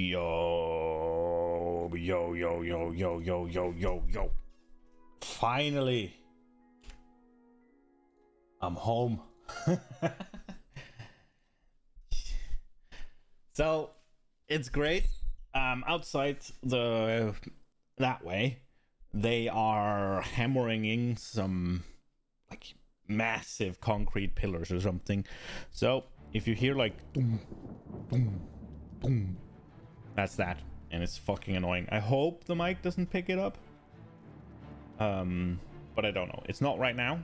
Yo, yo, yo, yo, yo, yo, yo, yo, yo. Finally, I'm home. So, it's great. Outside that way, they are hammering in some like massive concrete pillars or something. So, if you hear like boom, boom, boom, that's that, and it's fucking annoying. I hope the mic doesn't pick it up. But I don't know. It's not right now.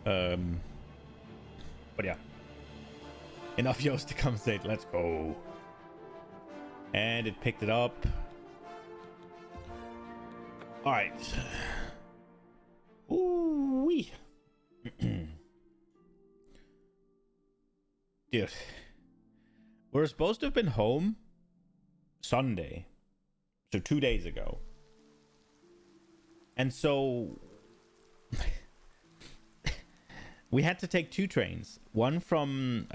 But yeah. Enough Yoast to compensate. Let's go. And it picked it up. Alright. Ooh-wee. Dude. We're supposed to have been home Sunday. So 2 days ago. And so we had to take two trains. One from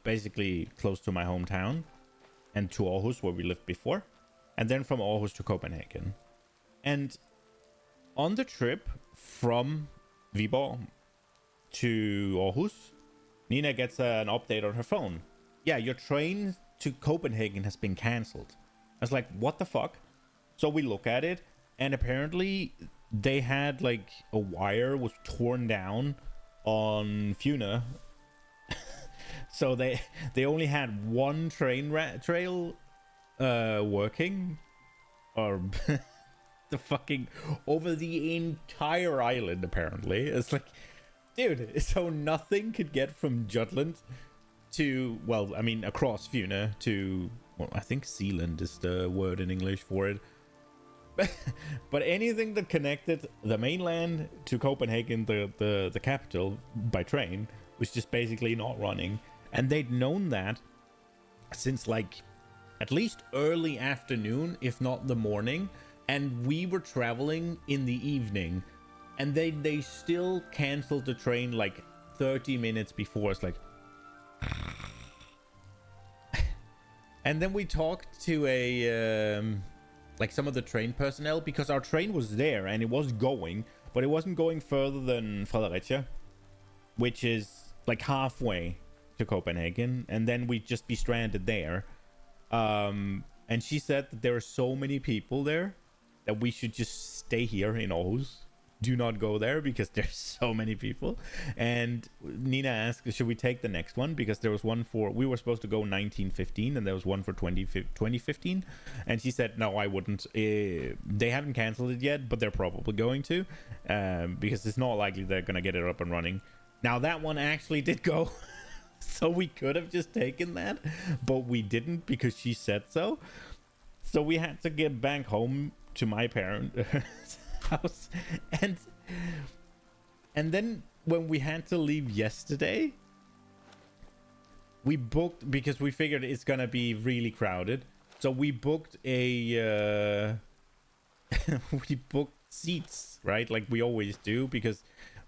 basically close to my hometown and to Aarhus, where we lived before. And then from Aarhus to Copenhagen. And on the trip from Viborg to Aarhus, Nina gets an update on her phone. Yeah, your train to Copenhagen has been cancelled. I was like, what the fuck? So we look at it, and apparently they had like a wire was torn down on Funa. So they only had one trail working, or the fucking over the entire island. Apparently, it's like, dude, so nothing could get from Jutland to, well, I mean, across Funa to, well, I think Zealand is the word in English for it. But anything that connected the mainland to Copenhagen, the capital, by train, was just basically not running. And they'd known that since like at least early afternoon, if not the morning. And we were traveling in the evening, and they still canceled the train like 30 minutes before. It's like, and then we talked to a like some of the train personnel, because our train was there and it was going, but it wasn't going further than Fredericia, which is like halfway to Copenhagen, and then we'd just be stranded there. And she said that there are so many people there that we should just stay here in Aarhus. Do not go there because there's so many people. And Nina asked, should we take the next one? Because there was one for, we were supposed to go 1915, and there was one for 2015. And she said, no, I wouldn't. They haven't canceled it yet, but they're probably going to, because it's not likely they're going to get it up and running. Now, that one actually did go. So we could have just taken that, but we didn't because she said so. So we had to get back home to my parents' house, and then when we had to leave yesterday, we booked, because we figured it's gonna be really crowded, so we booked a we booked seats, right, like we always do, because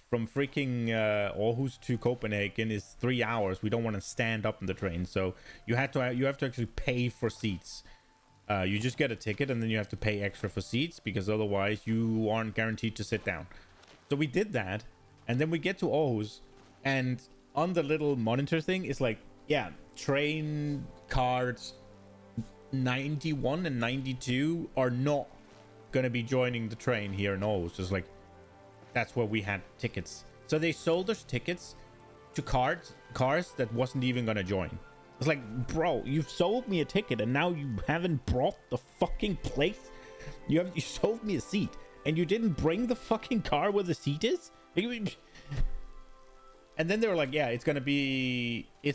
from freaking Aarhus to Copenhagen is 3 hours. We don't want to stand up in the train, so you have to actually pay for seats. You just get a ticket, and then you have to pay extra for seats, because otherwise you aren't guaranteed to sit down. So we did that, and then we get to Aarhus, and on the little monitor thing, it's like, yeah, train cards 91 and 92 are not gonna be joining the train here in Aarhus. It's like, that's where we had tickets. So they sold us tickets to cars that wasn't even gonna join. It's like, bro, you've sold me a ticket, and now you haven't brought the fucking place. You sold me a seat, and you didn't bring the fucking car where the seat is. And then they were like, yeah, it's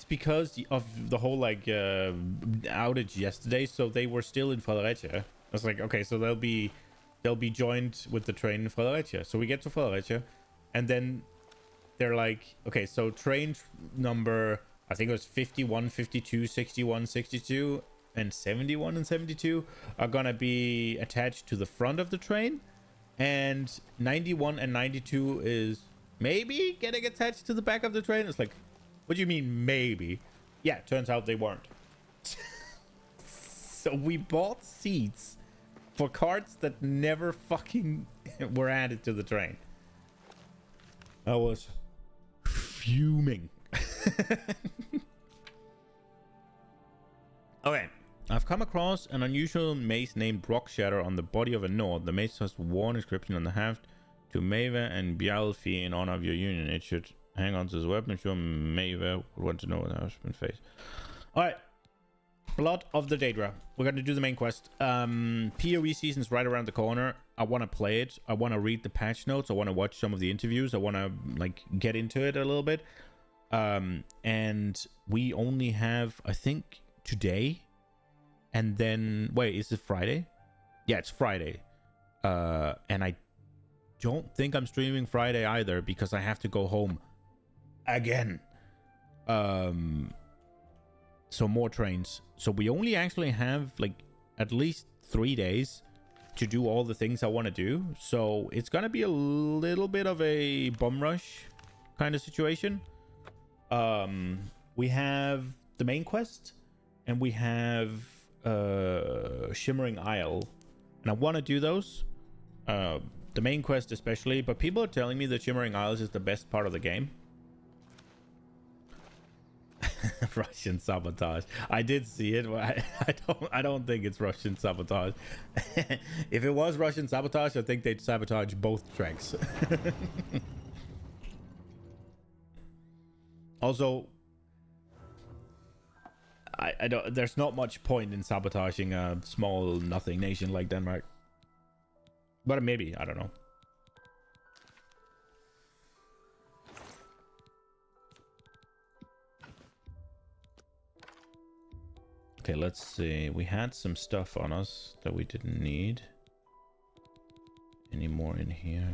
because of the whole like outage yesterday, so they were still in Fredericia. I was like, okay, so they'll be joined with the train in Fredericia. So we get to Fredericia, and then they're like, okay, so train number, I think it was 51, 52, 61, 62, and 71 and 72 are gonna be attached to the front of the train, and 91 and 92 is maybe getting attached to the back of the train. It's like, what do you mean maybe? Yeah, turns out they weren't. So we bought seats for carts that never fucking were added to the train. I was fuming. Okay. I've come across an unusual mace named Rock Shatter on the body of a Nord. The mace has one inscription on the haft to Maeve and Bjalfi in honor of your union. It should hang on to his weapon. Sure, Maeve would want to know what has been faced. Alright. Blood of the Daedra. We're going to do the main quest. PoE season's right around the corner. I want to play it. I want to read the patch notes. I want to watch some of the interviews. I want to like get into it a little bit. And we only have, I think, today. And then, wait, is it Friday? Yeah, it's Friday. And I don't think I'm streaming Friday either because I have to go home again. So more trains. So we only actually have like at least 3 days to do all the things I want to do. So it's gonna be a little bit of a bum rush kind of situation. We have the main quest and we have Shimmering Isle, and I want to do those. The main quest especially, but people are telling me that Shimmering Isles is the best part of the game. Russian sabotage. I did see it. I don't think it's Russian sabotage. If it was Russian sabotage, I think they'd sabotage both tracks. Also, I don't. There's not much point in sabotaging a small nothing nation like Denmark. But maybe, I don't know. Okay, let's see. We had some stuff on us that we didn't need. Any more in here?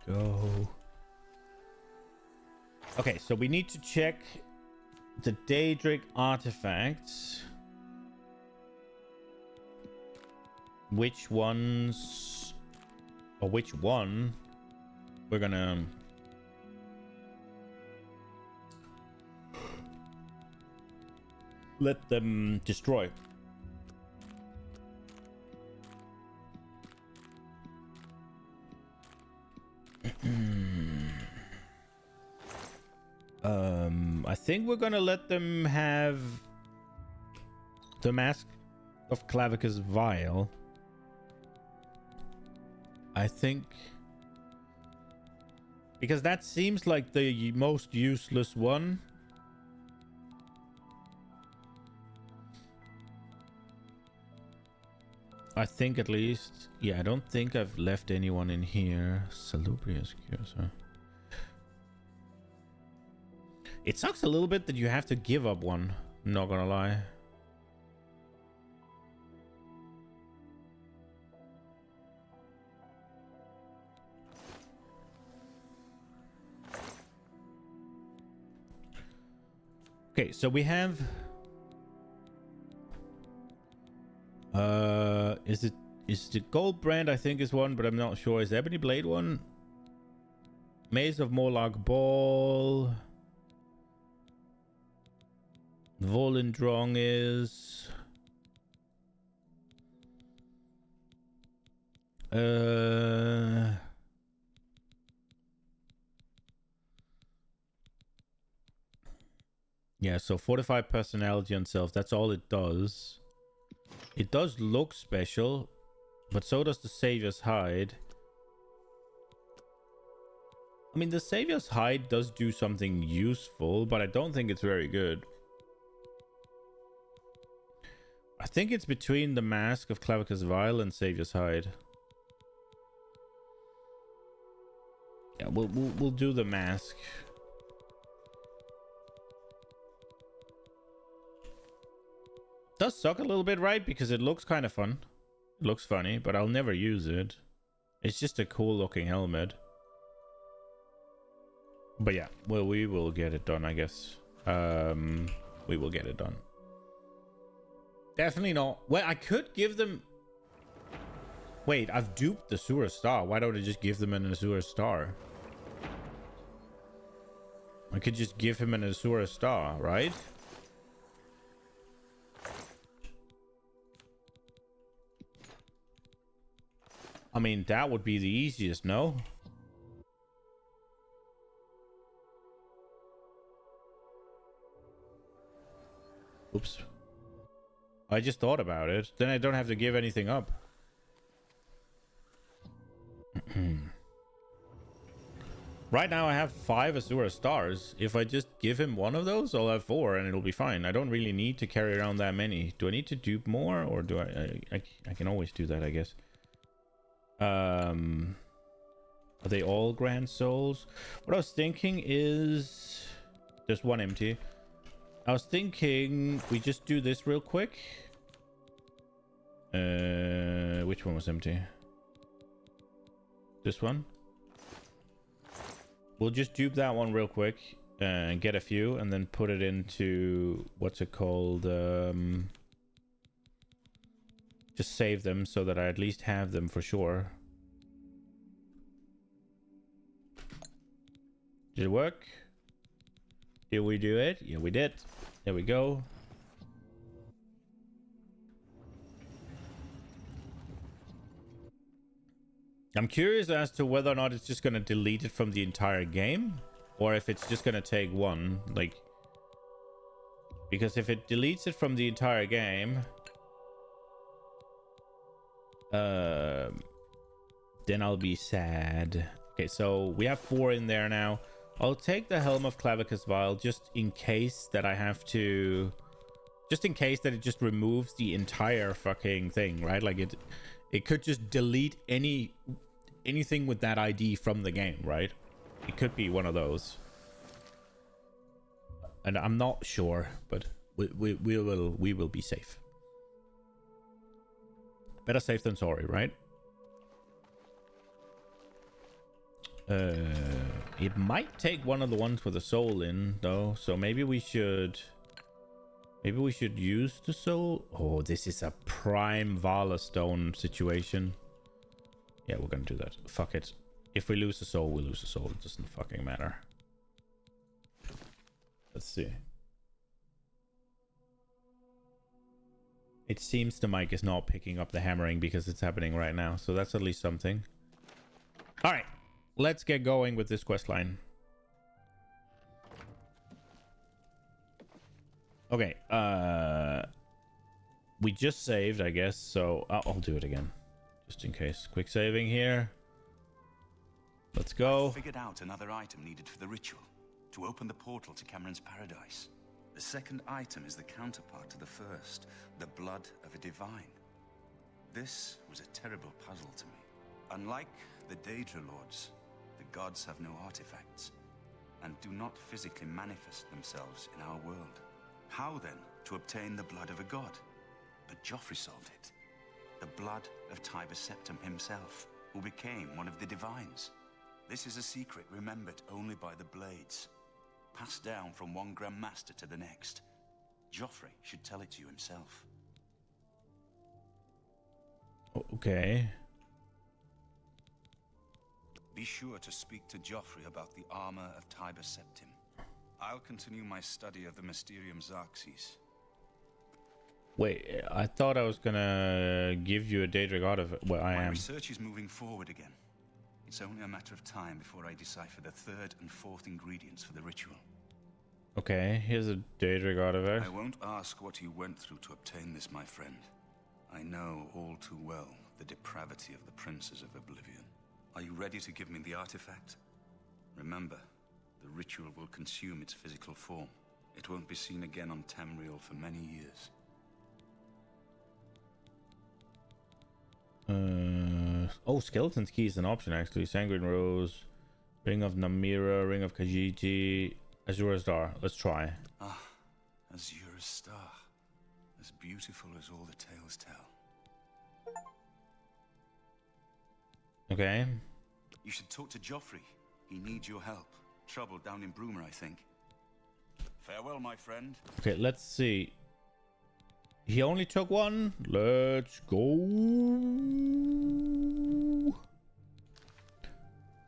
Go. Okay, so we need to check the Daedric artifacts. Which ones, or which one we're gonna let them destroy. I think we're gonna let them have the Mask of Clavicus Vial. I think because that seems like the most useless one. I think at least. Yeah, I don't think I've left anyone in here. Salubrious Cursor. It sucks a little bit that you have to give up one. Not gonna lie. Okay, so we have is the Gold Brand, I think, is one, but I'm not sure. Is Ebony Blade one? Maze of Morlock Ball. Volendrong is yeah, so 45 personality on self, that's all it does. It does look special, but so does the Savior's Hide. I mean, the Savior's Hide does do something useful, but I don't think it's very good. I think it's between the Mask of Clavicus Vial and Savior's Hide. Yeah, we'll do the mask. Does suck a little bit, right? Because it looks kind of fun. It looks funny, but I'll never use it. It's just a cool looking helmet. But yeah, well, we will get it done, I guess. We will get it done. Definitely not. Well, I could give them... Wait, I've duped the Azure Star. Why don't I just give them an Azure Star? I could just give him an Azure Star, right? I mean, that would be the easiest, no? Oops. I just thought about it. Then I don't have to give anything up. Right now I have 5 Azure Stars. If I just give him one of those, I'll have 4 and it'll be fine. I don't really need to carry around that many. Do I need to dupe more? Or do I can always do that, I guess. Are they all Grand Souls? What I was thinking is... There's one empty. I was thinking we just do this real quick. Which one was empty? This one? We'll just dupe that one real quick and get a few and then put it into... What's it called? Just save them so that I at least have them for sure. Did it work? Did we do it? Yeah, we did. There we go. I'm curious as to whether or not it's just going to delete it from the entire game, or if it's just going to take one, like... Because if it deletes it from the entire game... then I'll be sad. Okay, so we have 4 in there now. I'll take the Helm of Clavicus Vial just in case that I have to... Just in case that it just removes the entire fucking thing, right? Like it could just delete anything with that ID from the game, right? It could be one of those. And I'm not sure, but we will be safe. Better safe than sorry, right? It might take one of the ones with a soul in, though. So maybe we should use the soul. Oh, this is a prime Vala Stone situation. Yeah, we're gonna do that. Fuck it. If we lose a soul, we lose a soul. It doesn't fucking matter. Let's see. It seems the mic is not picking up the hammering because it's happening right now. So that's at least something. All right. Let's get going with this quest line. Okay. We just saved, I guess. So I'll do it again. Just in case. Quick saving here. Let's go. I figured out another item needed for the ritual to open the portal to Cameron's paradise. The second item is the counterpart to the first, the blood of a divine. This was a terrible puzzle to me. Unlike the Daedra Lords, the gods have no artifacts and do not physically manifest themselves in our world. How then to obtain the blood of a god? But Joffrey solved it. The blood of Tiber Septim himself, who became one of the divines. This is a secret remembered only by the Blades, passed down from one Grand Master to the next. Joffrey should tell it to you himself. Okay. Be sure to speak to Joffrey about the armor of Tiber Septim. I'll continue my study of the Mysterium Xarxes. Wait, I thought I was gonna give you a Daedric artifact. Well, I am. My research is moving forward again. It's only a matter of time before I decipher the 3rd and 4th ingredients for the ritual. Okay, here's a Daedric artifact. I won't ask what you went through to obtain this, my friend. I know all too well the depravity of the princes of Oblivion. Are you ready to give me the artifact? Remember, the ritual will consume its physical form. It won't be seen again on Tamriel for many years. Oh, Skeleton's Key is an option, actually. Sanguine Rose, Ring of Namira, Ring of Khajiit, Azure Star. Let's try. Ah, Azure Star. As beautiful as all the tales tell. Okay. You should talk to Joffrey. He needs your help. Trouble down in Broomer, I think. Farewell, my friend. Okay, let's see. He only took one. Let's go.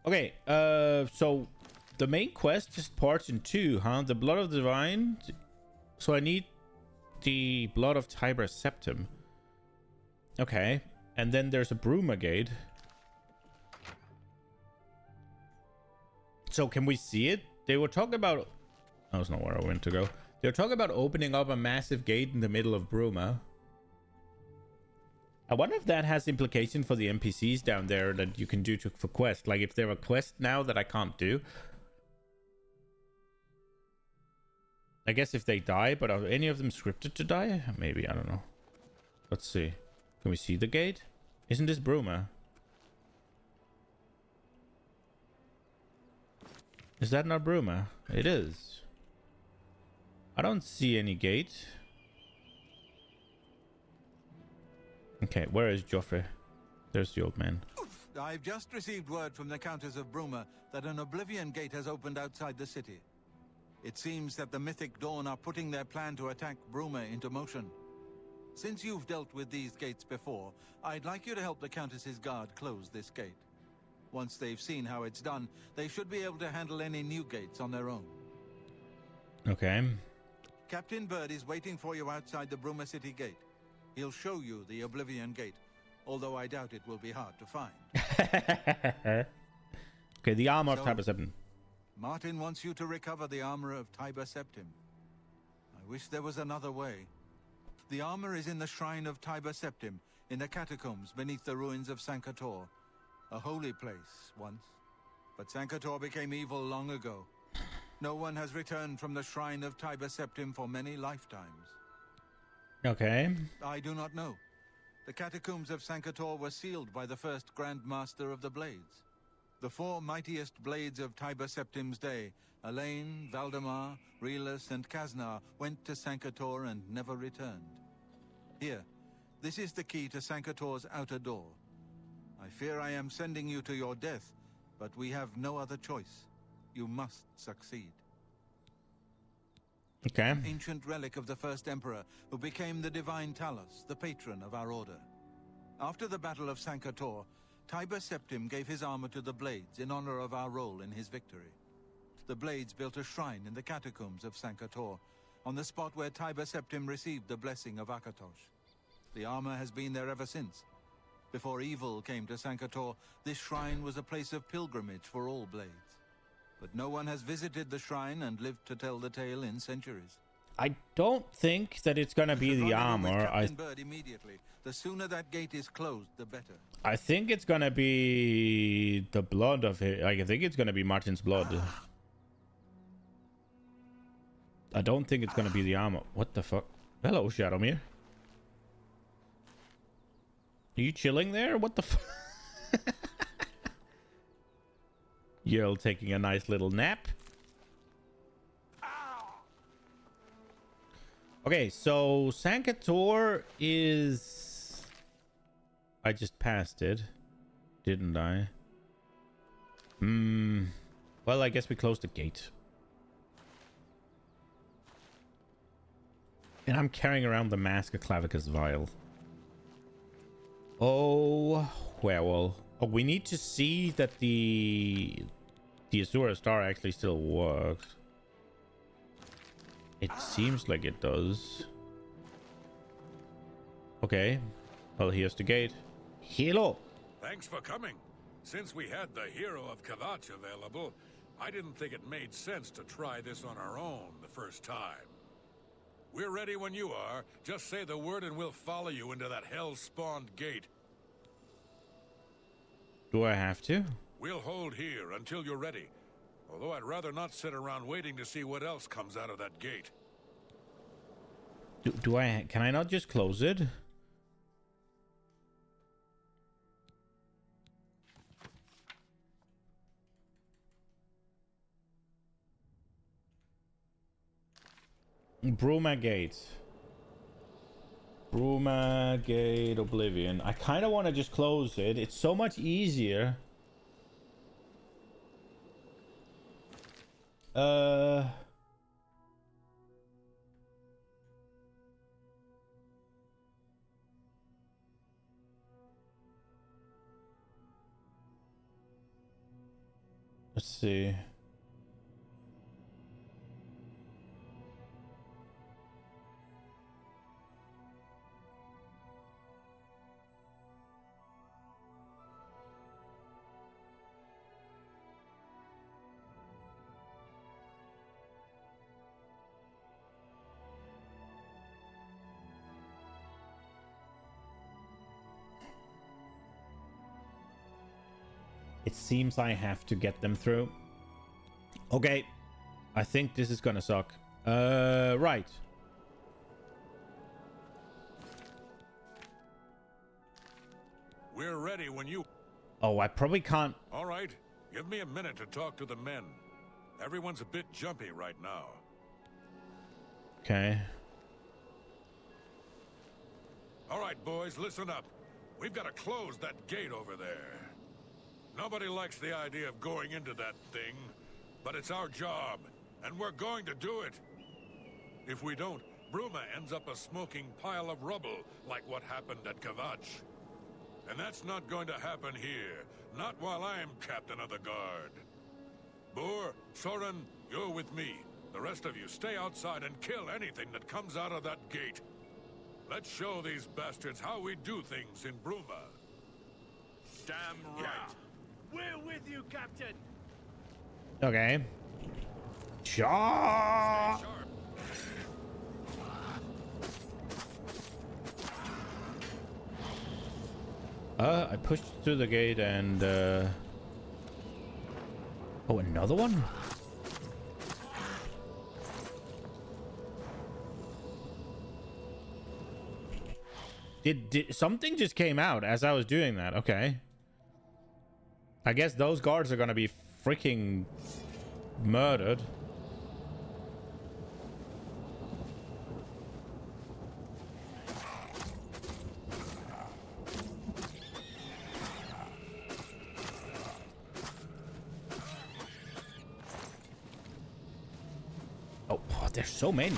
Okay, so the main quest is parts in two, huh? The blood of the divine. So I need the blood of Tiber Septim. Okay, and then there's a Bruma Gate. So can we see it? They were talking about... Oh, that's not where I went to go. They were talking about opening up a massive gate in the middle of Bruma. I wonder if that has implication for the NPCs down there that you can do for quests. Like if there are quests now that I can't do. I guess if they die, but are any of them scripted to die? Maybe, I don't know. Let's see. Can we see the gate? Isn't this Bruma? Is that not Bruma? It is. I don't see any gate. Okay, where is Joffrey? There's the old man. I've just received word from the Countess of Bruma that an Oblivion gate has opened outside the city. It seems that the Mythic Dawn are putting their plan to attack Bruma into motion. Since you've dealt with these gates before, I'd like you to help the Countess's guard close this gate. Once they've seen how it's done, they should be able to handle any new gates on their own. Okay. Captain Bird is waiting for you outside the Bruma City gate. He'll show you the Oblivion gate, although I doubt it will be hard to find. Okay, the armor of Tiber Septim. Martin wants you to recover the armor of Tiber Septim. I wish there was another way. The armor is in the shrine of Tiber Septim, in the catacombs beneath the ruins of Sankator. A holy place once, but Sankator became evil long ago. No one has returned from the shrine of Tiber Septim for many lifetimes. Okay. I do not know. The catacombs of Sankator were sealed by the first Grand Master of the Blades. The four mightiest blades of Tiber Septim's day, Elaine, Valdemar, Relus, and Kaznar, went to Sankator and never returned. Here, this is the key to Sankator's outer door. I fear I am sending you to your death, but we have no other choice. You must succeed. Okay. An ancient relic of the first emperor, who became the divine Talos, the patron of our order. After the Battle of Sankator, Tiber Septim gave his armor to the Blades in honor of our role in his victory. The Blades built a shrine in the catacombs of Sankator, on the spot where Tiber Septim received the blessing of Akatosh. The armor has been there ever since. Before evil came to Sankator, this shrine was a place of pilgrimage for all Blades. But no one has visited the shrine and lived to tell the tale in centuries. I don't think that it's gonna be the armor. Bird immediately. The sooner that gate is closed, the better. I think it's gonna be the blood of it. Like, I think it's gonna be Martin's blood. I don't think it's gonna be the armor. What the fuck? Hello, Shadowmere. Are you chilling there? What the fuck? You're taking a nice little nap. Okay, so Sankator is... I just passed it, didn't I? Well, I guess we closed the gate. And I'm carrying around the Mask of Clavicus Vial. Oh, well. Oh, we need to see that the Azura Star actually still works. It seems like it does. Okay. Well, here's the gate. Hello. Thanks for coming. Since we had the Hero of Kavach available, I didn't think it made sense to try this on our own the first time. We're ready when you are. Just say the word and we'll follow you into that hell-spawned gate. Do I have to? We'll hold here until you're ready. Although I'd rather not sit around waiting to see what else comes out of that gate. Do I... Can I not just close it? Bruma Gate. Bruma Gate Oblivion. I kind of want to just close it. It's so much easier. Let's see. It seems I have to get them through. Okay. I think this is gonna suck. Right. We're ready when you... Oh, I probably can't... All right, give me a minute to talk to the men. Everyone's a bit jumpy right now. Okay. All right, boys, listen up. We've got to close that gate over there. Nobody likes the idea of going into that thing, but it's our job, and we're going to do it. If we don't, Bruma ends up a smoking pile of rubble, like what happened at Kavach. And that's not going to happen here, not while I'm captain of the guard. Boor, Soren, you're with me. The rest of you stay outside and kill anything that comes out of that gate. Let's show these bastards how we do things in Bruma. Damn right. Yeah. We're with you, Captain. Okay. Shaw! I pushed through the gate and oh, another one? Did something just came out as I was doing that? Okay. I guess those guards are gonna be freaking murdered. Oh, there's so many.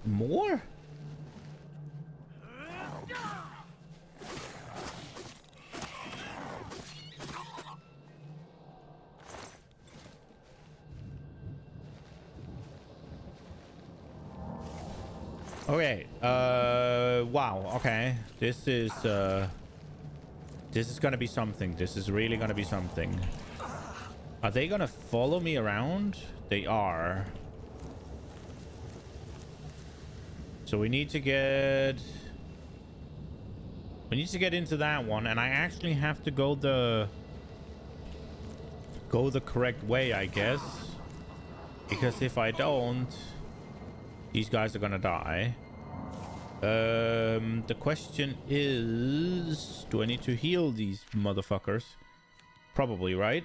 More? Okay, wow, okay. This is gonna be something. This is really gonna be something. Are they gonna follow me around? They are. So we need to get into that one, and I actually have to go the correct way, I guess. Because if I don't, these guys are gonna die. The question is, do I need to heal these motherfuckers? Probably, right?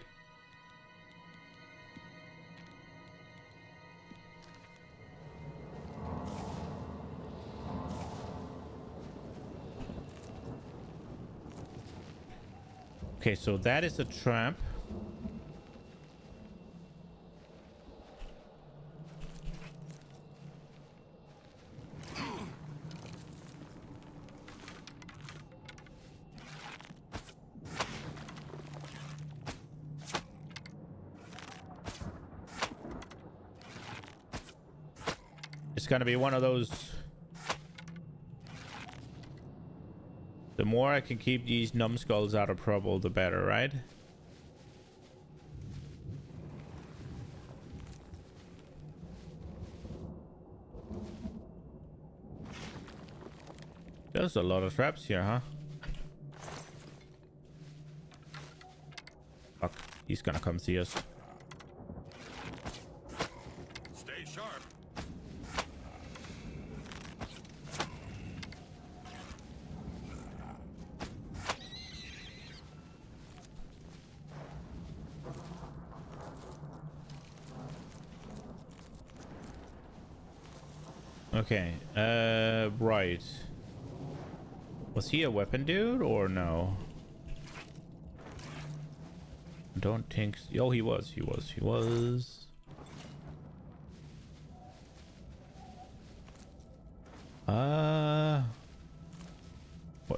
Okay, so that is a trap. It's gonna be one of those. The more I can keep these numbskulls out of trouble, the better, right? There's a lot of traps here, huh? Fuck, he's gonna come see us. Stay sharp. Okay, right. Was he a weapon dude or no? Don't think so. Oh, he was. Well,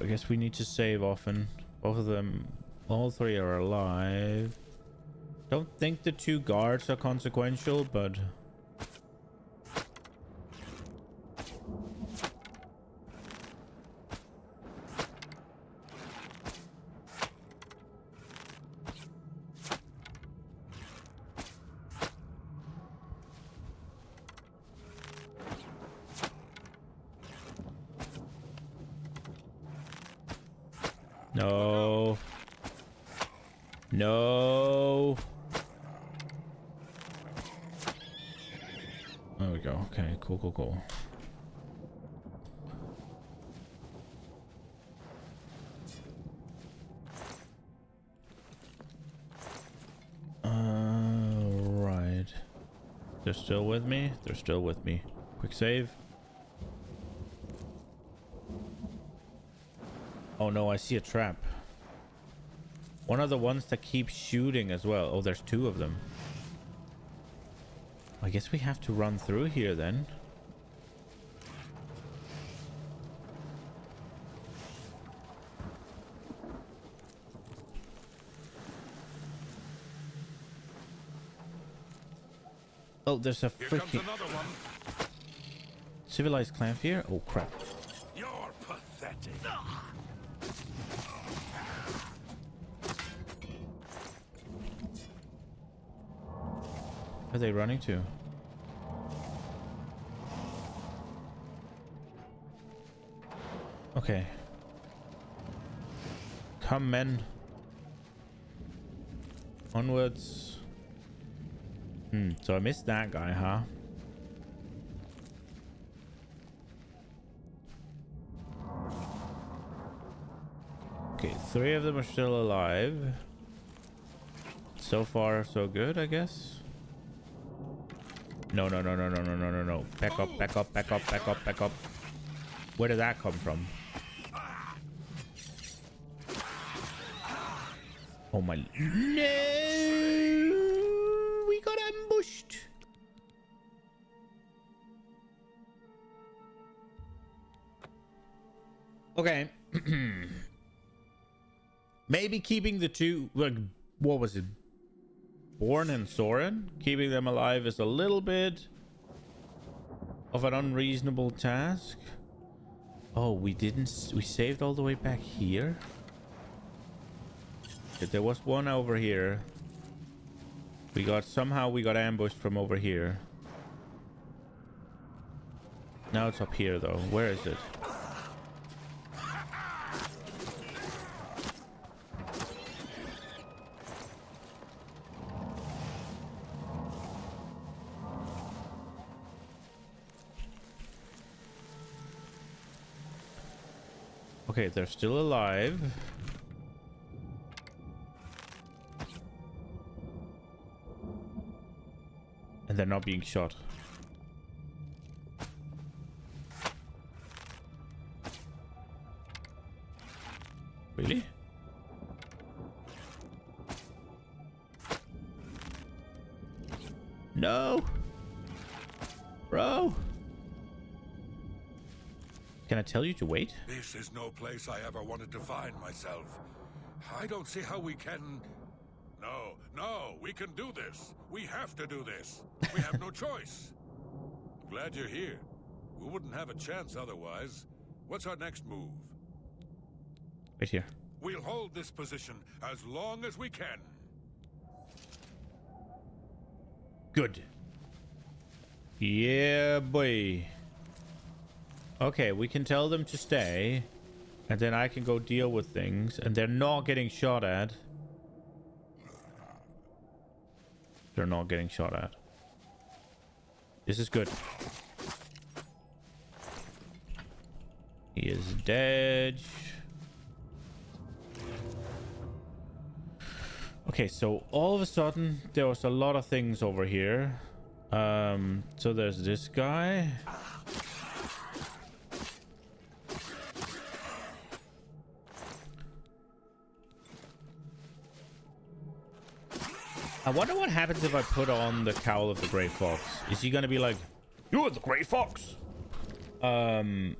I guess we need to save often. Both of them, all three are alive. Don't think the 2 guards are consequential, but... No. No. There we go. Okay, cool, cool, cool. Right. They're still with me? They're still with me. Quick save. Oh no, I see a trap. One of the ones that keeps shooting as well. Oh, there's 2 of them. I guess we have to run through here then. Oh, there's a Here comes freaking another one. civilized clan here. Oh crap. You're pathetic. Where are they running to? Okay. Come, men. Onwards. So I missed that guy, huh? Okay, 3 of them are still alive. So far, so good, I guess. No, no, no, no, no, no, no, no, no. Back up, back up, back up, back up, back up. Where did that come from? Oh my... No! We got ambushed! Okay. Maybe keeping the 2... Like, what was it? Born and Soren? Keeping them alive is a little bit of an unreasonable task. Oh, we didn't... We saved all the way back here? Okay, there was one over here. We got... Somehow we got ambushed from over here. Now it's up here, though. Where is it? Okay, they're still alive. And they're not being shot. Really? No! Bro! Can I tell you to wait? This is no place I ever wanted to find myself. I don't see how we can... No, we can do this. We have to do this. We have no choice. Glad you're here. We wouldn't have a chance otherwise. What's our next move? Right here. We'll hold this position as long as we can. Good. Yeah, boy. Okay, we can tell them to stay. And then I can go deal with things. And they're not getting shot at. They're not getting shot at. This is good. He is dead. Okay, so all of a sudden there was a lot of things over here. So there's this guy. I wonder what happens if I put on the cowl of the Grey Fox. Is he gonna be like, "You're the Grey Fox"? He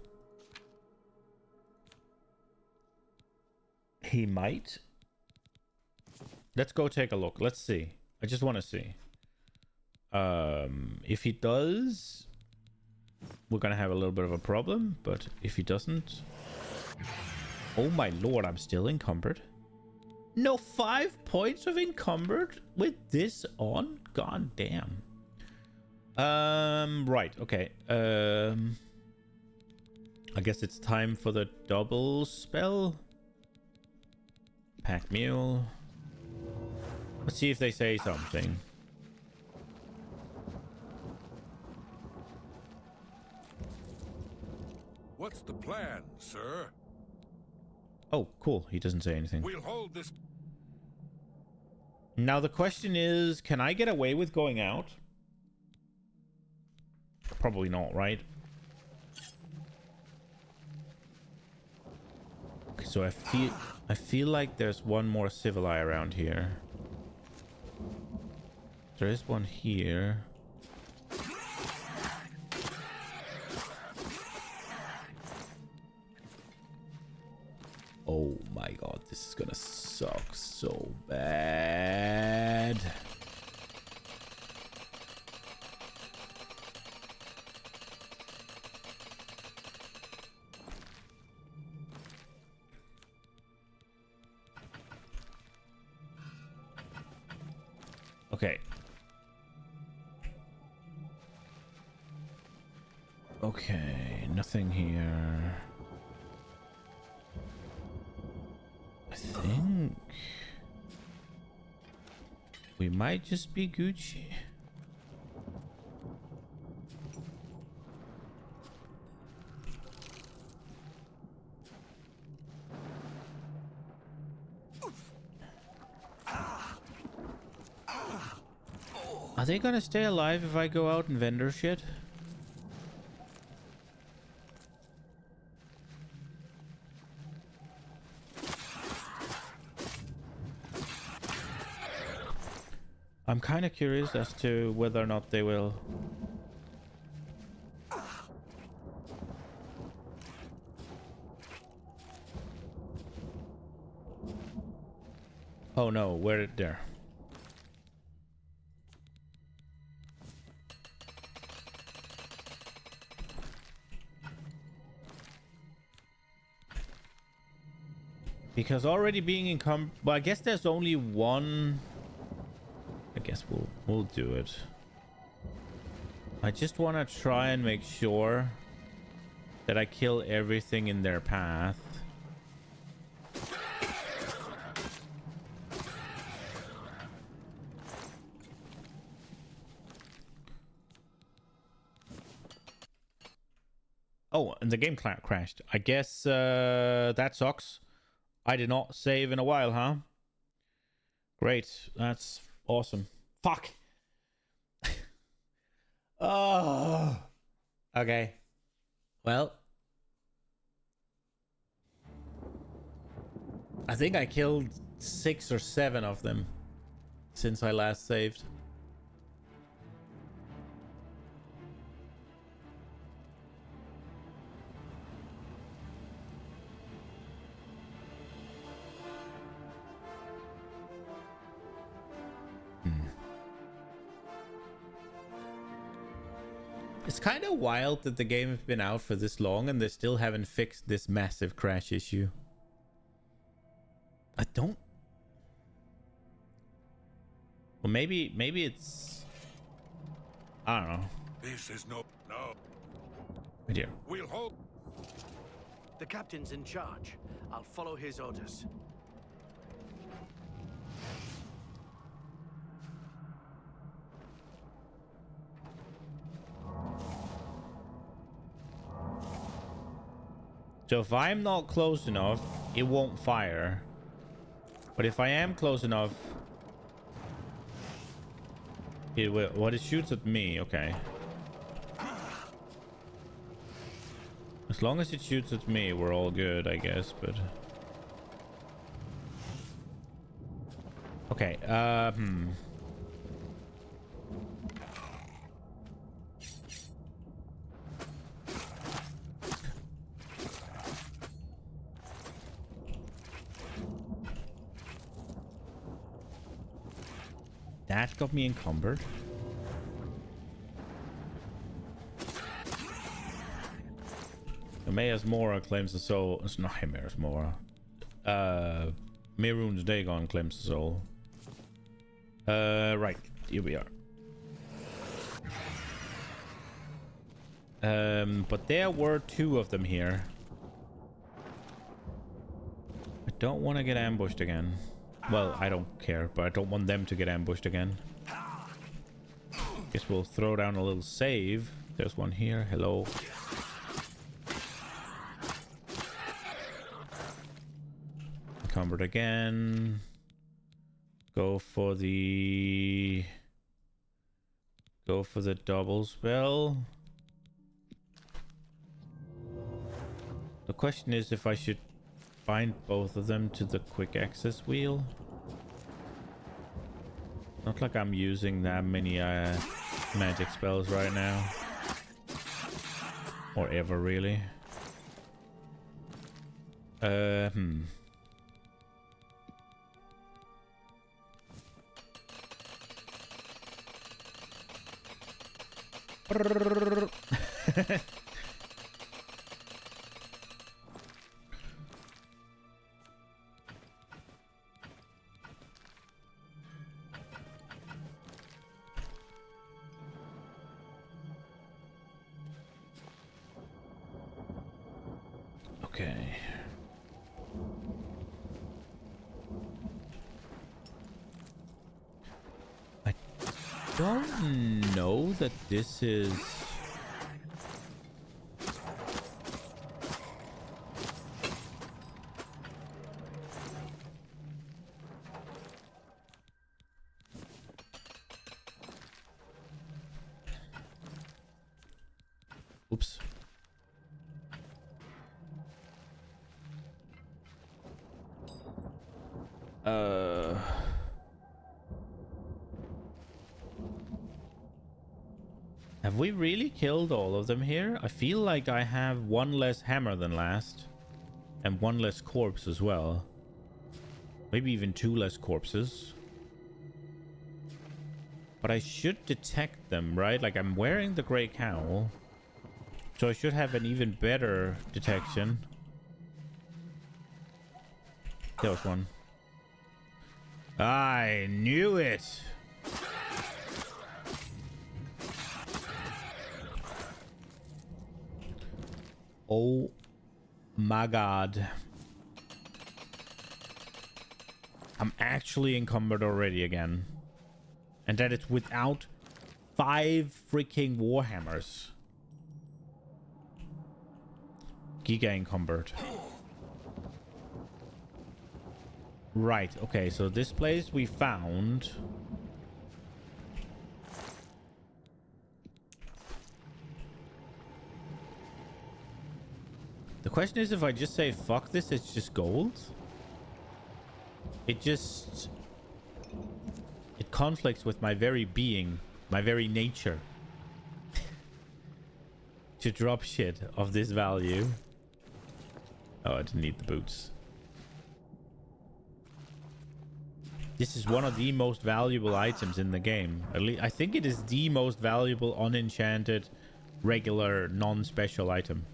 might. Let's go take a look. Let's see. I just want to see. If he does, we're gonna have a little bit of a problem. But if he doesn't, oh my lord, I'm still encumbered. No, 5 points of encumbered with this on. God damn. Right. Okay. I guess it's time for the double spell. Pack mule. Let's see if they say something. What's the plan, sir? Oh, cool. He doesn't say anything. We'll hold this. Now the question is, can I get away with going out? Probably not, right? Okay, so I feel like there's one more civili around here. There is one here. Oh my god, this is gonna suck so bad. Okay. Okay, nothing here. I think we might just be Gucci. Are they gonna stay alive if I go out and vendor shit? I'm kind of curious as to whether or not they will. Oh no, where it there? Because already being encumbered, well, I guess there's only one. I guess we'll do it. I just want to try and make sure that I kill everything in their path. Oh, and the game crashed. I guess that sucks. I did not save in a while, huh? Great. That's awesome. Fuck. Oh. Okay. Well. I think I killed 6 or 7 of them since I last saved. It's kind of wild that the game has been out for this long and they still haven't fixed this massive crash issue. I don't... Well, maybe it's... I don't know. This is no. Right here. We'll hold. The captain's in charge. I'll follow his orders. So if I'm not close enough, it won't fire. But if I am close enough, it will. What, it shoots at me? Okay. As long as it shoots at me, we're all good, I guess, but... Okay, That got me encumbered. Emmaus Mora claims the soul. It's not Emmaus Mora. Mirun's Dagon claims the soul. Right. Here we are. But there were 2 of them here. I don't want to get ambushed again. Well, I don't care, but I don't want them to get ambushed again. Guess we'll throw down a little save. There's one here. Hello. Encumbered again. Go for the double spell. The question is if I should bind both of them to the quick access wheel. Not like I'm using that many magic spells right now. Or ever really. Okay. I don't know that this is... Oops. Have we really killed all of them here? I feel like I have 1 less hammer than last. And 1 less corpse as well. Maybe even 2 less corpses. But I should detect them, right? Like, I'm wearing the grey cowl. So I should have an even better detection. There was one. I knew it! Oh my god. I'm actually encumbered already again. And that is without 5 freaking warhammers. Giga encumbered. Right, okay, so this place we found. The question is if I just say fuck this, it's just gold. It conflicts with my very being, my very nature. To drop shit of this value. Oh, I didn't need the boots. This is one of the most valuable items in the game. At least I think it is the most valuable unenchanted, regular, non-special item.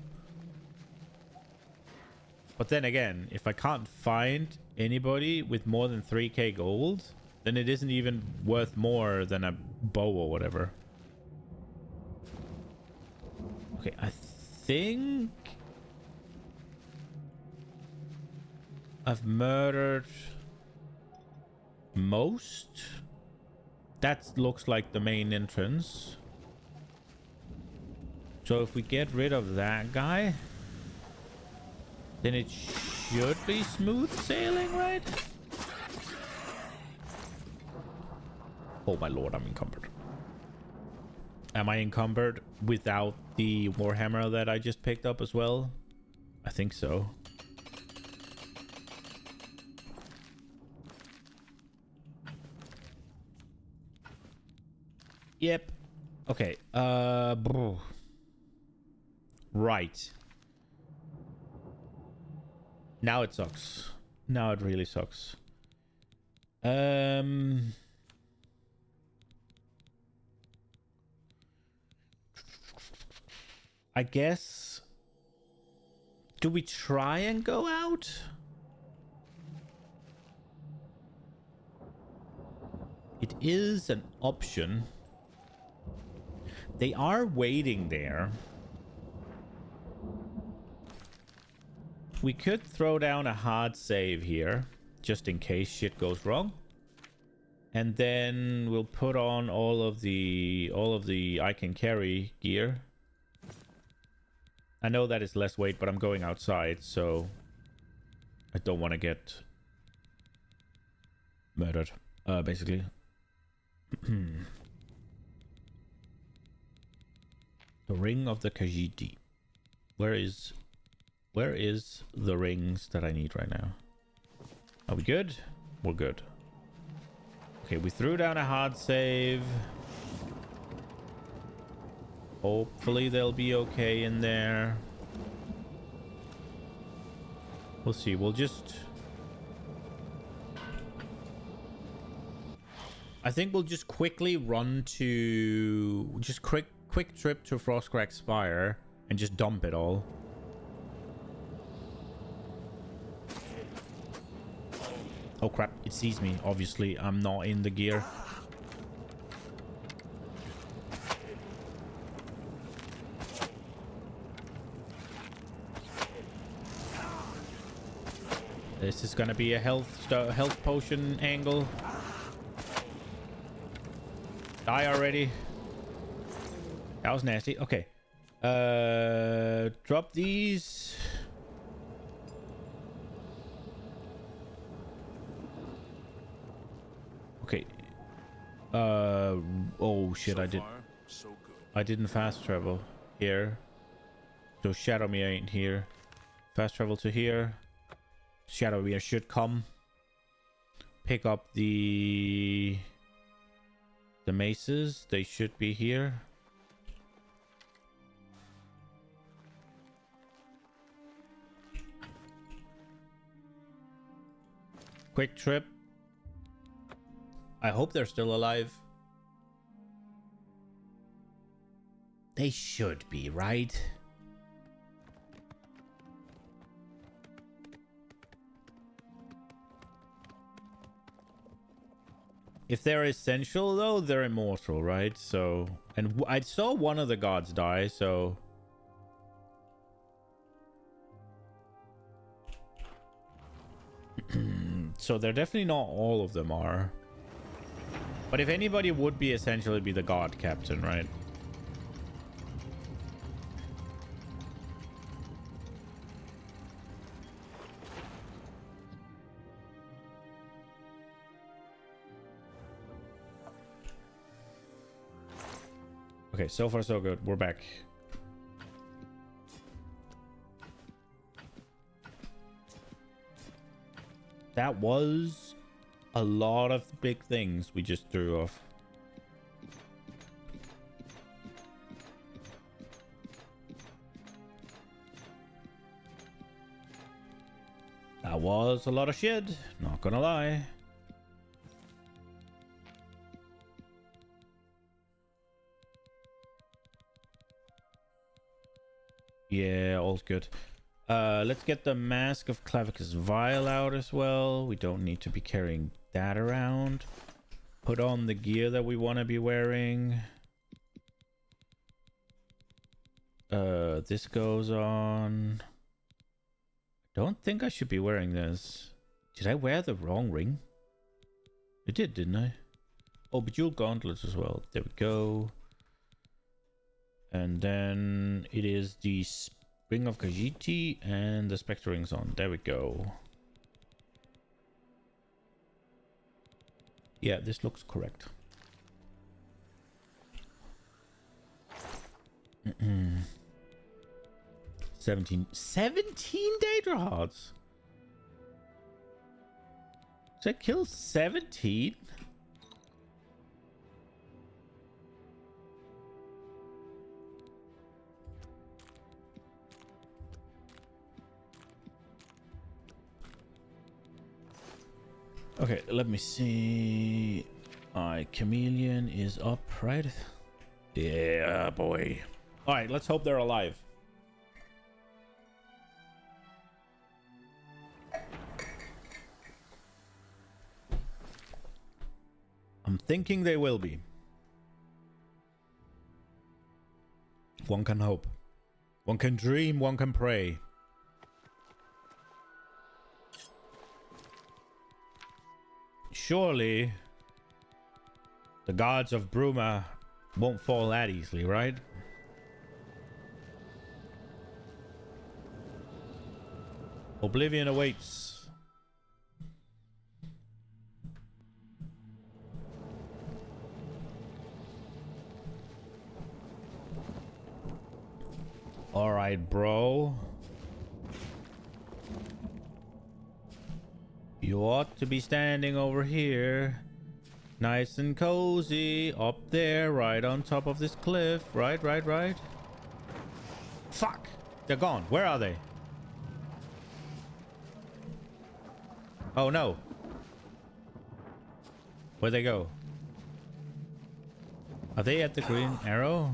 But then again, if I can't find anybody with more than 3k gold, then it isn't even worth more than a bow or whatever. Okay, I think I've murdered most. That looks like the main entrance. So if we get rid of that guy, then it should be smooth sailing, right? Oh my lord, I'm encumbered. Am I encumbered without the warhammer that I just picked up as well? I think so. Yep. Okay. Right. Now it sucks. Now it really sucks. I guess... Do we try and go out? It is an option. They are waiting there. We could throw down a hard save here, just in case shit goes wrong. And then we'll put on all of the I can carry gear. I know that is less weight, but I'm going outside, so I don't want to get murdered, basically. The Ring of the Khajiit. Where is the rings that I need right now? Are we good? We're good. Okay, we threw down a hard save. Hopefully they'll be okay in there. We'll see. We'll just... I think we'll just quickly run to... Just quick trip to Frostcrack Spire and just dump it all. Oh crap, it sees me. Obviously, I'm not in the gear. This is gonna be a health potion angle. Die already. That was nasty. Okay. Drop these. Okay. Oh shit, I didn't fast travel here. So Shadow Me ain't here. Fast travel to here. Shadow Me should come. Pick up the maces. They should be here. Quick trip. I hope they're still alive. They should be, right? If they're essential, though, they're immortal, right? So, and I saw one of the gods die, so... So they're definitely not all of them are. But if anybody would be essential, it'd be the god captain, right? Okay, so far so good. We're back. That was a lot of big things we just threw off. That was a lot of shit, not gonna lie. Yeah, all's good. Let's get the Mask of Clavicus Vile out as well. We don't need to be carrying that around. Put on the gear that we want to be wearing. This goes on. Don't think I should be wearing this. Did I wear the wrong ring? I did, didn't I? Oh, bejeweled gauntlets as well. There we go. And then it is the Ring of Khajiit and the Spectre rings on. There we go. Yeah, this looks correct. 17 Daedra Hearts? Did I kill 17? Okay, let me see. Chameleon is up, right? Yeah, boy. All right, let's hope they're alive. I'm thinking they will be. One can hope. One can dream, one can pray. Surely the gods of Bruma won't fall that easily, right? Oblivion awaits. All right, bro. You ought to be standing over here. Nice and cozy. Up there, right on top of this cliff. Right. Fuck! They're gone. Where are they? Oh, no. Where'd they go? Are they at the green arrow?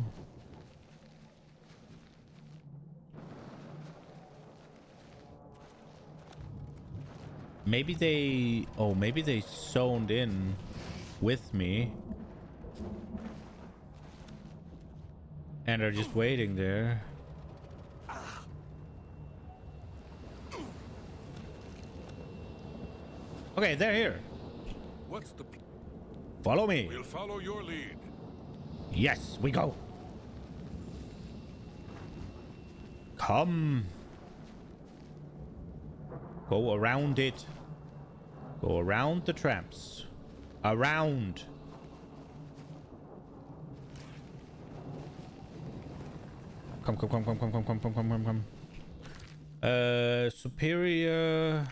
Maybe they... Oh, maybe they zoned in with me. And are just waiting there. Okay, they're here. What's the... Follow me. We'll follow your lead. Yes, we go. Come. Go around it. Go around the traps. Around. Come. Superior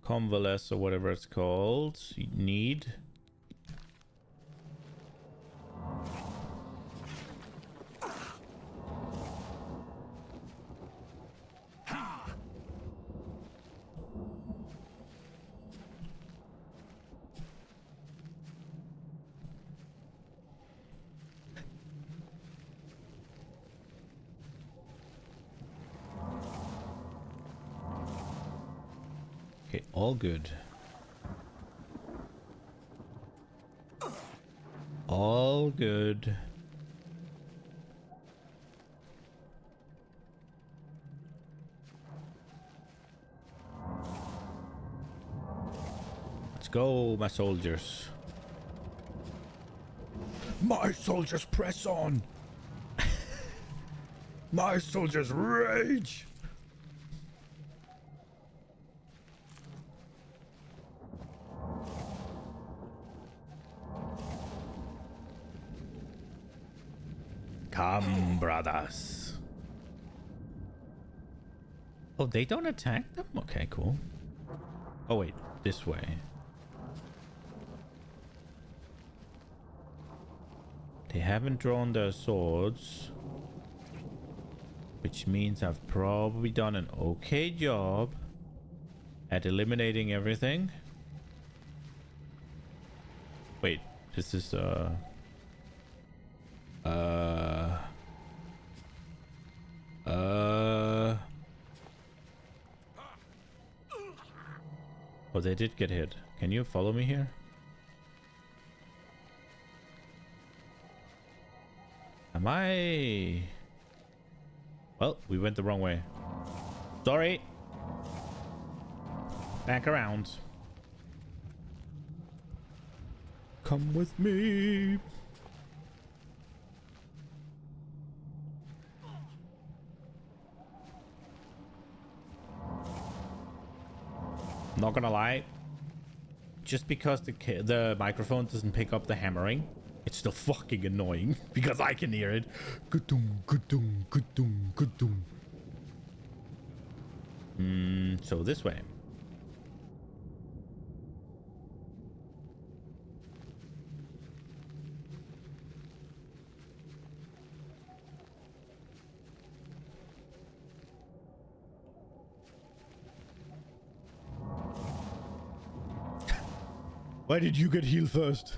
convalesce or whatever it's called. You need. Okay, all good. All good. Let's go, my soldiers. My soldiers press on. My soldiers rage. Come, brothers. Oh, they don't attack them? Okay, cool. Oh, wait. This way. They haven't drawn their swords. Which means I've probably done an okay job at eliminating everything. Wait, this is, Oh, they did get hit. Can you follow me here? Am I... Well, we went the wrong way. Sorry. Back around. Come with me. Not gonna lie, just because the microphone doesn't pick up the hammering, it's still fucking annoying because I can hear it. Good-doom, good-doom, good-doom, good-doom. So this way. Why did you get healed first?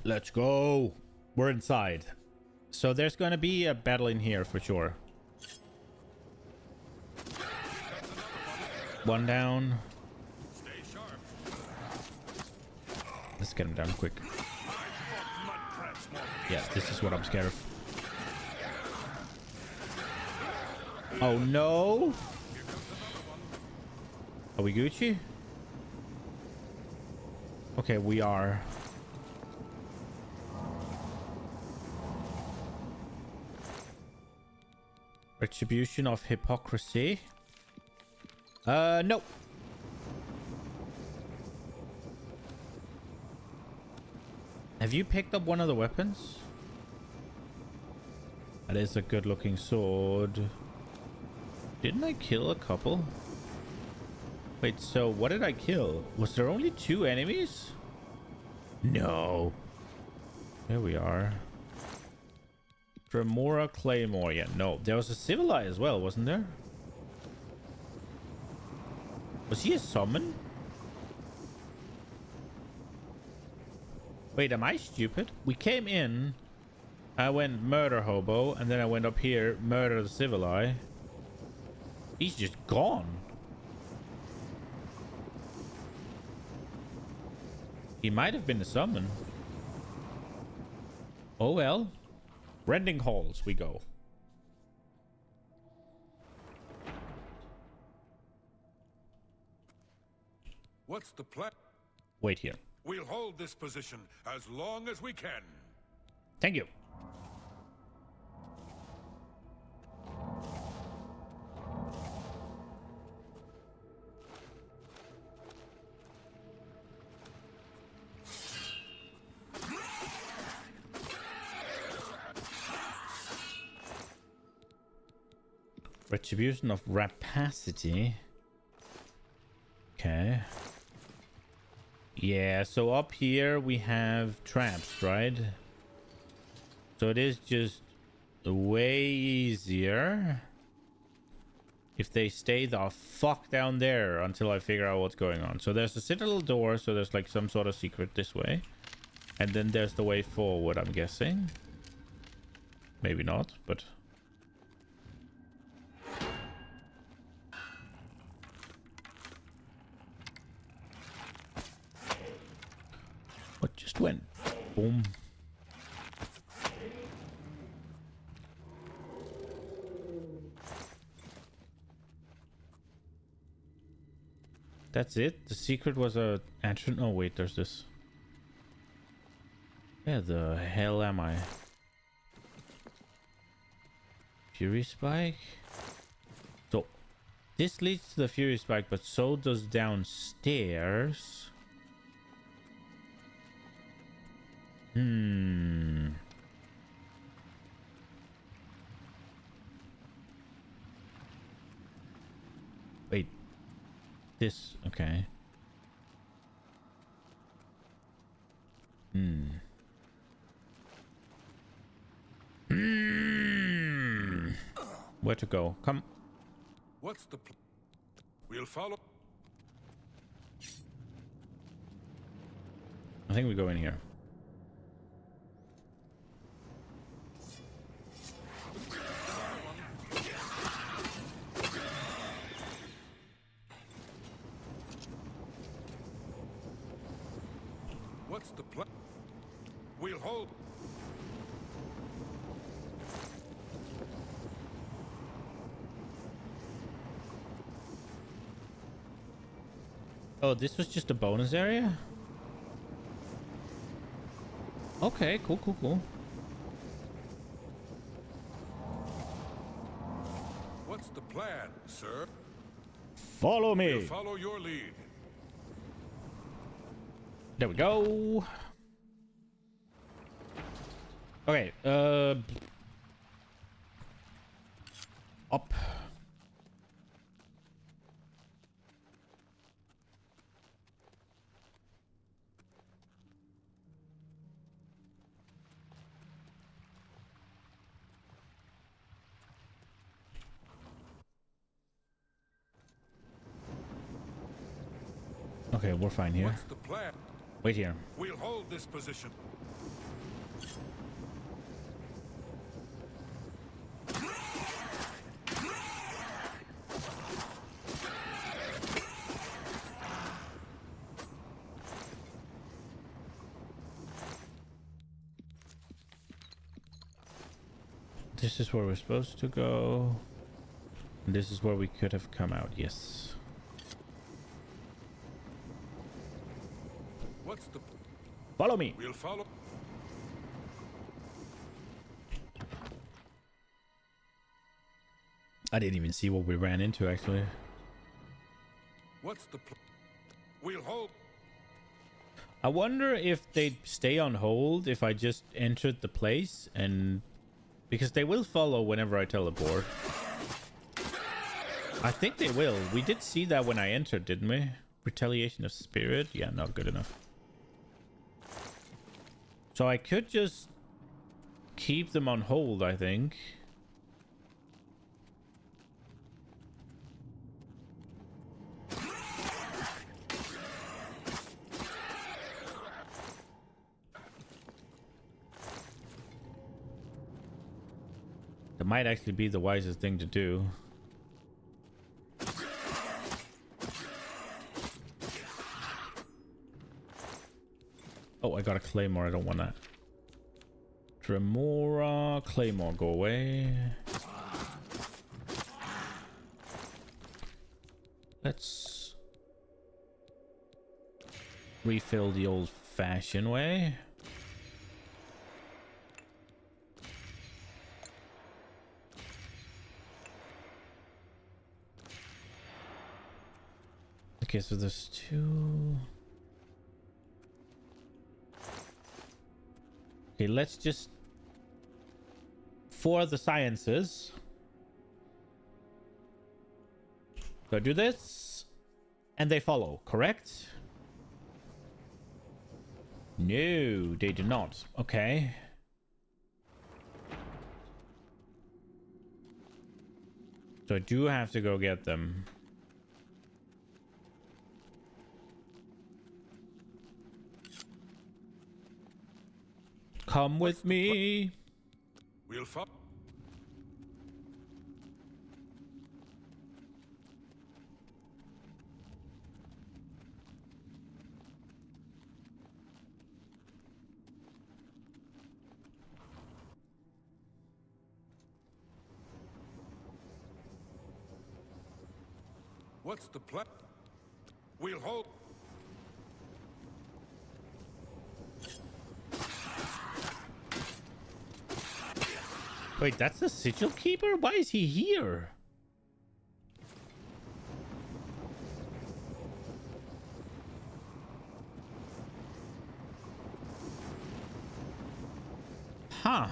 Let's go. We're inside. So there's gonna be a battle in here for sure. One down. Stay sharp. Let's get him down quick. Yeah, this is what I'm scared of. Oh no! Are we Gucci? Okay, we are. Retribution of hypocrisy. No. Have you picked up one of the weapons? That is a good looking sword. Didn't I kill a couple? Wait, so what did I kill? Was there only 2 enemies? No. Here we are. Dremora Claymore. Yeah, no. There was a Civilized as well, wasn't there? Was he a summon? Wait, am I stupid? We came in. I went murder hobo, and then I went up here, murder the Civilized. He's just gone. He might have been a summon. Oh well. Rending halls we go. What's the plan? Wait here. We'll hold this position as long as we can. Thank you. Retribution of rapacity. Okay. Yeah, so up here we have traps, right? So it is just way easier if they stay the fuck down there until I figure out what's going on. So there's a citadel door, so there's like some sort of secret this way. And then there's the way forward, I'm guessing. Maybe not, but... What just went? Boom. That's it? The secret was a entrance? Oh wait, there's this. Where the hell am I? Fury Spike? So, this leads to the Fury Spike, but so does downstairs. Wait. This, okay. Where to go? Come. What's the plan? We'll follow. I think we go in here. What's the plan? We'll hold. Oh, this was just a bonus area? Okay, cool, cool, cool. What's the plan, sir? Follow me. We'll follow your lead. There we go. Okay, up. Okay, we're fine here. What's the plan? Wait here. We'll hold this position. This is where we're supposed to go. And this is where we could have come out, yes. What's the... Follow me! We'll follow... I didn't even see what we ran into, actually. What's the... We'll hold... I wonder if they'd stay on hold if I just entered the place and... Because they will follow whenever I teleport. I think they will. We did see that when I entered, didn't we? Retaliation of spirit? Yeah, not good enough. So I could just keep them on hold, I think. That might actually be the wisest thing to do. Oh, I got a claymore. I don't want that. Tremora, claymore, go away. Let's refill the old-fashioned way. Okay, so there's two. Okay, let's just... For the sciences. So I do this. And they follow, correct? No, they do not. Okay. So I do have to go get them. Come with me. We'll follow... What's the plan? We'll hold... Wait, that's the sigil keeper? Why is he here? Huh.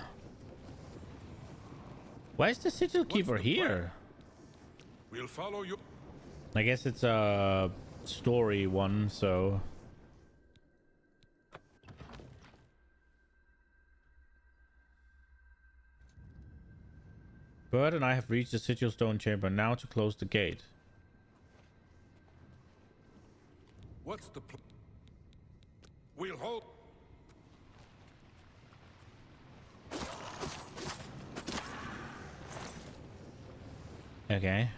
Why is the sigil keeper here? We'll follow you. I guess it's a story one, so... Bird and I have reached the sigil stone chamber. Now to close the gate. What's the plan? We'll hold... Okay.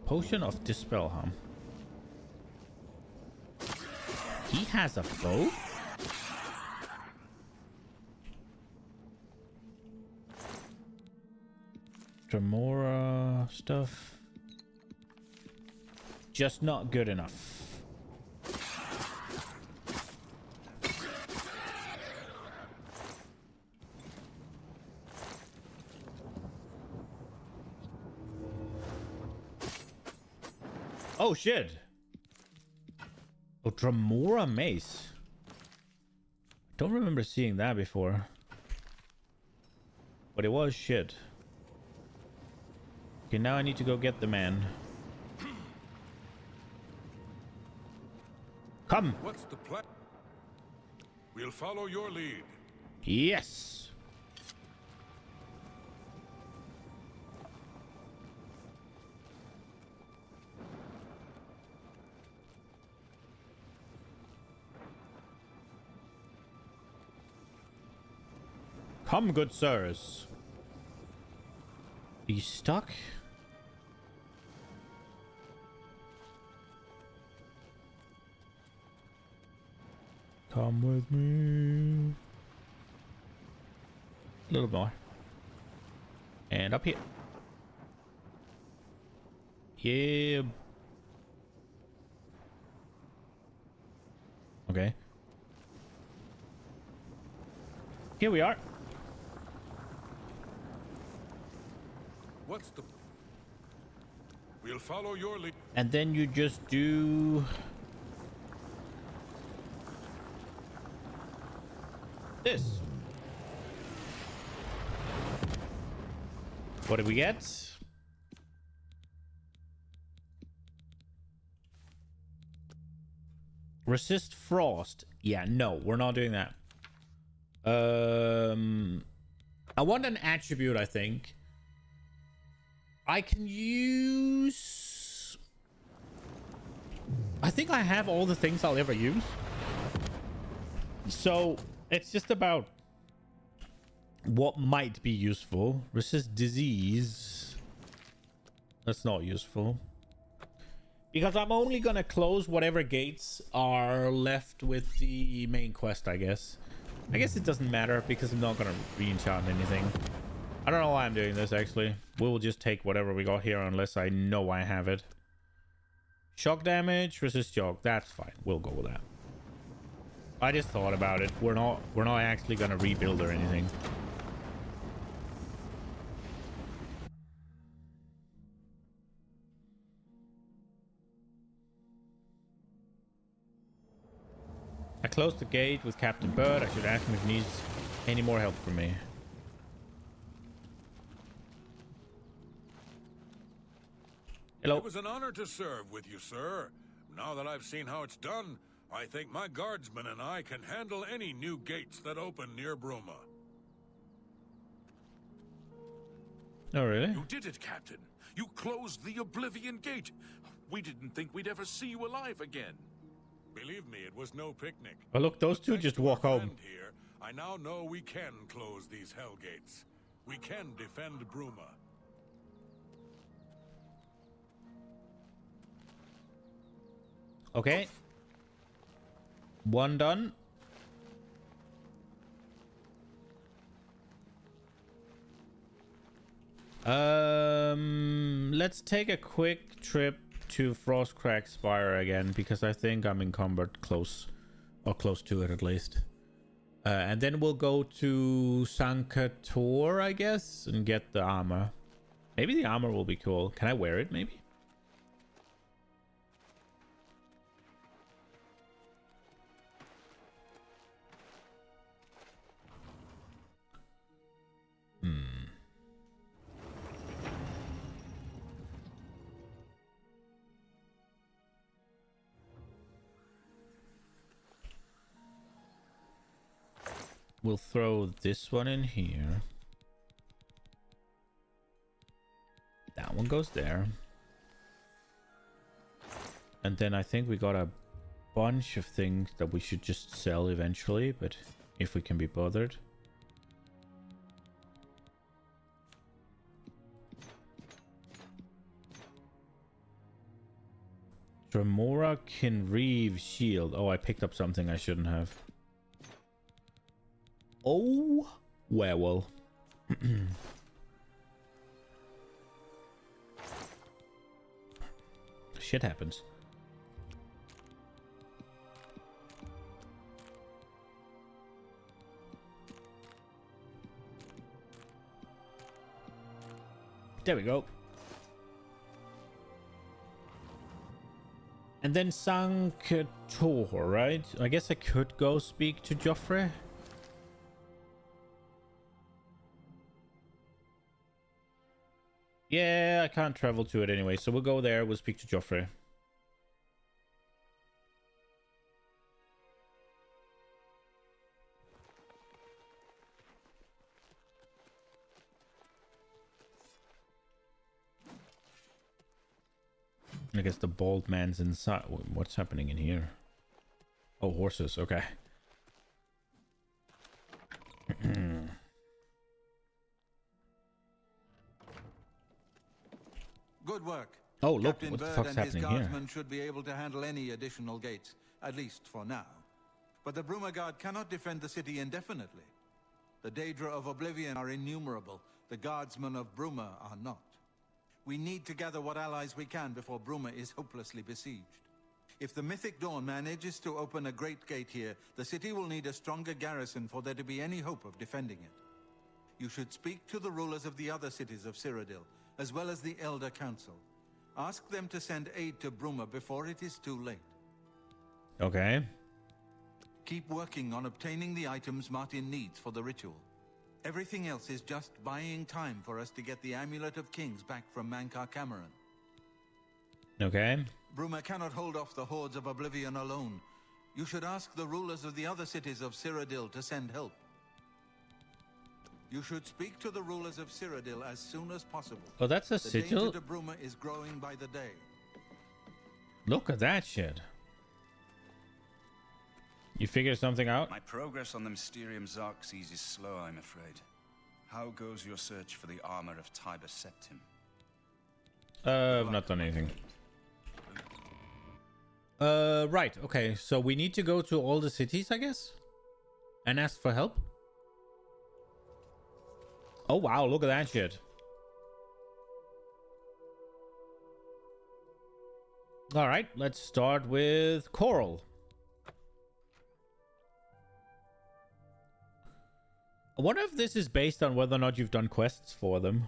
Potion of Dispel, huh? He has a bow? Tremora stuff. Just not good enough. Oh shit. Oh, Tremora mace. Don't remember seeing that before. But it was shit. Okay, now I need to go get the man. Come. What's the plan? We'll follow your lead. Yes. Come, good sirs. Are you stuck? Come with me. A little more. And up here. Yeah. Okay. Here we are. What's the... We'll follow your lead. And then you just do... this. What did we get? Resist frost. Yeah, no, we're not doing that. I want an attribute, I think. I can use... I think I have all the things I'll ever use. So, it's just about what might be useful. Resist disease. That's not useful. Because I'm only gonna close whatever gates are left with the main quest, I guess. I guess it doesn't matter because I'm not gonna re-enchant anything. I don't know why I'm doing this, actually. We'll just take whatever we got here unless I know I have it. Shock damage, resist shock. That's fine. We'll go with that. I just thought about it. We're not actually gonna rebuild or anything. I closed the gate with Captain Bird. I should ask him if he needs any more help from me. Hello. It was an honor to serve with you, sir. Now that I've seen how it's done, I think my guardsmen and I can handle any new gates that open near Bruma. Oh, really? You did it, Captain. You closed the Oblivion gate. We didn't think we'd ever see you alive again. Believe me, it was no picnic. Oh, look, those two Thanks just to walk our home. friend here, I now know we can close these hell gates. We can defend Bruma. Okay. One done. Let's take a quick trip to Frostcrack Spire again because I think I'm encumbered close to it at least. And then we'll go to Sankator, I guess, and get the armor. Maybe the armor will be cool. Can I wear it, maybe? We'll throw this one in here. That one goes there. And then I think we got a bunch of things that we should just sell eventually, but if we can be bothered. Dremora Kinreeve shield. Oh, I picked up something I shouldn't have. Oh, well. Shit happens. There we go. And then Sankator, right? I guess I could go speak to Joffrey. Yeah, I can't travel to it anyway, so we'll go there. We'll speak to Joffrey. I guess the bald man's inside. What's happening in here? Oh, horses. Okay. Good work. Oh, look, Captain what the Bird fuck's and his happening here? guardsmen should be able to handle any additional gates, at least for now. But the Bruma Guard cannot defend the city indefinitely. The Daedra of Oblivion are innumerable. The guardsmen of Bruma are not. We need to gather what allies we can before Bruma is hopelessly besieged. If the Mythic Dawn manages to open a great gate here, the city will need a stronger garrison for there to be any hope of defending it. You should speak to the rulers of the other cities of Cyrodiil, as well as the Elder Council. Ask them to send aid to Bruma before it is too late. Okay. Keep working on obtaining the items Martin needs for the ritual. Everything else is just buying time for us to get the Amulet of Kings back from Mankar Cameron. Okay. Bruma cannot hold off the hordes of Oblivion alone. You should ask the rulers of the other cities of Cyrodiil to send help. You should speak to the rulers of Cyrodiil as soon as possible. Oh, that's a The sigil? danger to Bruma is growing by the day. Look at that shit. You figure something out? My progress on the Mysterium Xerxes is slow, I'm afraid. How goes your search for the armor of Tiber Septim? I've not done anything. Right, okay. So we need to go to all the cities, I guess? And ask for help? Oh, wow, look at that shit. Alright, let's start with Coral. I wonder if this is based on whether or not you've done quests for them.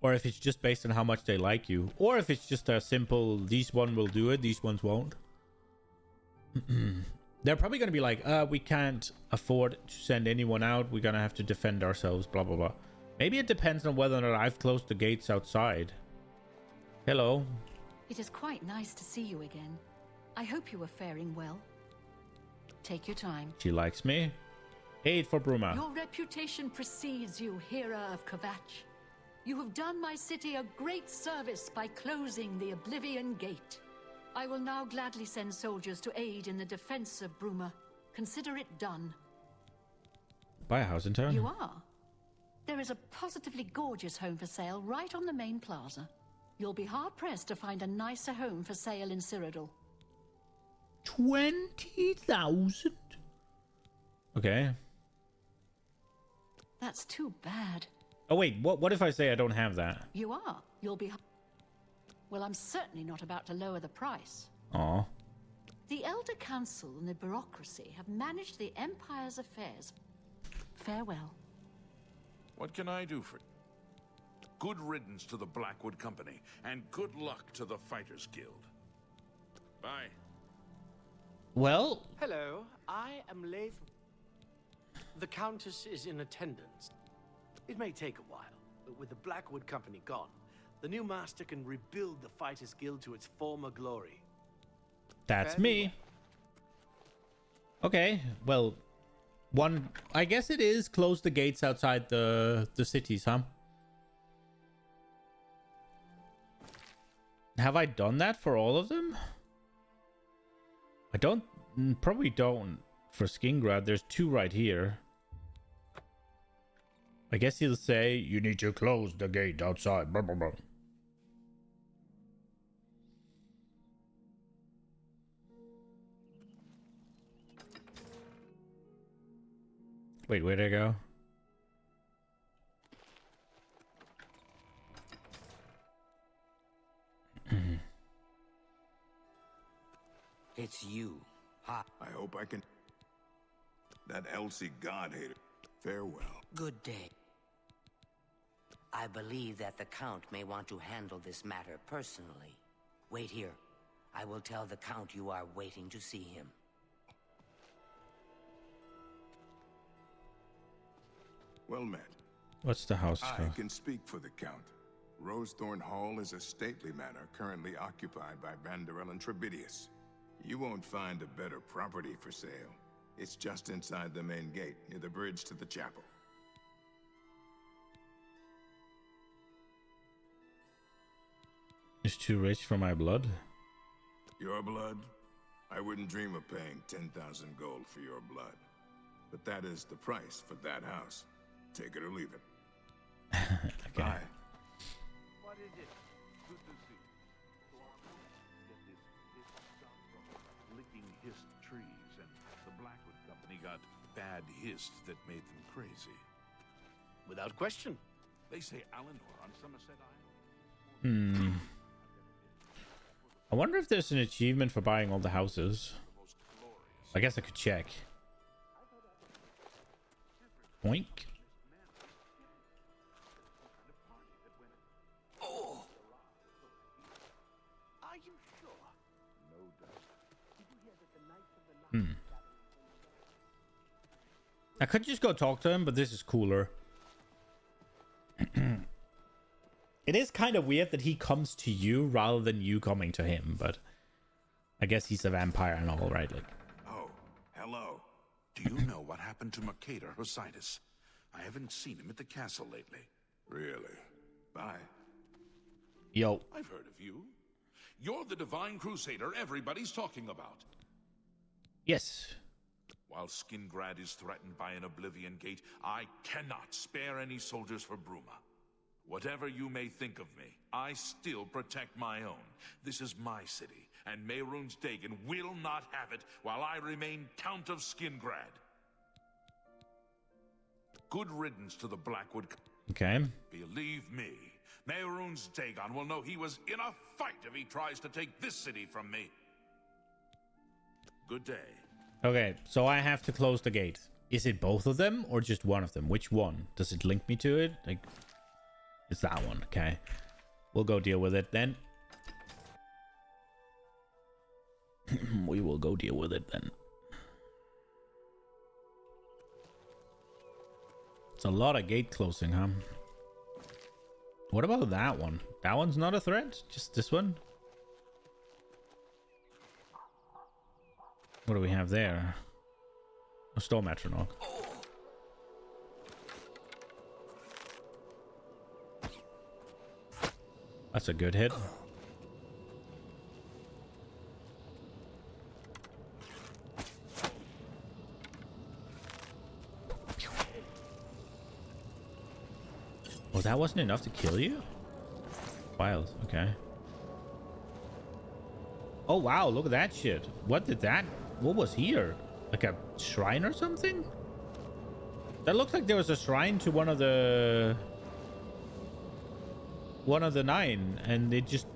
Or if it's just based on how much they like you. Or if it's just a simple, these one will do it, these ones won't. They're probably going to be like, we can't afford to send anyone out. We're going to have to defend ourselves, blah, blah, blah. Maybe it depends on whether or not I've closed the gates outside. Hello. It is quite nice to see you again. I hope you are faring well. Take your time. She likes me. Aid for Bruma. Your reputation precedes you, Hera of Kvatch. You have done my city a great service by closing the Oblivion Gate. I will now gladly send soldiers to aid in the defense of Bruma. Consider it done. Buy a house in town? You are. There is a positively gorgeous home for sale right on the main plaza. You'll be hard-pressed to find a nicer home for sale in Cyrodiil. 20,000? Okay. That's too bad. Oh, wait. What if I say I don't have that? You are. You'll be... Well, I'm certainly not about to lower the price. Aw. The Elder Council and the bureaucracy have managed the Empire's affairs. Farewell. What can I do for... Good riddance to the Blackwood Company, and good luck to the Fighters Guild. Bye. Well... Hello, I am Leif. The Countess is in attendance. It may take a while, but with the Blackwood Company gone, the new master can rebuild the Fighters Guild to its former glory. That's Very me. Okay, well, I guess it is close the gates outside the cities, huh? Have I done that for all of them? I don't, probably don't for Skingrad. There's 2 right here. I guess he'll say, you need to close the gate outside, blah, blah, blah. Wait, where'd I go? It's you. Ha. I hope I can... That Elsie God-hater. Farewell. Good day. I believe that the Count may want to handle this matter personally. Wait here. I will tell the Count you are waiting to see him. Well met. What's the house I for? can speak for the Count. Rosethorn Hall is a stately manor currently occupied by Banderel and Trebidius. You won't find a better property for sale. It's just inside the main gate, near the bridge to the chapel. It's too rich for my blood. Your blood? I wouldn't dream of paying 10,000 gold for your blood. But that is the price for that house. Take it or leave it. Okay. Bye. What Good to see you. So our men get this hissed stuff from licking hissed trees, and the Blackwood Company got bad hissed that made them crazy. Without question. They say Alanor on Somerset Island. I wonder if there's an achievement for buying all the houses. I guess I could check. Boink. Oh! Are you sure? No doubt. I could just go talk to him, but this is cooler. It is kind of weird that he comes to you rather than you coming to him, but I guess he's a vampire and all, right? Like, Oh, hello. Do you know what happened to Mercator Hositis? I haven't seen him at the castle lately. Really? Bye. yo, I've heard of you. You're the Divine Crusader everybody's talking about. yes. While Skingrad is threatened by an Oblivion gate, I cannot spare any soldiers for Bruma. Whatever you may think of me, I still protect my own. This is my city, and Mehrunes Dagon will not have it while I remain Count of Skingrad. Good riddance to the Blackwood. Okay. Believe me, Mehrunes Dagon will know he was in a fight if he tries to take this city from me. Good day. Okay, so I have to close the gate. Is it both of them or just one of them? Which one? Does it link me to it? Like, it's that one. Okay. We'll go deal with it then. We will go deal with it then. It's a lot of gate closing, huh? What about that one? That one's not a threat? Just this one? What do we have there? A storm metronome. That's a good hit. Oh, that wasn't enough to kill you? Wild, okay. Oh wow, look at that shit. What was here? Like a shrine or something? That looked like there was a shrine to one of the 9, and it just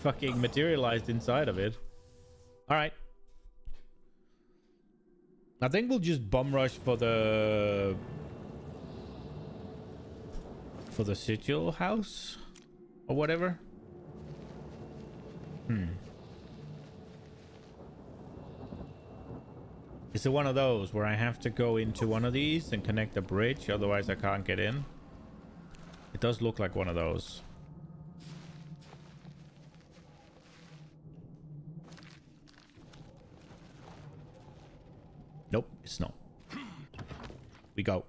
fucking materialized inside of it. All right. I think we'll just bum rush for the sigil house or whatever. Is it one of those where I have to go into one of these and connect the bridge, otherwise I can't get in? It does look like one of those. Nope, it's not. We go.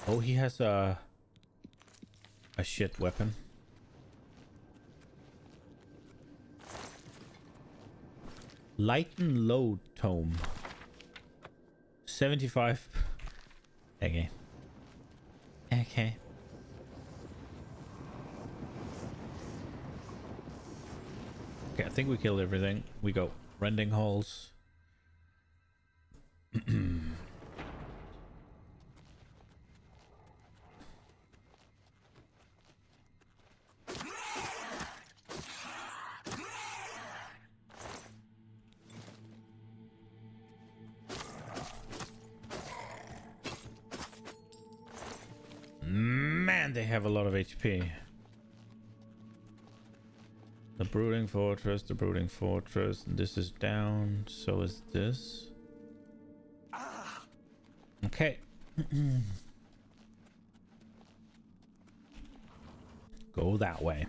Oh, he has a shit weapon. Lighten load tome. 75. Okay. Okay. Okay, I think we killed everything. We go. Rending holes. Man, they have a lot of HP. The Brooding Fortress, and this is down, so is this. Okay. Go that way.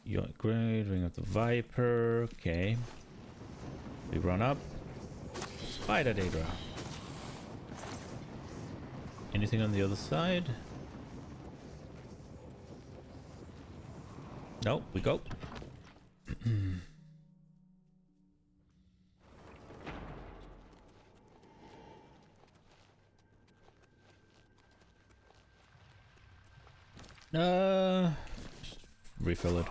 Your great ring of the Viper. Okay. We run up. Spider Daedra. Anything on the other side? Nope, we go. Refill it.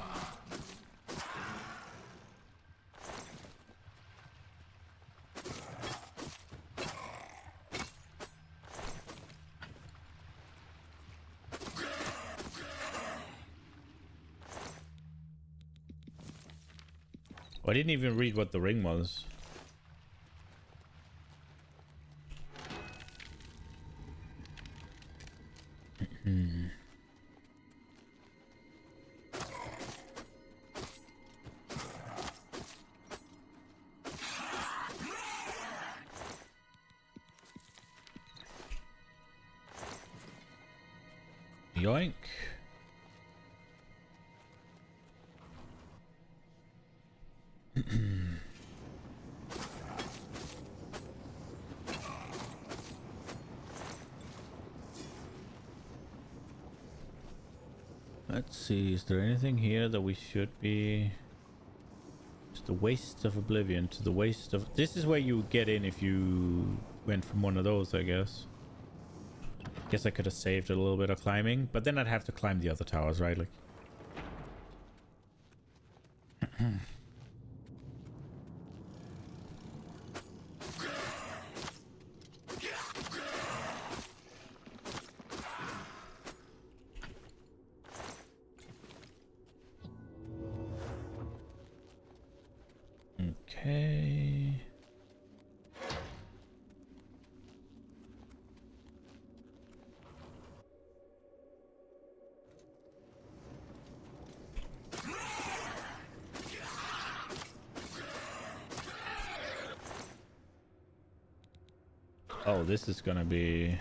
I didn't even read what the ring was. Yoink. Let's see, is there anything here that we should be... It's the Wastes of Oblivion to the Waste of... This is where you get in if you went from one of those, I guess. Guess I could have saved a little bit of climbing, but then I'd have to climb the other towers, right? Like... Okay. Oh, this is gonna be...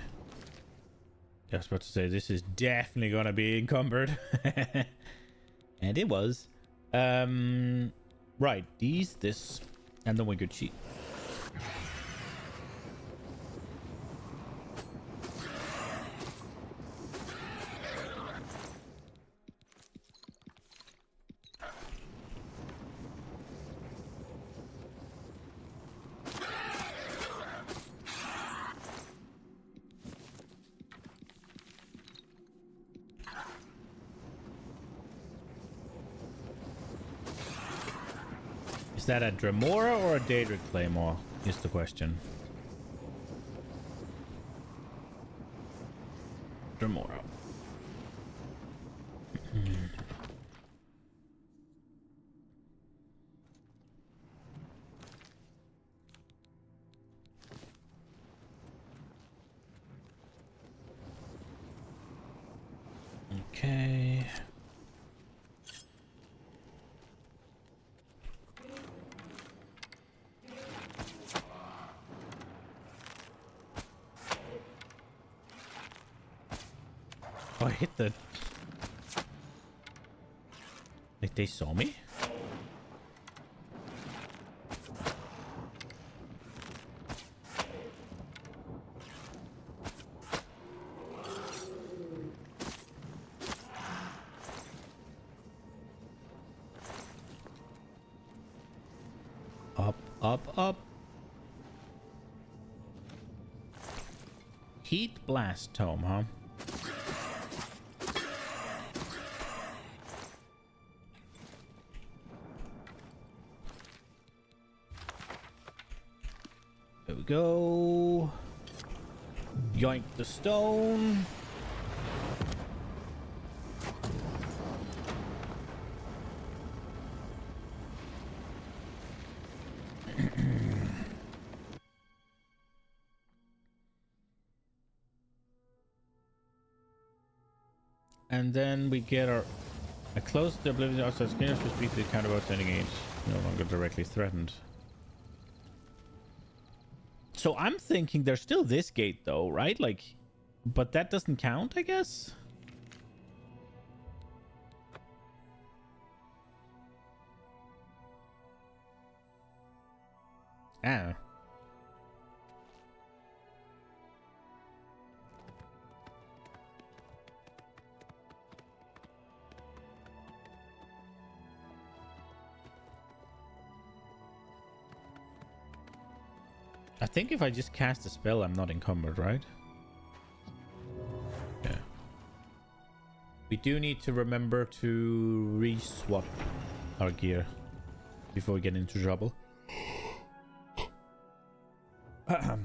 I was about to say, this is definitely gonna be encumbered. And it was. Right, this, and then we could cheat. Is that a Dremora or a Daedric Claymore? Is the question. Dremora. Okay. Oh, I hit the... Like they saw me? Up, up, up. Heat Blast Tome, huh? There we go. Yoink the stone. And then we get our... I closed the Oblivion outside screen to speak to the counterbout ending age. No longer directly threatened. So I'm thinking there's still this gate though, right? Like, but that doesn't count, I guess? Ah. I think if I just cast a spell, I'm not encumbered, right? Yeah. We do need to remember to re-swap our gear before we get into trouble. That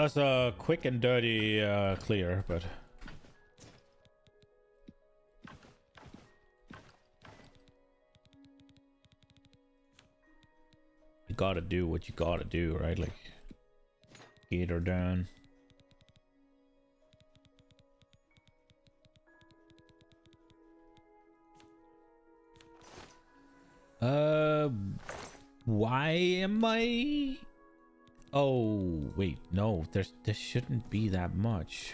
was a quick and dirty clear, but... You gotta do what you gotta do, right? Like, get her down. Why am I? Oh, wait, no, there shouldn't be that much.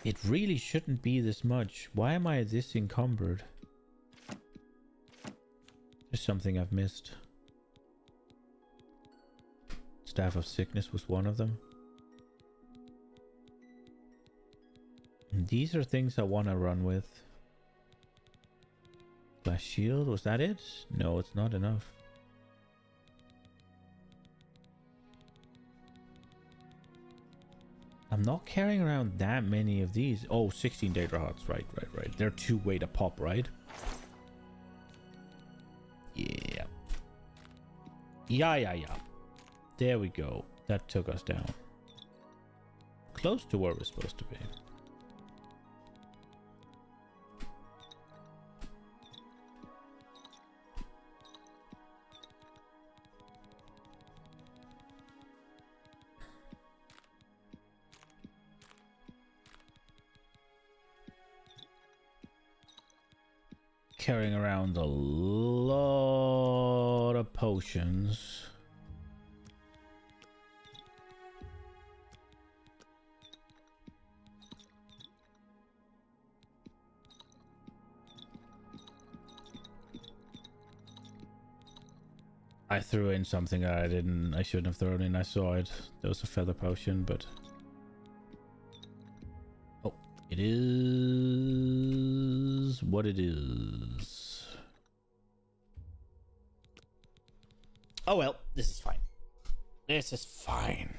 It really shouldn't be this much. Why am I this encumbered? There's something I've missed. Staff of Sickness was one of them. And these are things I want to run with. Glass shield, was that it? No, it's not enough. I'm not carrying around that many of these. Oh, 16 data hearts. Right. They're 2-way to pop, right? Yeah. Yeah. There we go. That took us down. Close to where we're supposed to be. Carrying around a lot of potions. I threw in something I shouldn't have thrown in. I saw it. There was a feather potion, but oh, it is what it is. Oh well, this is fine. This is fine.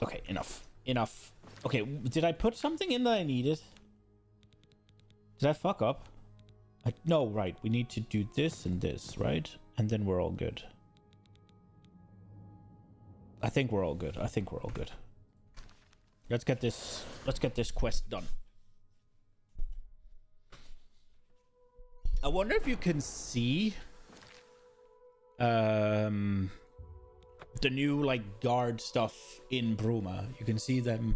Okay, enough. Okay, did I put something in that I needed? Did I fuck up? No, right. We need to do this and this, right? And then we're all good. I think we're all good. Let's get this quest done. I wonder if you can see the new like guard stuff in Bruma. You can see them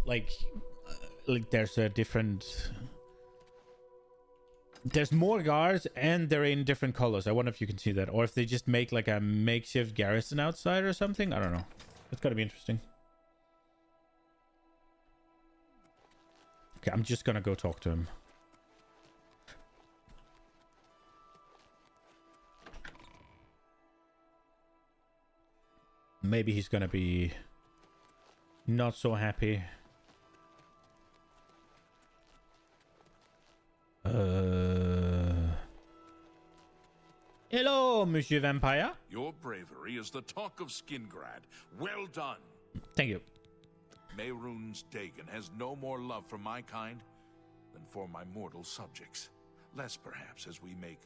like there's a different, there's more guards and they're in different colors. I wonder if you can see that, or if they just make like a makeshift garrison outside or something. I don't know. It's gotta be interesting. Okay, I'm just gonna go talk to him. Maybe he's gonna be not so happy. Hello, Monsieur Vampire. Your bravery is the talk of Skingrad. Well done. Thank you. Mehrunes Dagon has no more love for my kind than for my mortal subjects. Less, perhaps, as we make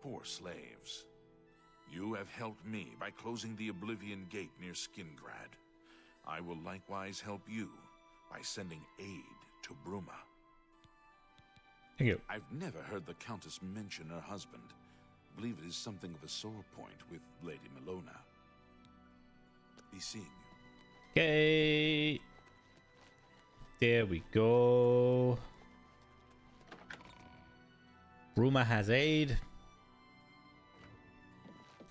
poor slaves. You have helped me by closing the Oblivion Gate near Skingrad. I will likewise help you by sending aid to Bruma. Thank you. I've never heard the Countess mention her husband. I believe it is something of a sore point with Lady Melona. Be seeing you. Okay. There we go. Bruma has aid.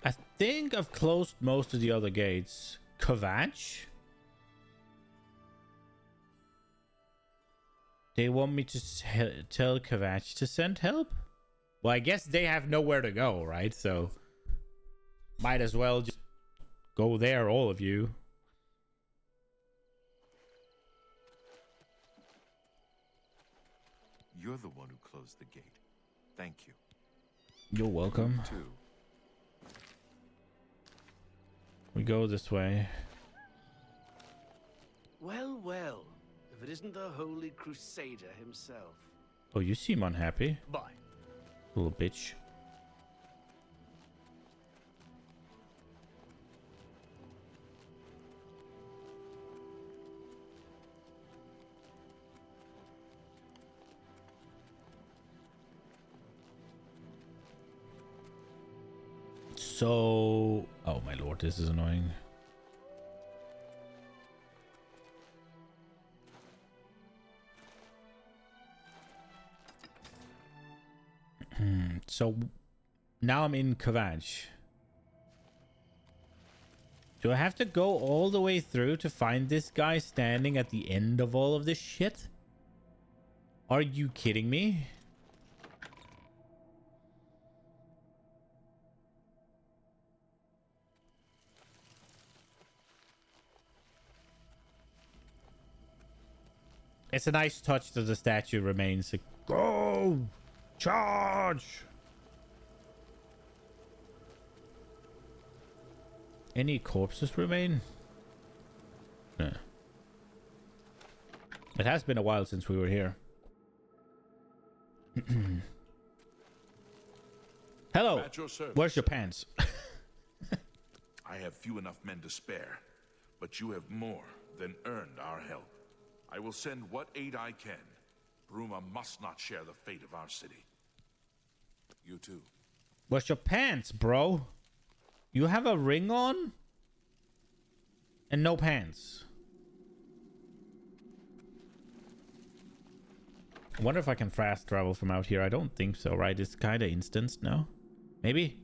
I think I've closed most of the other gates. Kvatch? They want me to tell Kvatch to send help? Well, I guess they have nowhere to go, right? So might as well just go there, all of you. You're the one who closed the gate. Thank you. You're welcome. You too. We go this way. Well, well. If it isn't the Holy Crusader himself. Oh, you seem unhappy. Bye. Little bitch. So... Oh my lord, this is annoying. So now I'm in Kvatch. Do I have to go all the way through to find this guy standing at the end of all of this shit? Are you kidding me? It's a nice touch that the statue remains. Like, go! Charge! Any corpses remain? No. It has been a while since we were here. Hello. At your service, Where's your sir. pants? I have few enough men to spare, but you have more than earned our help. I will send what aid I can. Bruma must not share the fate of our city. You too. Where's your pants, bro? You have a ring on? And no pants. I wonder if I can fast travel from out here. I don't think so, right? It's kind of instanced now. Maybe?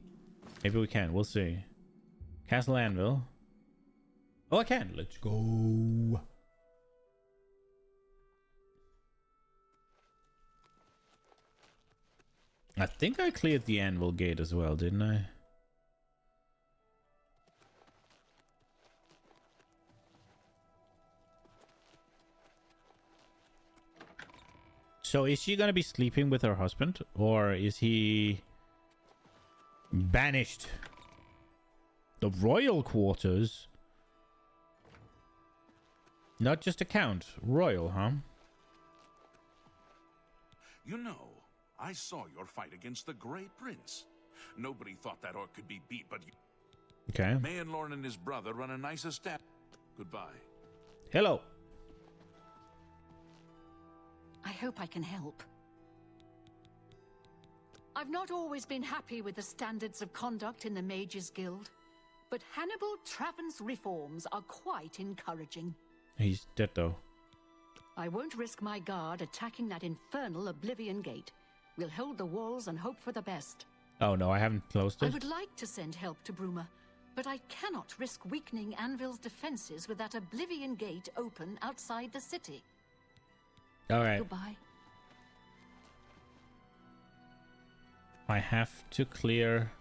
Maybe we can. We'll see. Castle Anvil. Oh, I can. Let's go. I think I cleared the Anvil gate as well, didn't I? So is she gonna be sleeping with her husband? Or is he banished? The royal quarters? Not just a count. Royal, huh? You know, I saw your fight against the Grey Prince. Nobody thought that orc could be beat, but you... Okay. Mayenlorn and his brother run a nice estate. Goodbye. Hello. I hope I can help. I've not always been happy with the standards of conduct in the Mages Guild, but Hannibal Traven's reforms are quite encouraging. He's dead though. I won't risk my guard attacking that infernal Oblivion gate. We'll hold the walls and hope for the best. Oh no, I haven't closed I it. would like to send help to Bruma, but I cannot risk weakening Anvil's defenses with that Oblivion gate open outside the city. Alright. Goodbye. I have to clear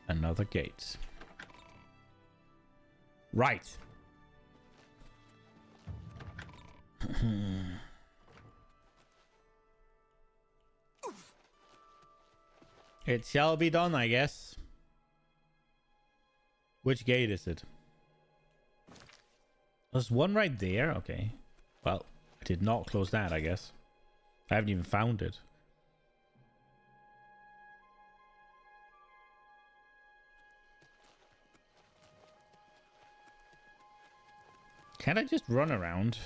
another gate. Right. It shall be done, I guess. Which gate is it? There's one right there. Okay. Well, I did not close that, I guess. I haven't even found it. Can't I just run around?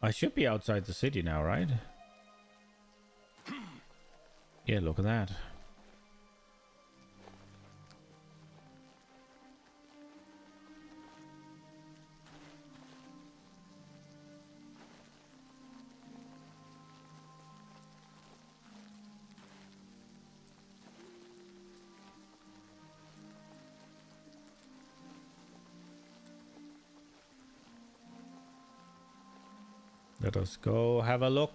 I should be outside the city now, right? Yeah, look at that. Let us go have a look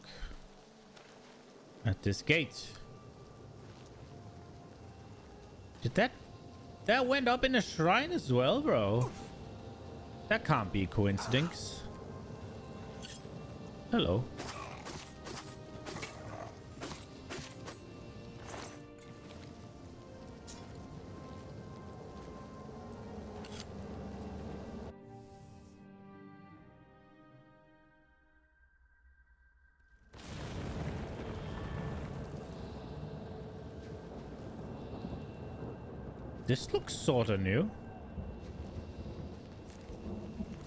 at this gate. Did that went up in a shrine as well, bro? That can't be a coincidence. Hello. This looks sort of new.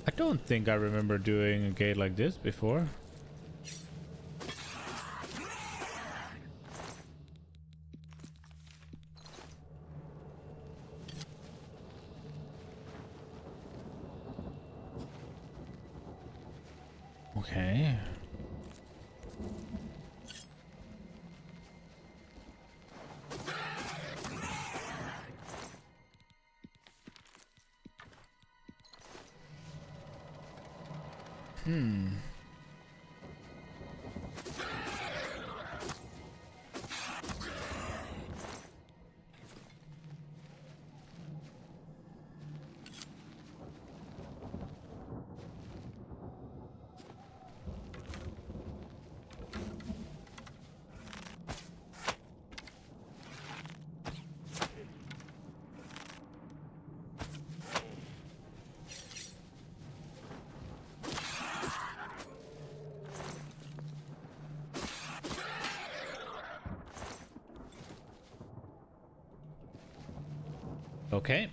I don't think I remember doing a gate like this before. Okay. Okay.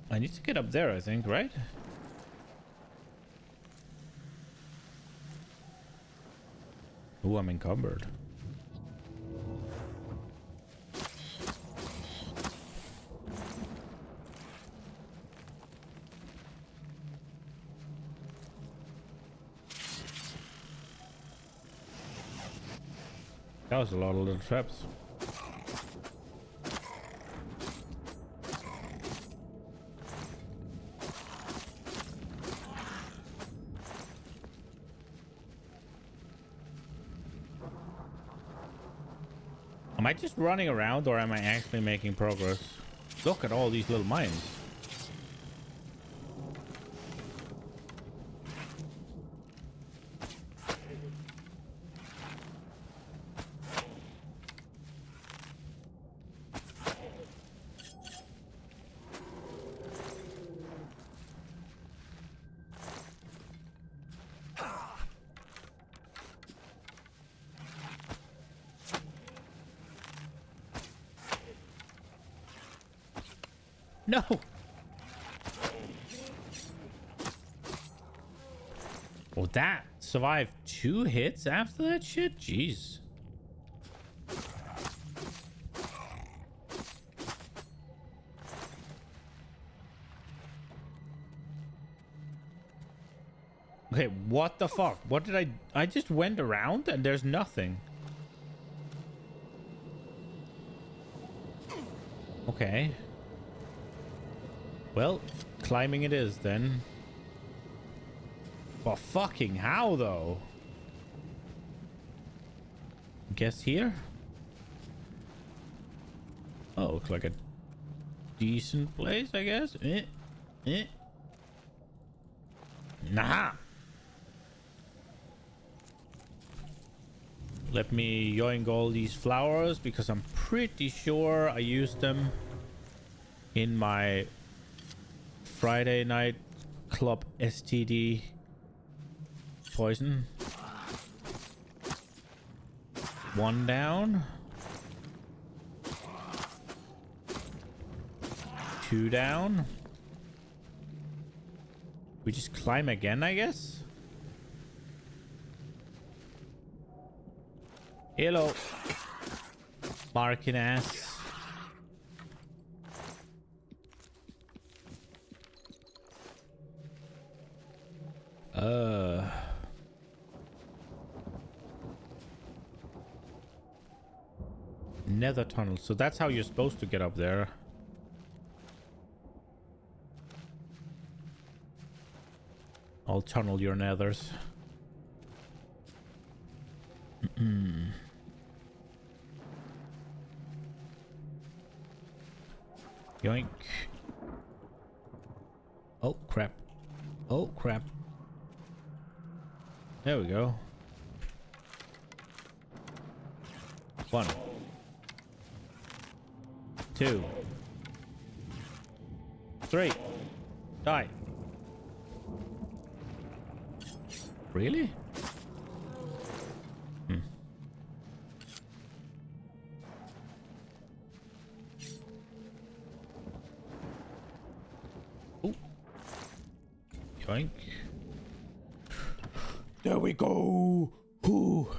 I need to get up there, I think, right? Ooh, I'm encumbered. That was a lot of little traps. Am I just running around or am I actually making progress? Look at all these little mines. No. Oh, that survived 2 hits after that shit? Jeez. Okay, what the fuck? What did I just went around and there's nothing. Okay. Well, climbing it is then. But fucking how though? Guess here? Oh, looks like a decent place, I guess. Nah. Let me yoink all these flowers because I'm pretty sure I used them in my Friday night club STD poison. 1 down. 2 down. We just climb again, I guess. Hello. Barking ass. Nether tunnel. So that's how you're supposed to get up there. I'll tunnel your nethers. Yoink. Oh, crap. Oh, crap. There we go. 1, 2, 3. Die. Really? Oh. Yoink. There we go. Ooh.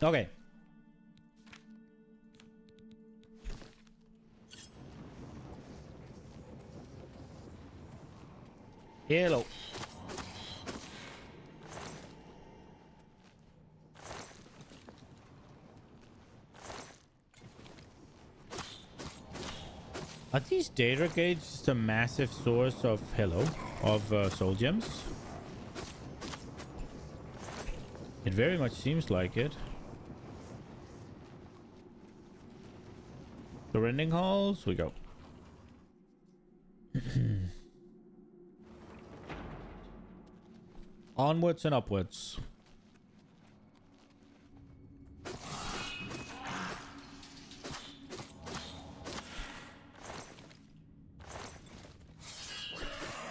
Okay. Hello. Are these data gates just a massive source of soul gems? It very much seems like it. The rending halls, we go. Onwards and upwards.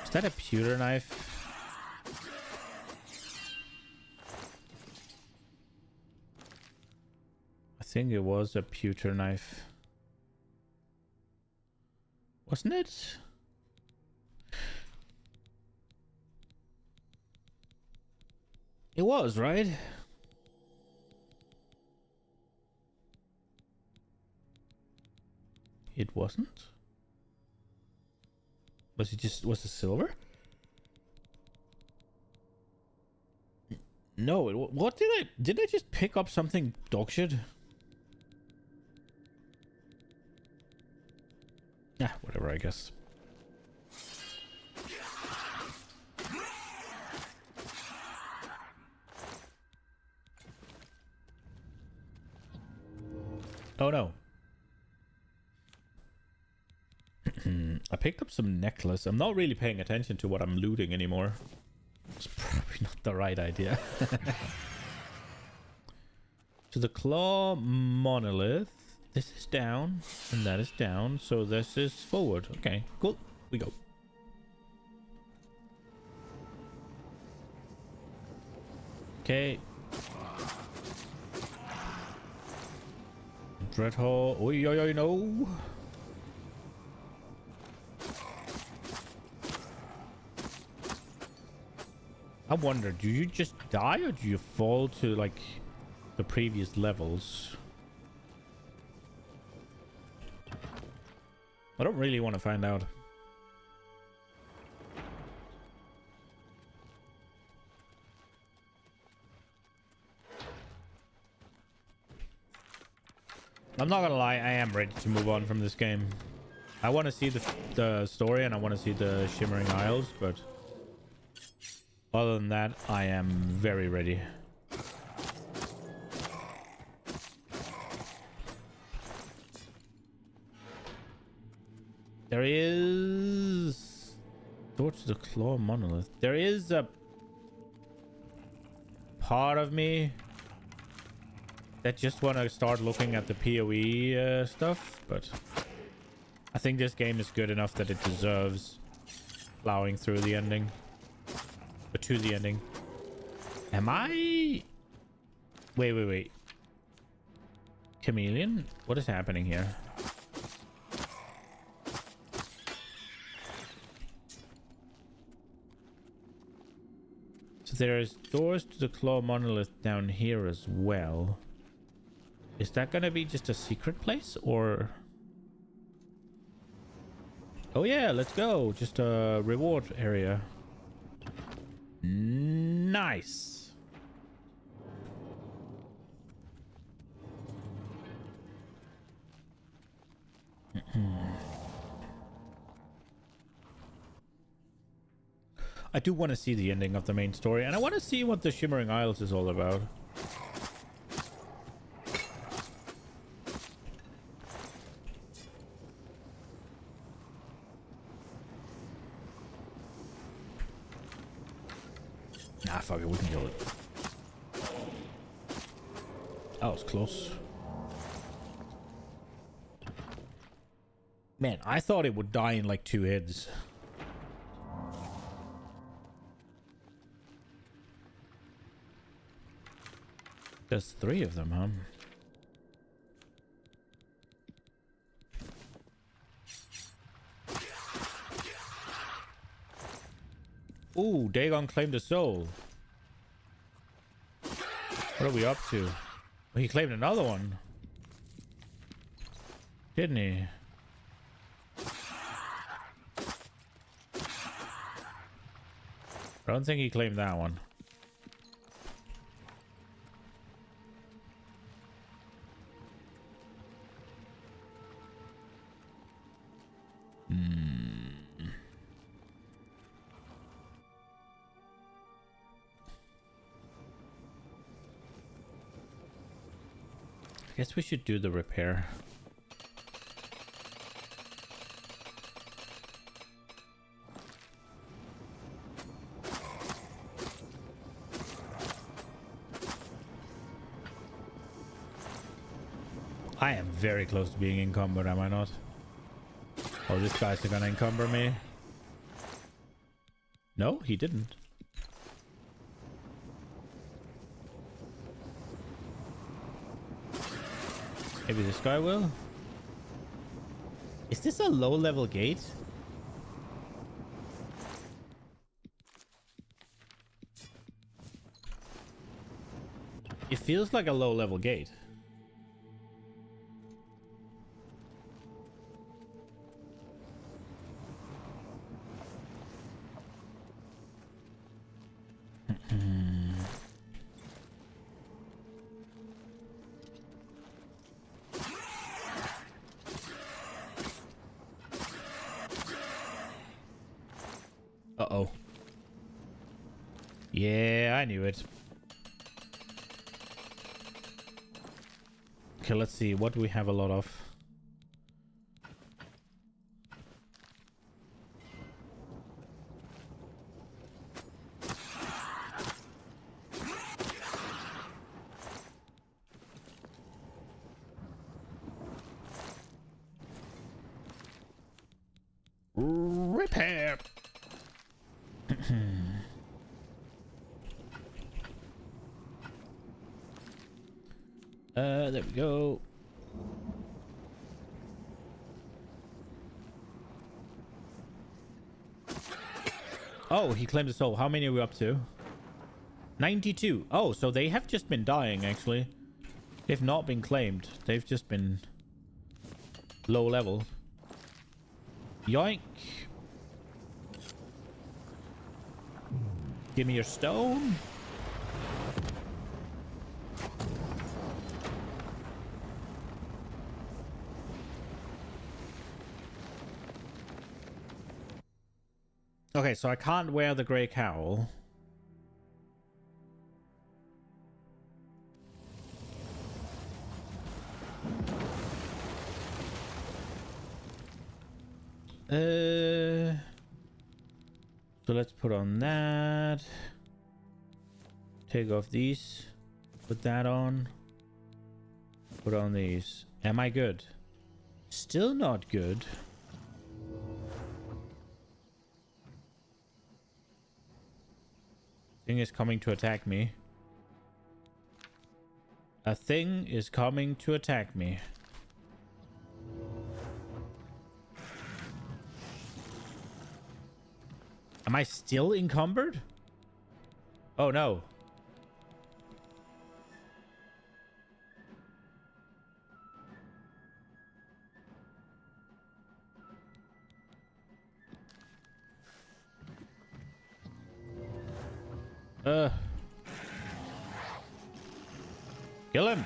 Is that a pewter knife? I think it was a pewter knife. Wasn't it? It was, right? It wasn't? Was it silver? No, what did I just pick up something dog shit? Ah, whatever, I guess. Oh no. I picked up some necklace. I'm not really paying attention to what I'm looting anymore. It's probably not the right idea. To the claw monolith. This is down, and that is down, so this is forward. Okay, cool. We go. Okay. Dreadhole. Oi, oi, oi, no. I wonder, do you just die or do you fall to like the previous levels? I don't really want to find out. I'm not gonna lie, I am ready to move on from this game. I want to see the story and I want to see the Shimmering Isles, but other than that, I am very ready. There is... Towards the claw monolith. There is a part of me that just want to start looking at the PoE stuff, but I think this game is good enough that it deserves plowing through the ending. Or to the ending. Am I... Wait. Chameleon? What is happening here? So there's doors to the claw monolith down here as well. Is that gonna be just a secret place or... Oh yeah, let's go. Just a reward area. Nice. I do want to see the ending of the main story, and I want to see what the Shimmering Isles is all about. Nah, fuck it, we can kill it. That was close. Man, I thought it would die in like 2 hits. There's 3 of them, huh? Ooh, Dagon claimed a soul. What are we up to? Oh, he claimed another one. Didn't he? I don't think he claimed that one. I guess we should do the repair. I am very close to being encumbered, am I not? Oh, this guy's gonna encumber me. No, he didn't. Maybe this guy will? Is this a low-level gate? It feels like a low-level gate. Uh-oh. Yeah, I knew it. Okay, let's see. What do we have a lot of? Repair. There we go. Oh, he claimed a soul. How many are we up to? 92. Oh, so they have just been dying, actually. They've not been claimed. They've just been low level. Yoink. Give me your stone. Okay, so I can't wear the grey cowl. So let's put on that. Take off these. Put that on. Put on these. Am I good? Still not good. Thing is coming to attack me. A thing is coming to attack me. Am I still encumbered? Oh no. Kill him.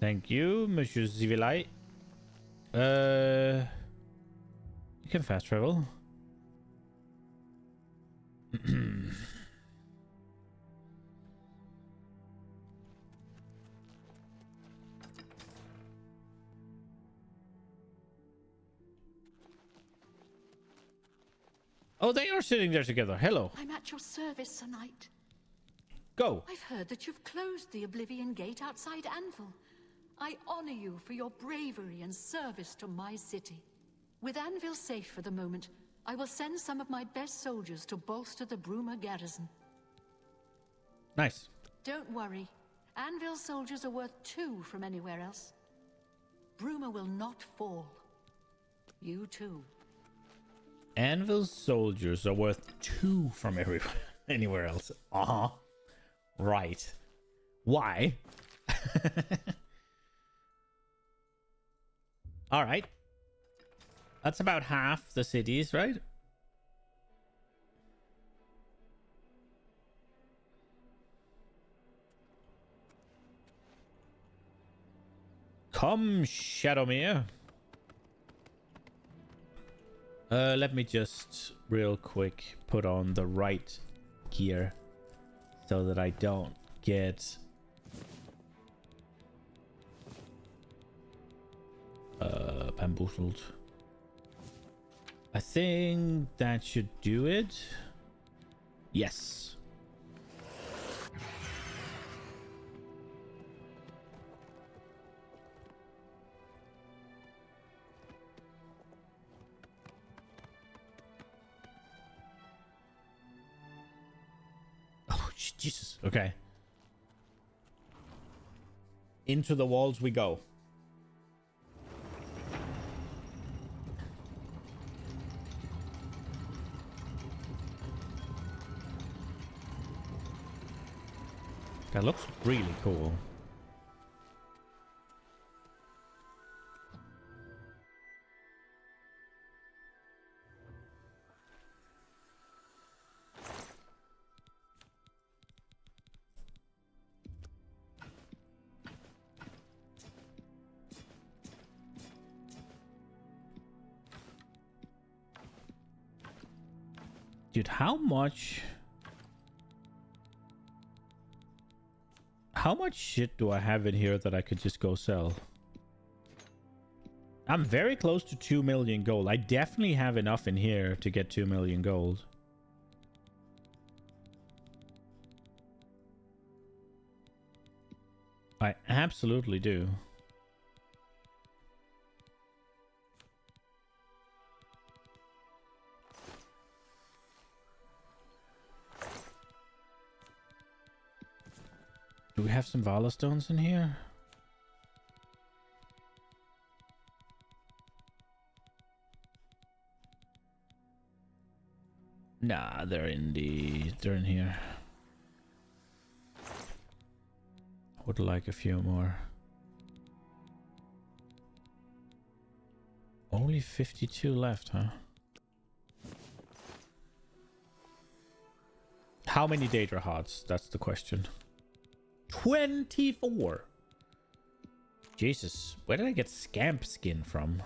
Thank you, Monsieur Zivilai. You can fast travel. Oh, they are sitting there together. Hello. I'm at your service, Sir Knight. Go. I've heard that you've closed the Oblivion Gate outside Anvil. I honor you for your bravery and service to my city. With Anvil safe for the moment, I will send some of my best soldiers to bolster the Bruma garrison. Nice. Don't worry. Anvil's soldiers are worth 2 from anywhere else. Bruma will not fall. You too. Anvil's soldiers are worth 2 from anywhere else. Uh-huh. Right. Why? Alright. That's about half the cities, right? Come, Shadowmere. Let me just real quick put on the right gear so that I don't get bamboozled. I think that should do it. Yes. Oh, Jesus. Okay. Into the walls we go. That looks really cool. Dude, how much shit do I have in here that I could just go sell? I'm very close to 2 million gold. I definitely have enough in here to get 2 million gold. I absolutely do. Do we have some Vala stones in here? Nah, they're in here. Would like a few more. Only 52 left, huh? How many Daedra hearts? That's the question. 24. Jesus, where did I get scamp skin from?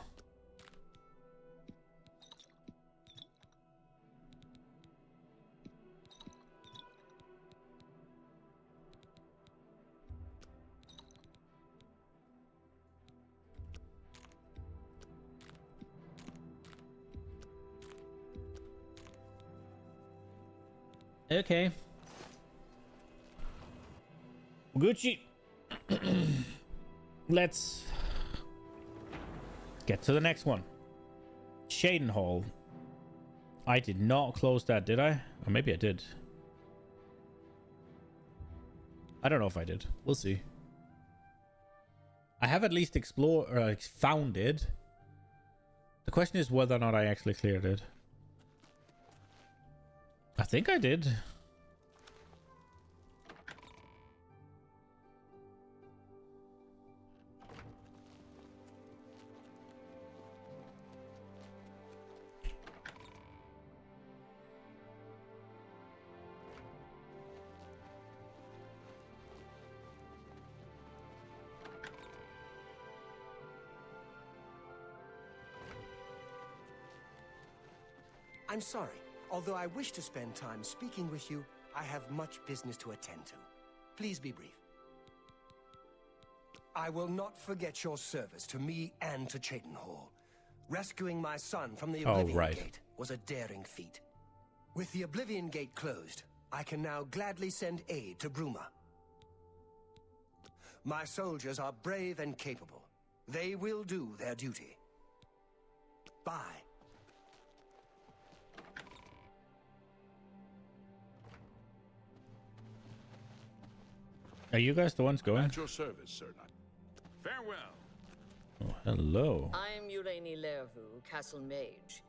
Okay. Gucci. Let's get to the next one. Shaden Hall. I did not close that, did I? Or maybe I did. I don't know if I did. We'll see. I have at least explored or found it. The question is whether or not I actually cleared it. I think I did. I'm sorry. Although I wish to spend time speaking with you, I have much business to attend to. Please be brief. I will not forget your service to me and to Cheydinhal. Rescuing my son from the Oblivion Gate was a daring feat. With the Oblivion Gate closed, I can now gladly send aid to Bruma. My soldiers are brave and capable. They will do their duty. Bye. Are you guys the ones going? At your service, sir knight. Farewell. Oh, hello. I'm Urani Lervu, Castle Mage.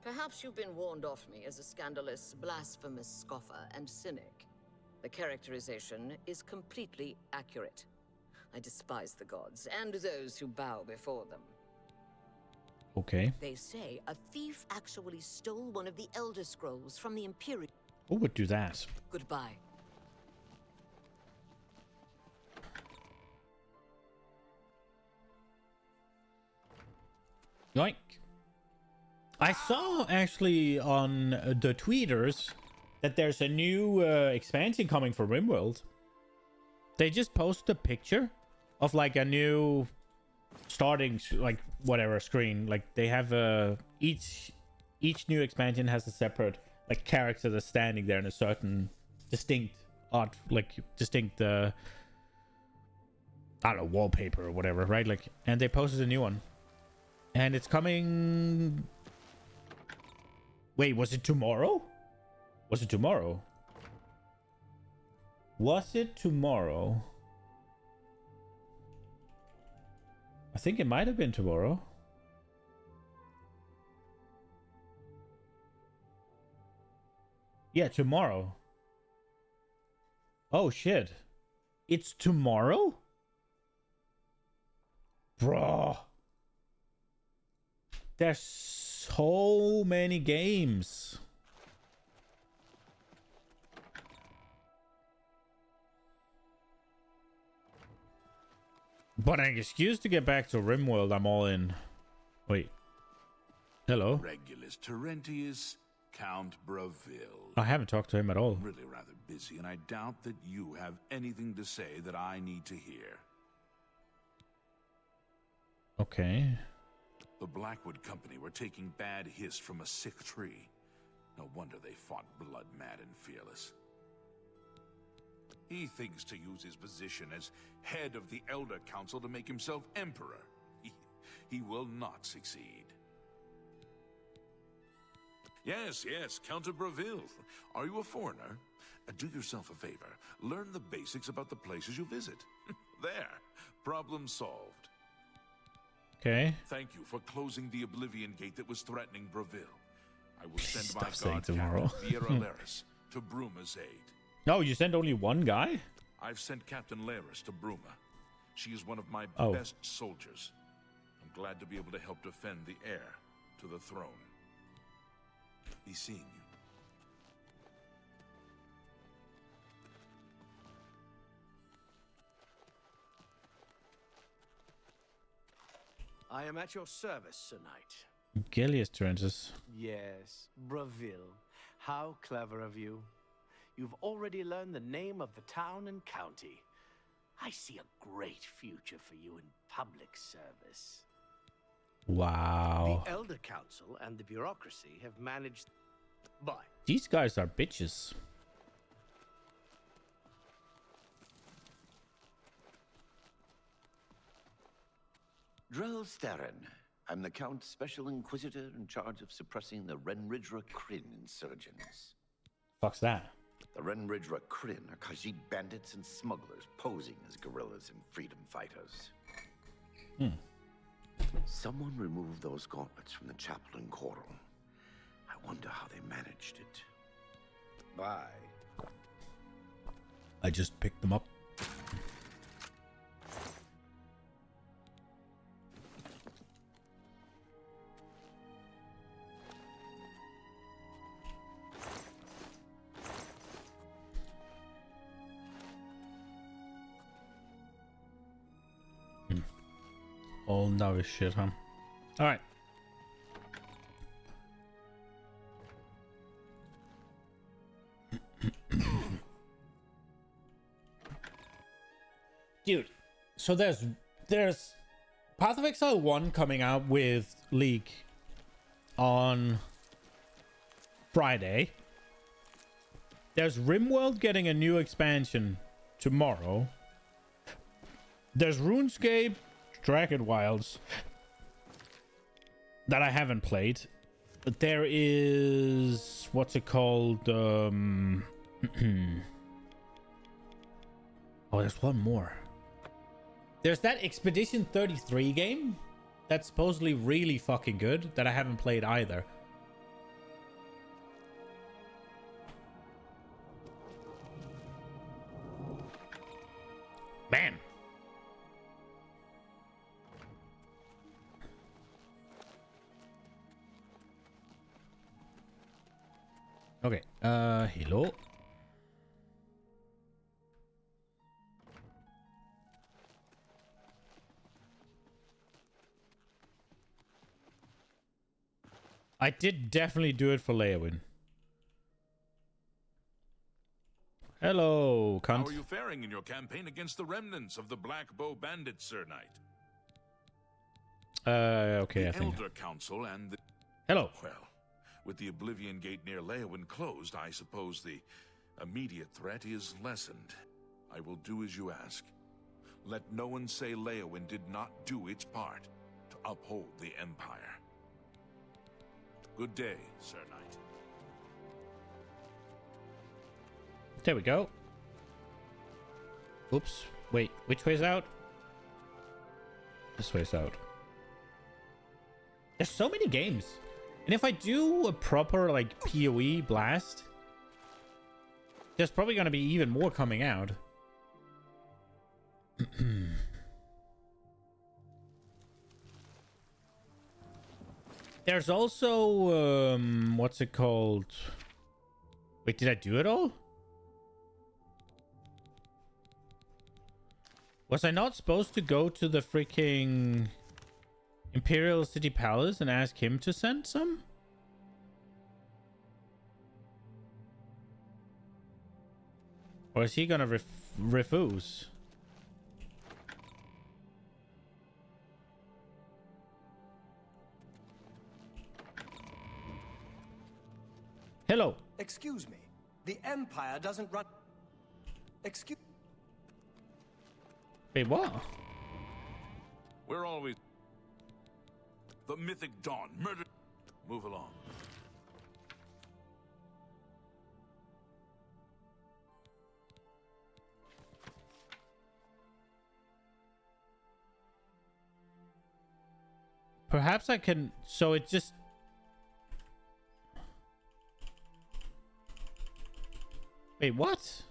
Perhaps you've been warned off me as a scandalous, blasphemous scoffer and cynic. The characterization is completely accurate. I despise the gods and those who bow before them. Okay. They say a thief actually stole one of the Elder Scrolls from the Imperial. Who would do that? Goodbye. Yoink. I saw actually on the tweeters that there's a new expansion coming for RimWorld. They just posted a picture of like a new starting like whatever screen. Like they have each new expansion has a separate like character that's standing there in a certain distinct art, like distinct I don't know, wallpaper or whatever, right? Like, and they posted a new one. And it's coming... Wait, was it tomorrow? Was it tomorrow? Was it tomorrow? I think it might have been tomorrow. Yeah, tomorrow. Oh, shit. It's tomorrow? Bro. There's so many games. But an excuse to get back to RimWorld, I'm all in. Wait. Hello? Regulus Terentius, Count Bravil. I haven't talked to him at all. I'm really rather busy, and I doubt that you have anything to say that I need to hear. Okay. The Blackwood Company were taking bad hiss from a sick tree. No wonder they fought blood-mad and fearless. He thinks to use his position as head of the Elder Council to make himself emperor. He will not succeed. Yes, Count of Bravil. Are you a foreigner? Do yourself a favor. Learn the basics about the places you visit. There. Problem solved. Okay. Thank you for closing the Oblivion Gate that was threatening Bravil. I will send my Stop saying guard tomorrow. captain, Viera Laris, to Bruma's aid. No, you sent only one guy? I've sent Captain Laris to Bruma. She is one of my best soldiers. I'm glad to be able to help defend the heir to the throne. Be seeing you. I am at your service, Sir Knight. Gilius Terentius. Yes, Bravil. How clever of you. You've already learned the name of the town and county. I see a great future for you in public service. Wow. The Elder Council and the bureaucracy have managed... But these guys are bitches. Drell Starin. I'm the Count Special Inquisitor in charge of suppressing the Renridra Kryn insurgents. Fuck's that? The Renridra Kryn are Khajiit bandits and smugglers posing as guerrillas and freedom fighters. Someone removed those gauntlets from the chapel in Coral. I wonder how they managed it. Bye. I just picked them up. All no shit, huh? Alright. Dude, so there's Path of Exile 1 coming out with League on Friday. There's RimWorld getting a new expansion tomorrow. There's RuneScape Dragon Wilds that I haven't played. But there is... what's it called? Oh, there's one more. There's that Expedition 33 game that's supposedly really fucking good that I haven't played either. Man. Okay, hello. I did definitely do it for Leowin. Hello, cunt. How are you faring in your campaign against the remnants of the Black Bow Bandits, Sir Knight? Okay, I the think. Elder Council and the... Hello. Well, with the Oblivion Gate near Leowin closed, I suppose the immediate threat is lessened. I will do as you ask. Let no one say Leowin did not do its part to uphold the Empire. Good day, Sir Knight. There we go. Oops. Wait, which way's out? This way's out. There's so many games. And if I do a proper, like, PoE blast, there's probably going to be even more coming out. There's also, what's it called? Wait, did I do it all? Was I not supposed to go to the freaking Imperial City Palace and ask him to send some? Or is he gonna refuse? Hello. Excuse me. The Empire doesn't run... Excuse... Wait, what? We're always... The Mythic Dawn, murder... Move along. Perhaps I can... So it just... Wait, what?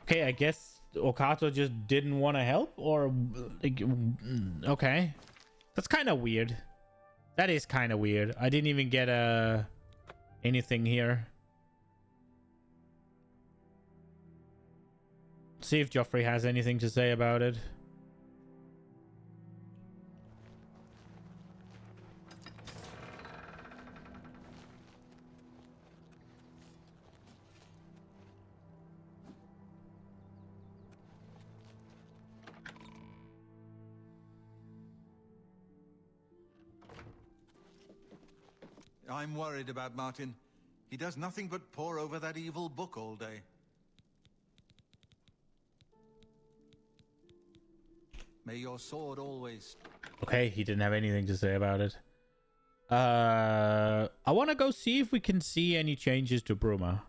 Okay, I guess Okato just didn't want to help, or... like, okay. That's kind of weird. That is kind of weird. I didn't even get anything here. See if Joffrey has anything to say about it. I'm worried about Martin. He does nothing but pore over that evil book all day. May your sword always... Okay, he didn't have anything to say about it. I want to go see if we can see any changes to Bruma.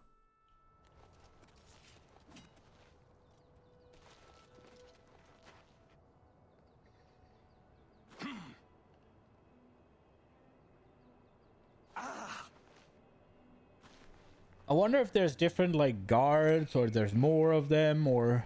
I wonder if there's different, like, guards, or there's more of them, or...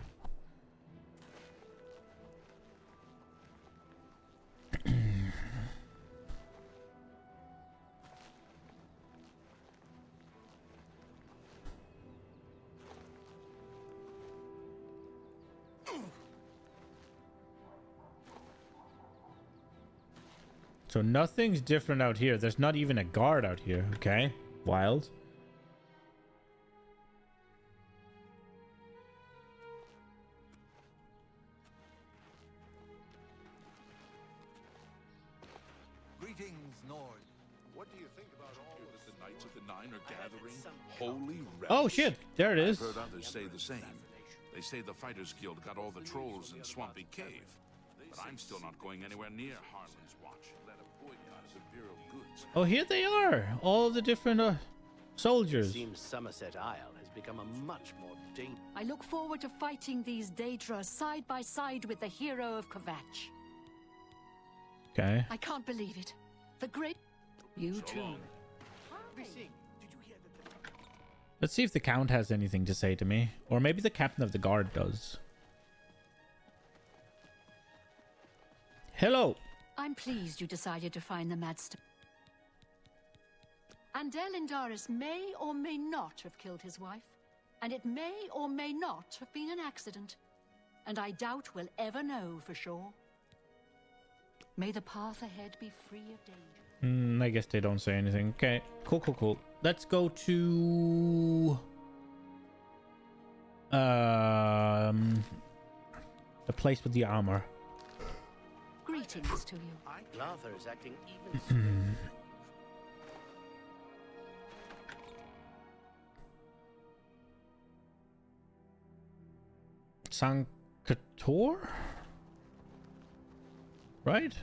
So nothing's different out here. There's not even a guard out here. Okay. Wild. Nine are gathering. Holy Oh shit, there it is. I've heard others say the same. They say the Fighters Guild got all the trolls in Swampy Cave. But I'm still not going anywhere near Harlan's Watch. Let a boycott of Imperial goods. Oh, here they are. All the different soldiers. It seems Somerset Isle has become a much more dangerous. I look forward to fighting these Daedra side by side with the hero of Kvatch. Okay. I can't believe it. The great... You too. Let's see if the Count has anything to say to me. Or maybe the Captain of the Guard does. Hello. I'm pleased you decided to find the Madstone. Andel Indaris may or may not have killed his wife. And it may or may not have been an accident. And I doubt we'll ever know for sure. May the path ahead be free of danger. I guess they don't say anything. Okay, cool. Let's go to the place with the armor. Greetings to you. Lather is acting even Sankator? Right?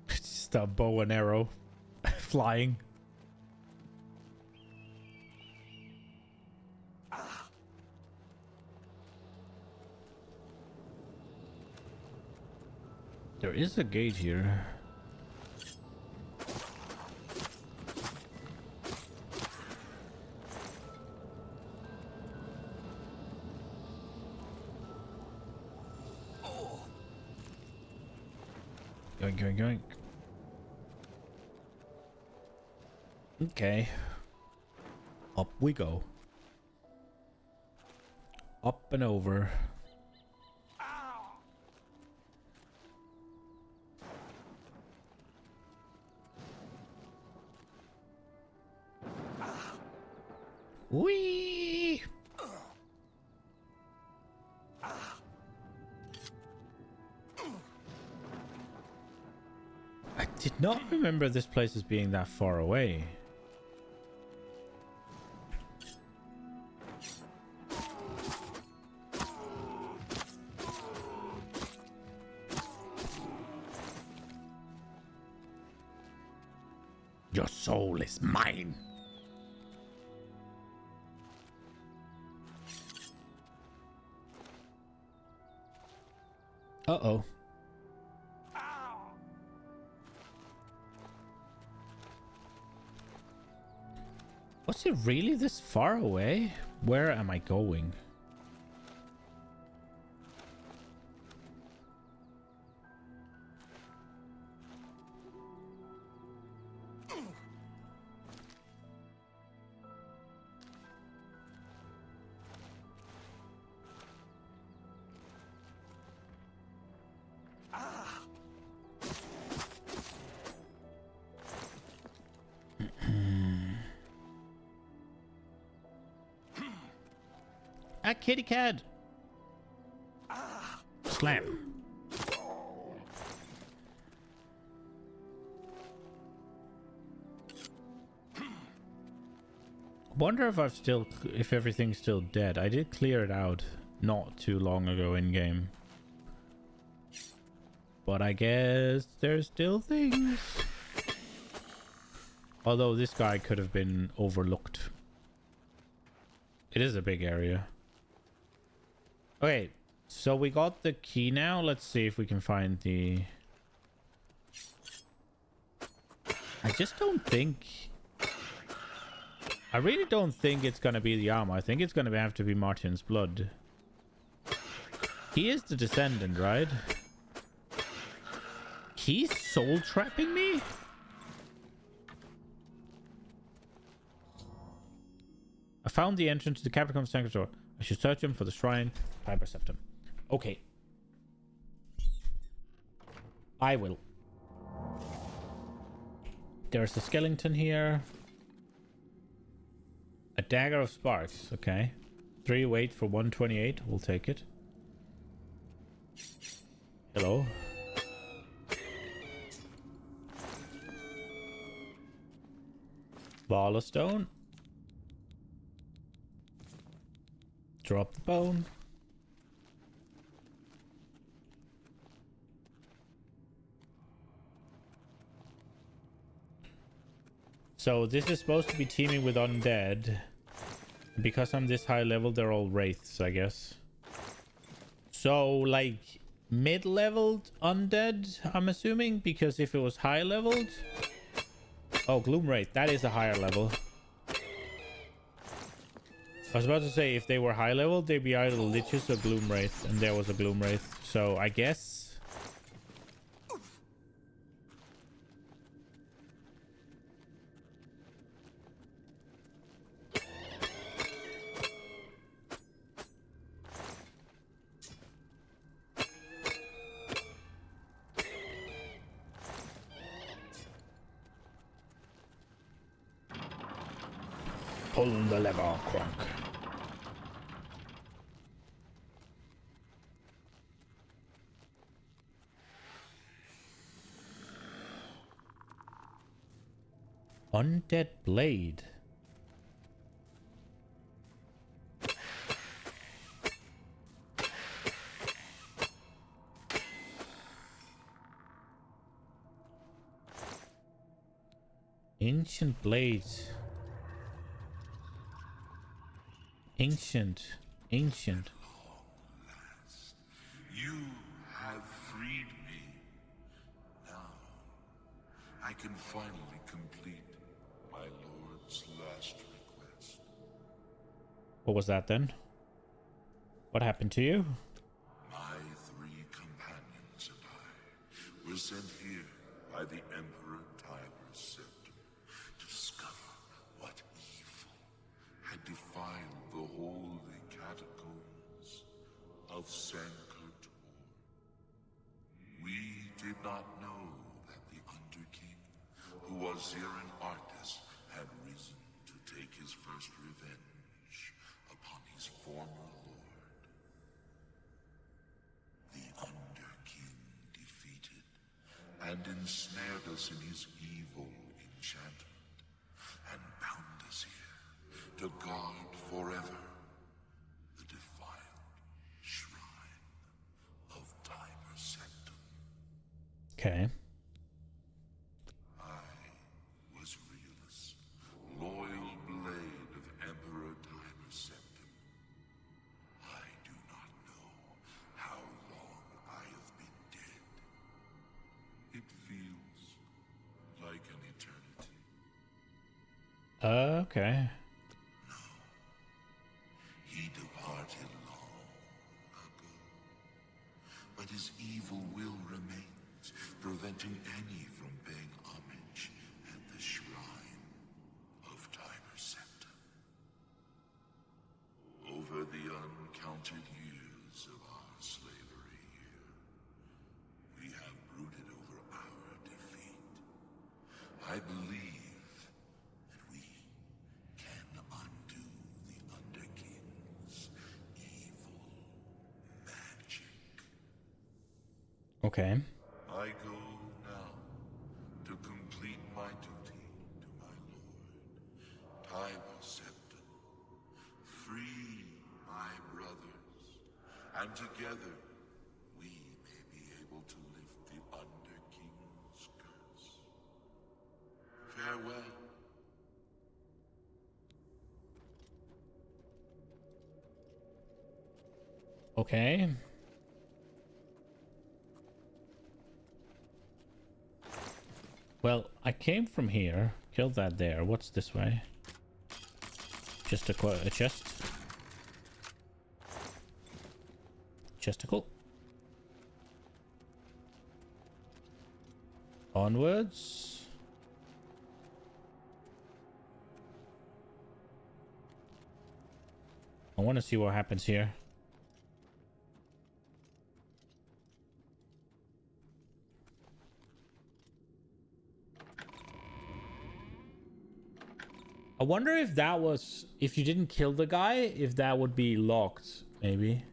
It's just a bow and arrow flying. There is a gate here. Going. Okay. Up we go. Up and over. Whee! I did not remember this place as being that far away. Your soul is mine. Uh-oh. Was it really this far away? Where am I going? A kitty cat. Slam. Wonder if everything's still dead. I did clear it out not too long ago in game, but I guess there's still things. Although this guy could have been overlooked. It is a big area. Okay, so we got the key now. Let's see if we can find the... I just don't think... I really don't think it's going to be the armor. I think it's going to have to be Martin's blood. He is the descendant, right? He's soul trapping me? I found the entrance to the Capricorn Sanctuary. I should search him for the shrine. Fiber septum. Okay. I will. There's a skeleton here. A dagger of sparks. Okay. 3 weight for 128. We'll take it. Hello. Ball of stone. Drop the bone. So this is supposed to be teaming with undead. Because I'm this high level, they're all wraiths, I guess. So, like, mid-leveled undead, I'm assuming? Because if it was high-leveled... Oh, Gloom Wraith, that is a higher level. I was about to say, if they were high-leveled, they'd be either Liches or Gloom Wraith. And there was a Gloom Wraith. So, I guess... Pull the lever, Kronk. Undead blade. Ancient blades. Ancient. You have freed me. Now, I can finally complete my lord's last request. What was that then? What happened to you? My 3 companions and I were sent here by the Emperor Tiber's Septim to discover what evil had defiled the holy catacombs of Sanka Tor. We did not know that the Underking, who was here an artist, had risen to take his first revenge upon his former lord. The Underking defeated and ensnared us in his evil enchantment and bound us here to guard forever the defiled shrine of Tiber Septim. Okay. I was Realus, loyal blade of Emperor Tiber Septim. I do not know how long I have been dead. It feels like an eternity. Okay. He departed long ago, but his evil will remains, preventing any from paying homage at the shrine of Tiber Septim. Over the uncounted years of our slavery here, we have brooded over our defeat. I believe that we can undo the Underking's evil magic. Okay. I go now to complete my duty to my lord, Tiber Septim. Free my brothers, and together we may be able to lift the Underking's curse. Farewell. Okay. Well, I came from here. Killed that there. What's this way? Just a chest. Chesticle. Onwards. I want to see what happens here. I wonder if that was, if you didn't kill the guy, if that would be locked, maybe.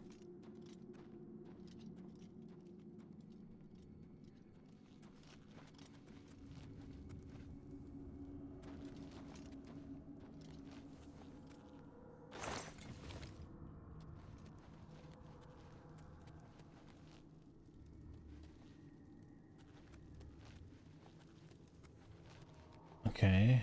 Okay.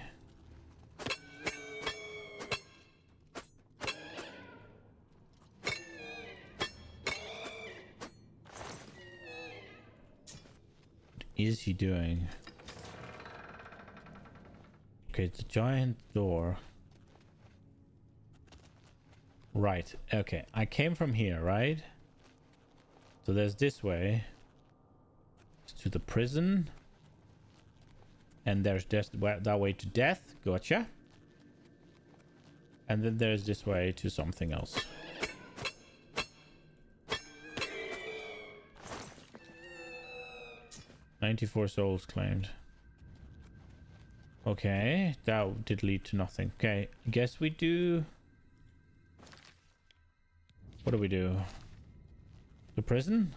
What is he doing? Okay, it's a giant door. Right, okay. I came from here, right? So there's this way. To the prison. And there's just that way to death. Gotcha. And then there's this way to something else. $94 souls claimed. Okay, that did lead to nothing. Okay, I guess we do... What do we do? The prison?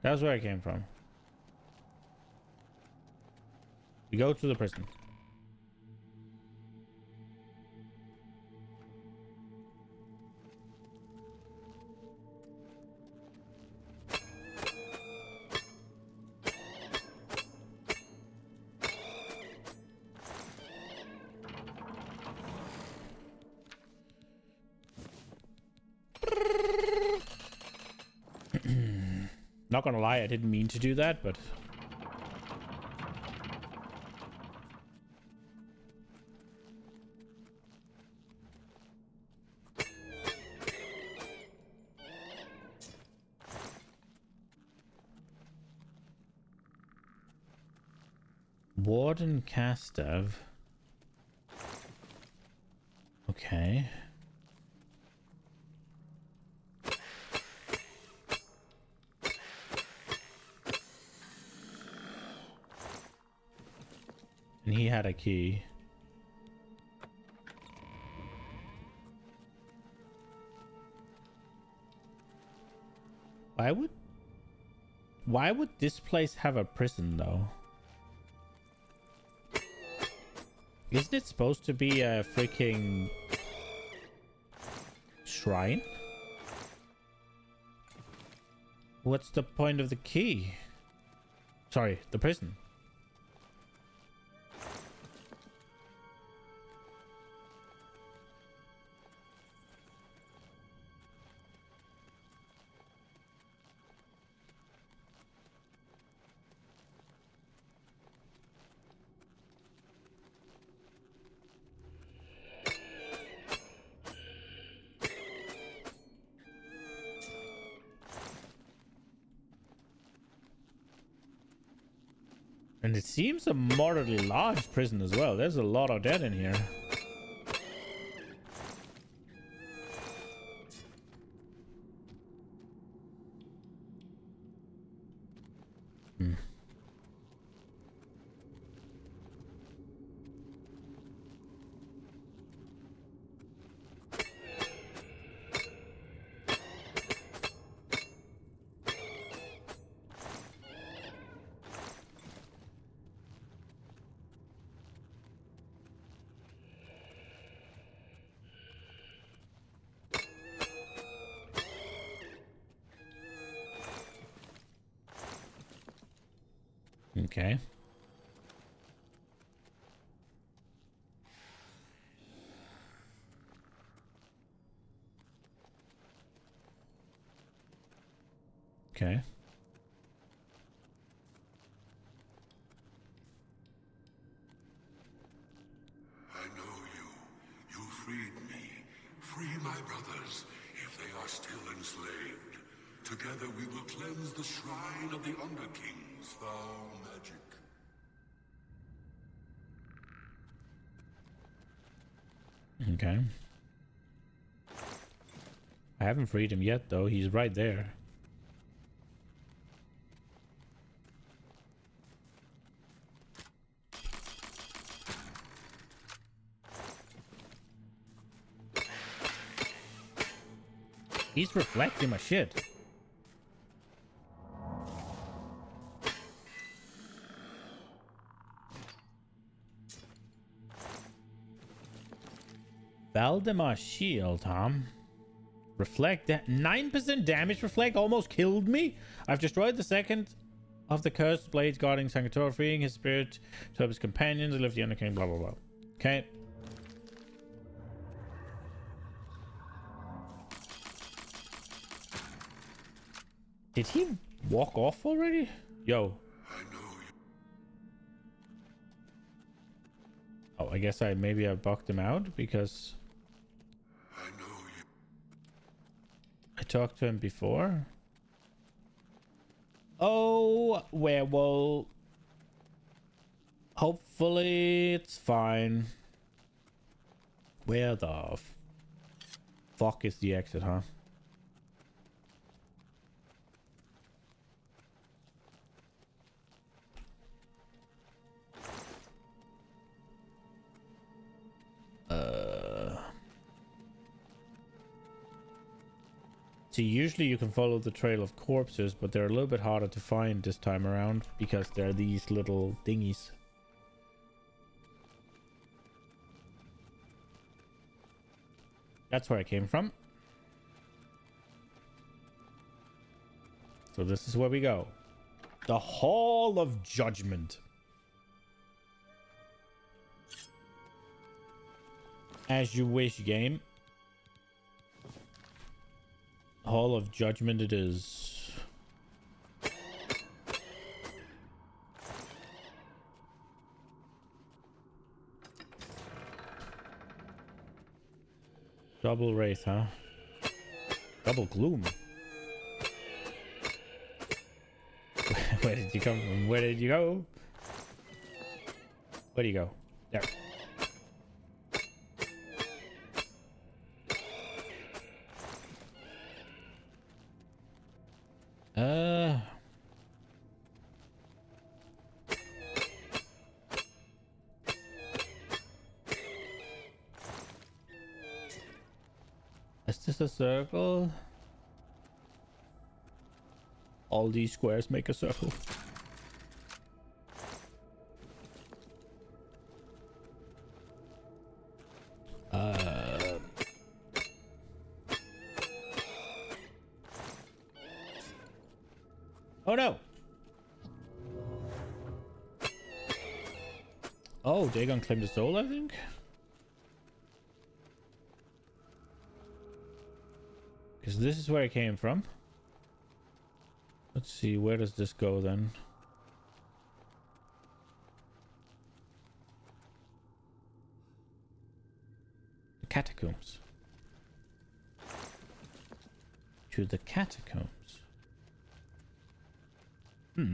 That's where I came from. We go to the prison. Not gonna lie, I didn't mean to do that, but... Warden Castav. Okay. And he had a key. Why would this place have a prison though? Isn't it supposed to be a freaking shrine? What's the point of the key? Sorry, the prison. And it seems a moderately large prison as well. There's a lot of dead in here. Okay. Okay. I know you. You freed me. Free my brothers, if they are still enslaved. Together we will cleanse the shrine of the Underking's foul magic. Okay. I haven't freed him yet, though. He's right there. He's reflecting my shit. Valdemar shield, Tom. Reflect that 9% damage reflect almost killed me. I've destroyed the second of the cursed blades guarding Sankator, freeing his spirit to help his companions live the Underking, blah blah blah. Okay. Did he walk off already? Yo. Oh, I guess maybe I bugged him out because I talked to him before. Oh, well, hopefully it's fine. Where the fuck is the exit, huh? So usually you can follow the trail of corpses, but they're a little bit harder to find this time around because there are these little dinghies. That's where I came from. So this is where we go. The Hall of Judgment. As you wish, game. Hall of Judgment it is. Double Wraith, huh? Double Gloom. Where did you come from? Where did you go? Where do you go? There. Is this a circle? All these squares make a circle. Oh no! Oh, Dagon claimed the soul, I think? Because this is where I came from. Let's see, where does this go then? The catacombs. To the catacombs. Hmm.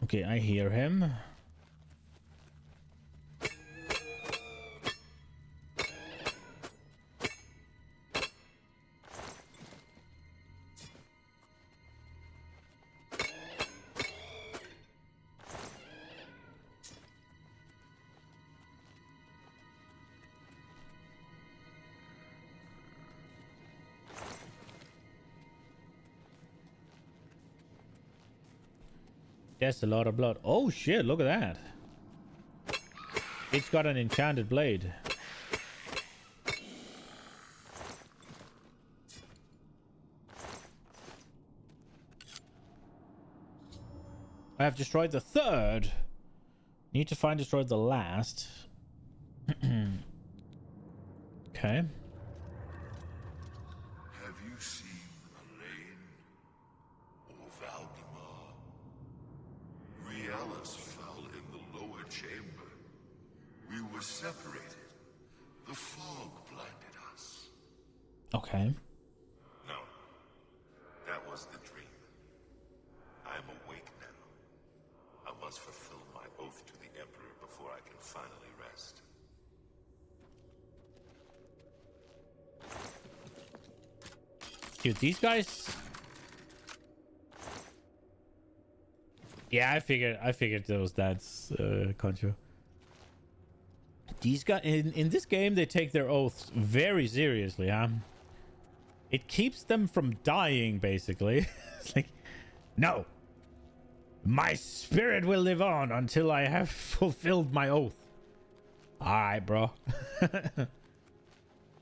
Okay, I hear him. That's a lot of blood. Oh shit, look at that. It's got an enchanted blade. I have destroyed the third. Need to find destroyed the last. Okay. Have you seen Elaine or Valdemar? Realus fell in the lower chamber. We were separated. The fog blinded us. Okay. No, that was the dream. I am awake now. I must fulfill my oath to the Emperor before I can finally rest. Dude, these guys. Yeah, I figured those dads, Concho. These guys in this game, they take their oaths very seriously, huh? It keeps them from dying, basically. It's like, no, My spirit will live on until I have fulfilled my oath. Alright, bro.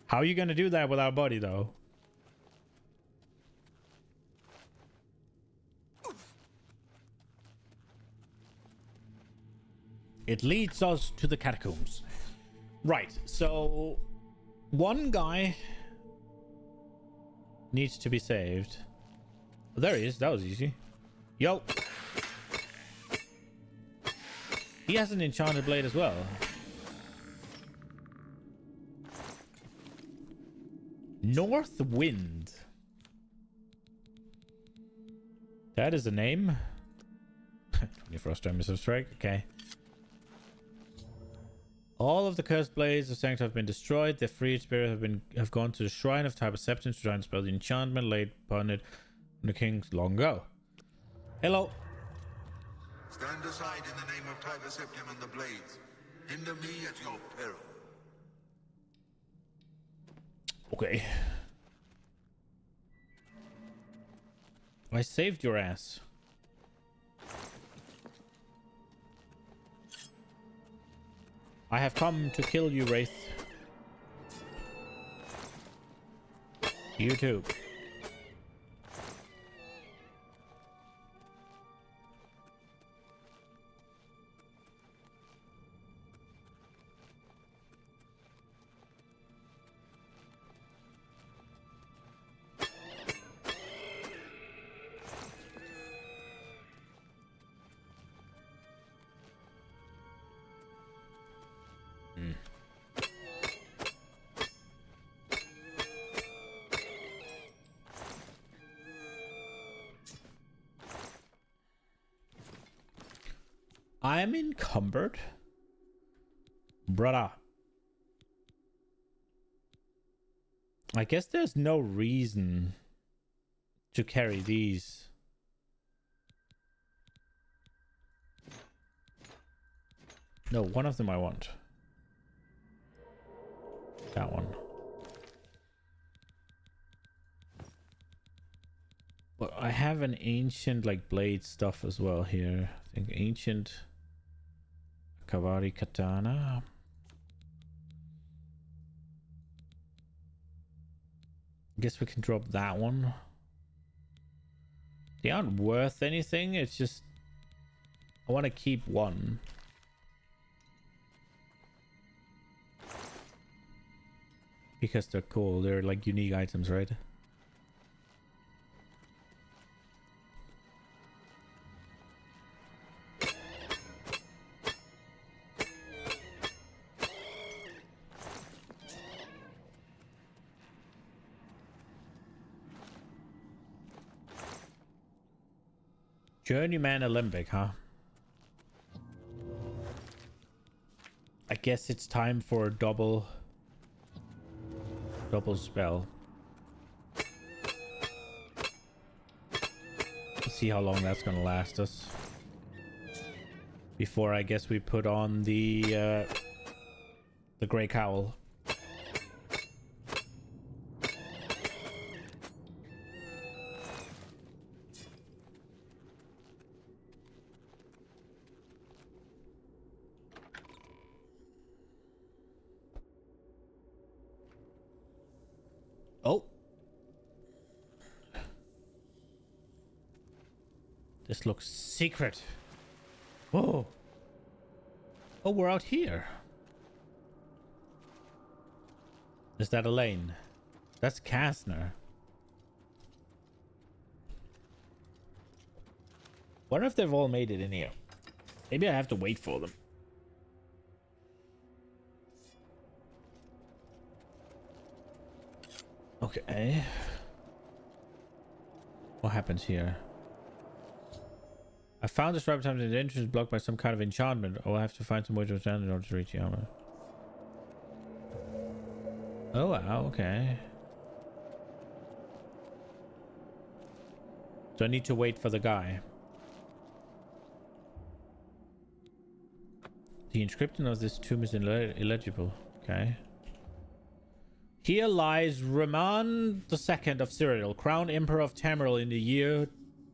How are you gonna do that with our body, though? It leads us to the catacombs. Right, so one guy needs to be saved. Oh, there he is. That was easy. Yo. He has an enchanted blade as well. North Wind. That is a name. 21st time missile strike. Okay. All of the cursed blades of Sancta have been destroyed. Their freed spirits have gone to the shrine of Type Septim to try and spell the enchantment laid upon it from the kings long ago. Hello. Stand aside in the name of Type Septim and the blades. Hinder me at your peril. Okay. I saved your ass. I have come to kill you, Wraith. You too. I am encumbered. Brother. I guess there's no reason to carry these. No, one of them I want. That one. But I have an ancient like blade stuff as well here. I think ancient Kavari katana. Guess we can drop that one. They aren't worth anything. It's just I want to keep one. Because they're cool. They're like unique items, right? Journeyman Alembic, huh? I guess it's time for a double spell. Let's see how long that's gonna last us. Before I guess we put on the Grey Cowl. Oh. This looks secret. Whoa. Oh, we're out here. Is that a lane? That's Kastner. Wonder if they've all made it in here. Maybe I have to wait for them. Okay. What happens here? I found this rabbit time in the entrance blocked by some kind of enchantment. Oh, I have to find some way to stand in order to reach the armor. Oh wow, okay. So I need to wait for the guy. The inscription of this tomb is illegible. Okay. Here lies Raman II of Cyril, crowned Emperor of Tamriel in the year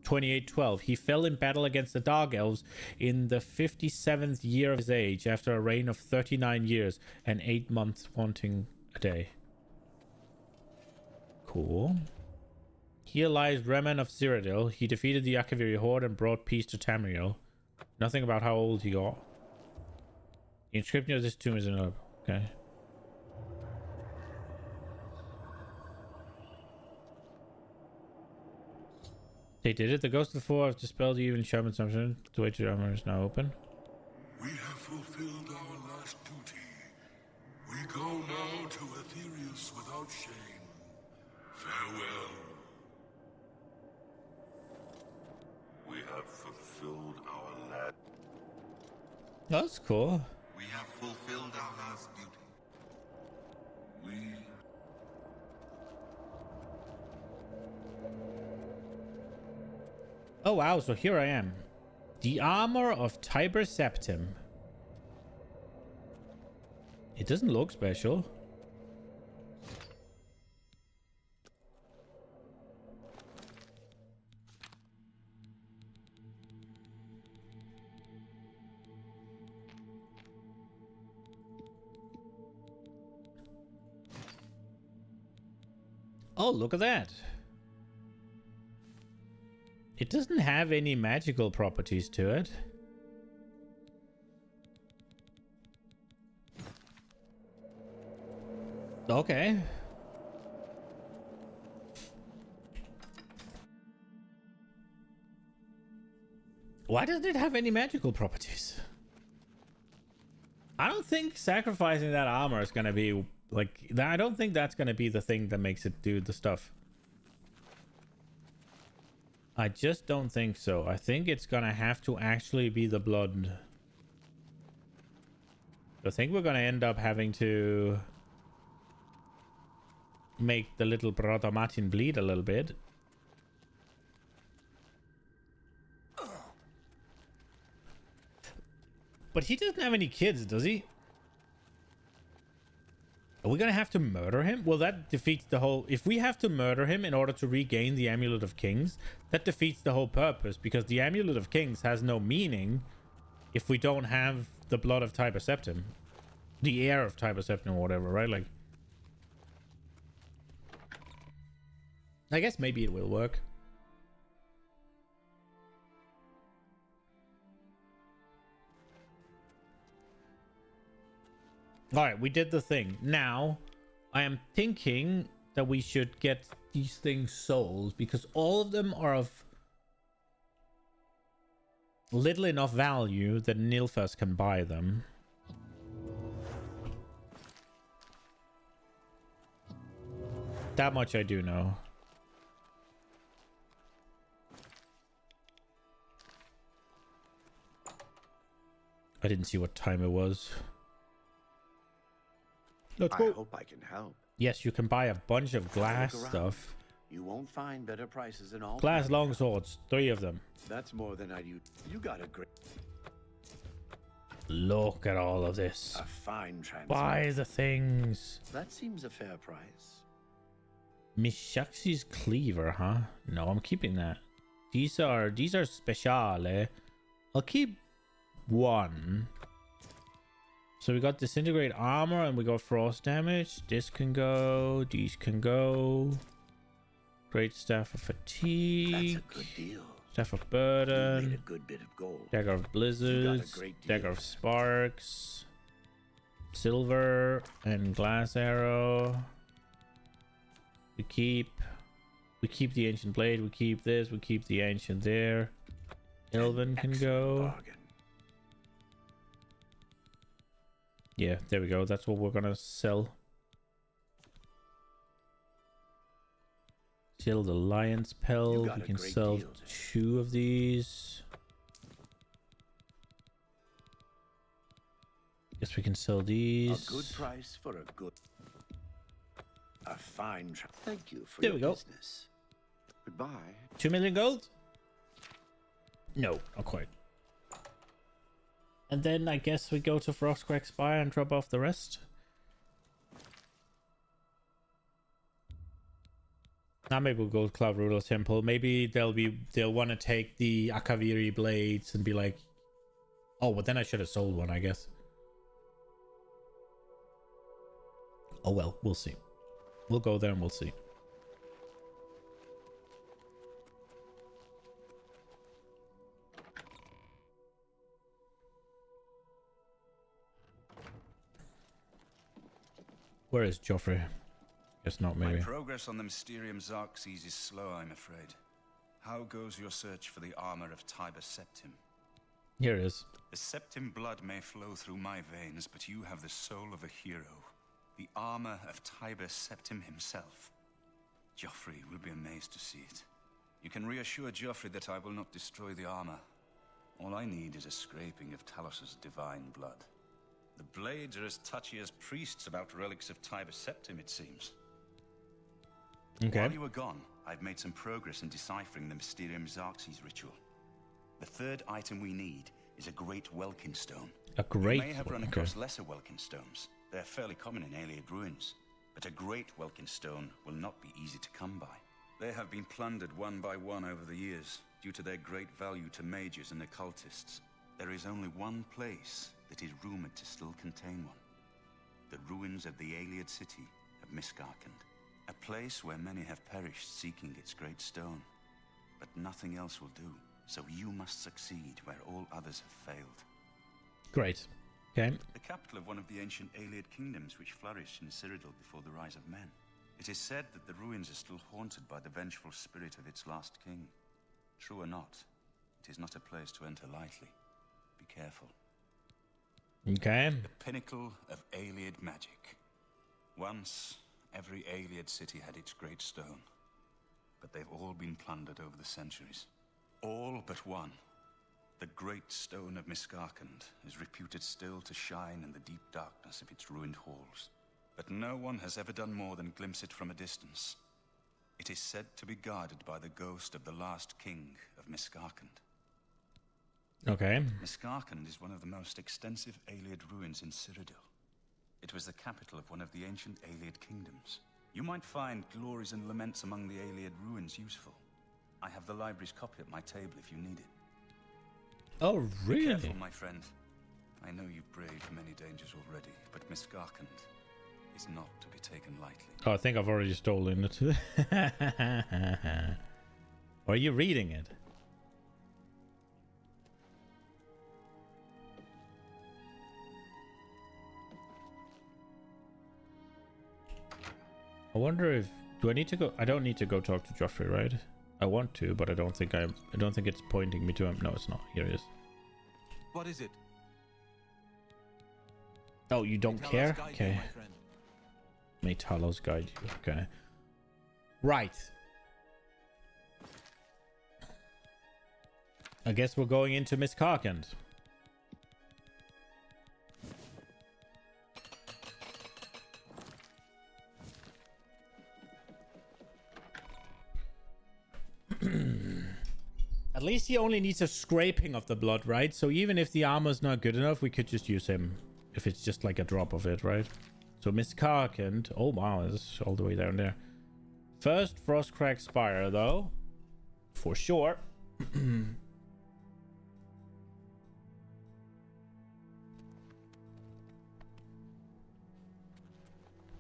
2812. He fell in battle against the Dark Elves in the 57th year of his age, after a reign of 39 years and 8 months wanting a day. Cool. He allied Reman of Cyrodiil. He defeated the Akaviri horde and brought peace to Tamriel. Nothing about how old he got. The inscription of this tomb is in a... Okay. They did it. The Ghost of the Four have dispelled the evil shaman assumption. The way to armor is now open. We have fulfilled our last duty. We go now to Aetherius without shame. Farewell. We have fulfilled our last... That's cool. We have fulfilled our last duty. We... Oh wow, so here I am. The armor of Tiber Septim. It doesn't look special. Oh, look at that. It doesn't have any magical properties to it. Okay. Why doesn't it have any magical properties? I don't think sacrificing that armor is gonna be like... I don't think that's gonna be the thing that makes it do the stuff. I just don't think so. I think it's gonna have to actually be the blood. I think we're gonna end up having to make the little brother Martin bleed a little bit. But he doesn't have any kids, does he? Are we gonna have to murder him? Well, that defeats the whole... If we have to murder him in order to regain the Amulet of Kings, that defeats the whole purpose, because the Amulet of Kings has no meaning if we don't have the blood of Tiber Septim. The heir of Tiber Septim or whatever, right? Like... I guess maybe it will work. Alright, we did the thing. Now, I am thinking that we should get these things sold, because all of them are of little enough value that Nilfas can buy them. That much I do know. I didn't see what time it was. Let's go. I hope I can help. Yes, you can buy a bunch of glass stuff. You won't find better prices in all. Glass longswords, 3 of them. That's more than I'd use. You got a great... Look at all of this. A fine transfer. Buy the things. That seems a fair price. Miss Shaxi's cleaver, huh? No, I'm keeping that. These are speciale. I'll keep 1. So we got disintegrate armor and we got frost damage. This can go. These can go. Great staff of fatigue. That's a good deal. Staff of burden. You made a good bit of gold. Dagger of blizzards. Dagger of sparks. Silver and glass arrow. We keep the ancient blade. We keep this. We keep the ancient there. Elven can go. Bargain. Yeah, there we go. That's what we're gonna sell. Sell the lion's pelt. We can sell 2 of these. Guess we can sell these. A good price for a good... A fine... Thank you for there your we go. business. Goodbye. 2 million gold? No, not quite. And then I guess we go to Frostcrack Spire and drop off the rest. Now maybe we'll go to Cloud Ruler Temple. Maybe they'll want to take the Akaviri blades and be like, oh, but then I should have sold one, I guess. Oh well, we'll see. We'll go there and we'll see. Where is Joffrey? Guess not, maybe. My progress on the Mysterium Xarxes is slow, I'm afraid. How goes your search for the armor of Tiber Septim? Here it is. The Septim blood may flow through my veins, but you have the soul of a hero. The armor of Tiber Septim himself. Joffrey will be amazed to see it. You can reassure Joffrey that I will not destroy the armor. All I need is a scraping of Talos's divine blood. The blades are as touchy as priests about relics of Tiber Septim, it seems. Okay. While you were gone, I've made some progress in deciphering the Mysterium Xarxes ritual. The third item we need is a Great Welkin Stone. A Great You may have run across lesser Welkin Stones. They're fairly common in Ayleid ruins. But a Great Welkin Stone will not be easy to come by. They have been plundered one by one over the years, due to their great value to mages and occultists. There is only one place that is rumored to still contain one. The ruins of the Ayleid city of Miskarkand. A place where many have perished seeking its great stone. But nothing else will do, so you must succeed where all others have failed. Great. Okay. The capital of one of the ancient Ayleid kingdoms which flourished in Cyrodiil before the rise of men. It is said that the ruins are still haunted by the vengeful spirit of its last king. True or not, it is not a place to enter lightly. Be careful. Okay. The pinnacle of Ayleid magic. Once, every Ayleid city had its great stone. But they've all been plundered over the centuries. All but one. The great stone of Miskarkand is reputed still to shine in the deep darkness of its ruined halls. But no one has ever done more than glimpse it from a distance. It is said to be guarded by the ghost of the last king of Miskarkand. Okay. Miskarkand is one of the most extensive Ayleid ruins in Cyrodiil. It was the capital of one of the ancient Ayleid kingdoms. You might find glories and laments among the Ayleid ruins useful. I have the library's copy at my table if you need it. Oh, really? Be careful, my friend. I know you've braved many dangers already, but Miskarkand is not to be taken lightly. Oh, I think I've already stolen it. Or are you reading it? I wonder if... Do I need to go... I don't need to go talk to Joffrey, right? I want to, but I don't think it's pointing me to him. No, it's not. Here he is. What is it? Oh, you don't care? Okay. May Talos guide you. Okay. Right. I guess we're going into Miskarkand. At least he only needs a scraping of the blood, right? So even if the armor's not good enough, we could just use him. If it's just like a drop of it, right? So Miskarkand. Oh wow, it's all the way down there. First Frostcrack Spire, though. For sure.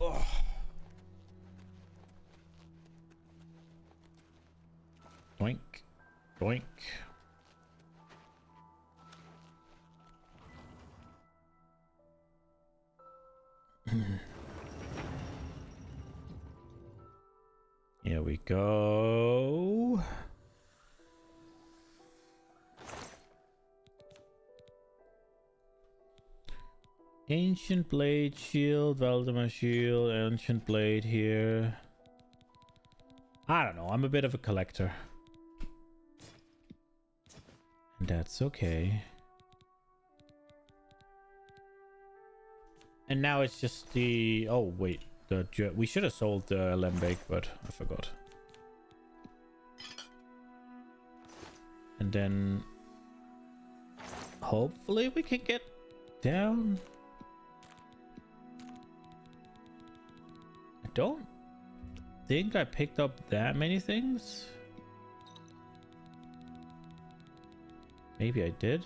Oh. Doink. Doink. Here we go. Ancient Blade Shield, Valdemar Shield, Ancient Blade here. I don't know, I'm a bit of a collector. And that's okay. And now it's just the... Oh, wait. We should have sold the Lembake, but I forgot. And then... Hopefully we can get down. I don't think I picked up that many things. Maybe I did.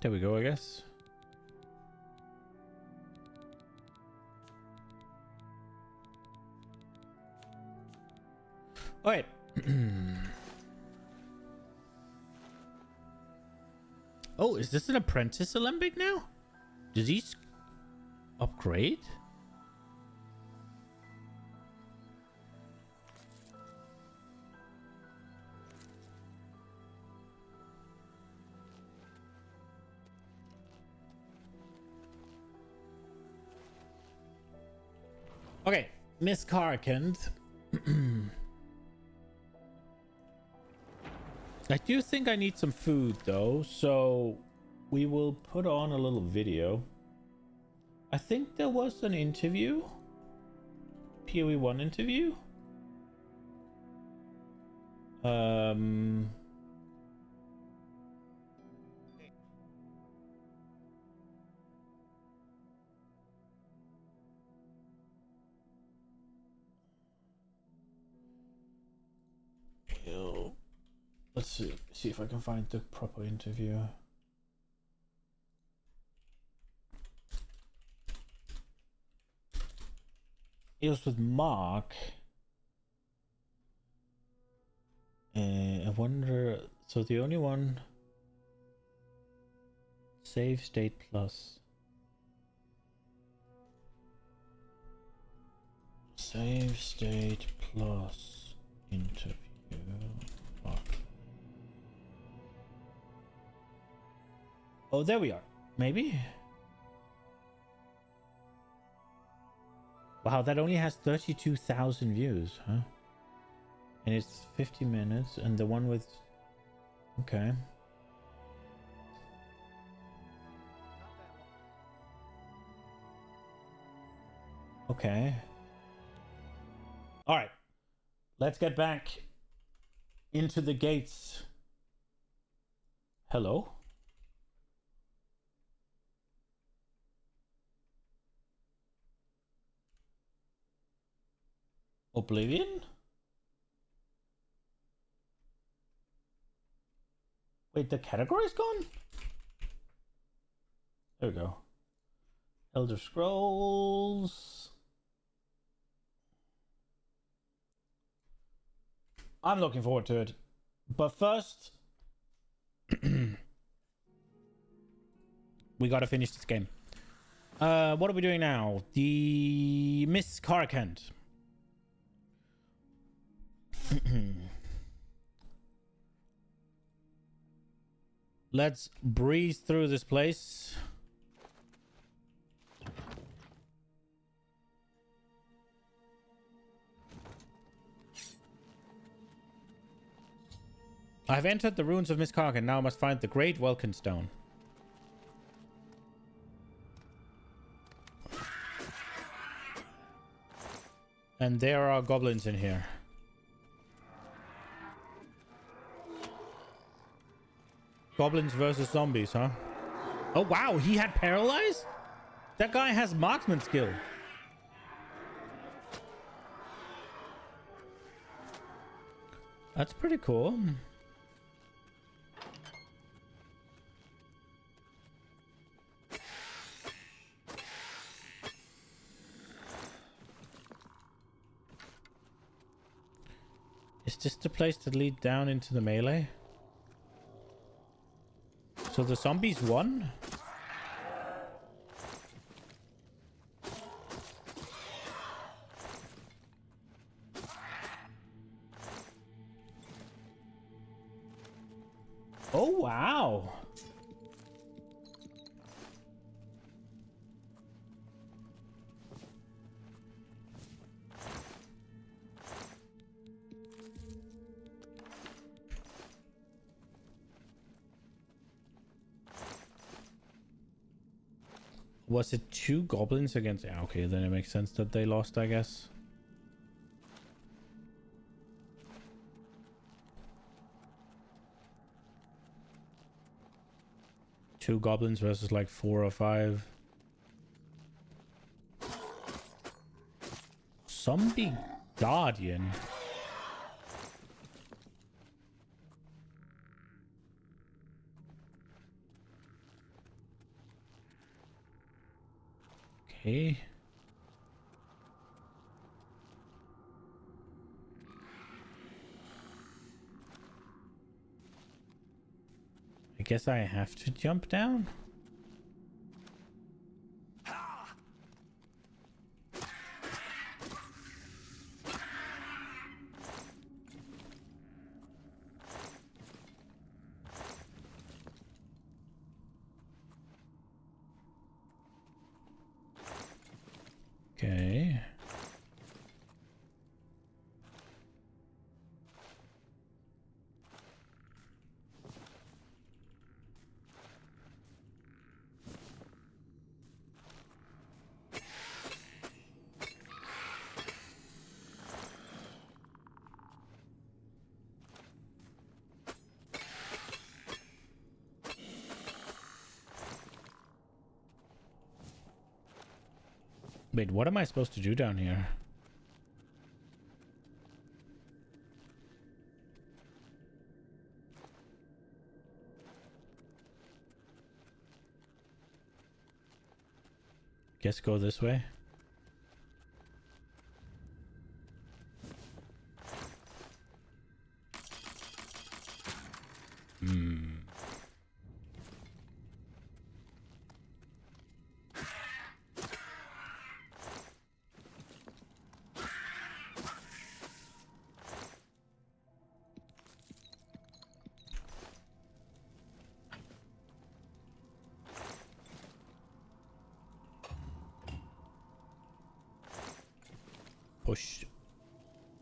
There we go, I guess. All right. Oh, is this an apprentice Olympic now? Did he upgrade? Okay, Miss Karkand. I do think I need some food though, so we will put on a little video. I think there was an interview. PoE 1 interview. Let's see if I can find the proper interview. It was with Mark. I wonder. So the only one. Save state plus. Save state plus interview. Mark. Oh, there we are. Maybe. Wow, that only has 32,000 views, huh? And it's 50 minutes, and the one with... Okay. Okay. Alright. Let's get back into the gates. Hello? Oblivion? Wait, the category's gone? There we go. Elder Scrolls. I'm looking forward to it. But first, we gotta finish this game. What are we doing now? The Miss Karkand. Let's breeze through this place. I've entered the ruins of Miss Karkand. Now I must find the Great Welkin Stone. And there are goblins in here. Goblins versus zombies, huh? Oh, wow. He had paralyzed? That guy has marksman skill. That's pretty cool. Is this the place that leads down into the melee? So the zombies won? Oh, wow. Was it 2 goblins against... Yeah, okay, then it makes sense that they lost, I guess. 2 goblins versus like 4 or 5. Zombie Guardian. Okay. I guess I have to jump down. Okay. Wait, what am I supposed to do down here? Guess go this way. Push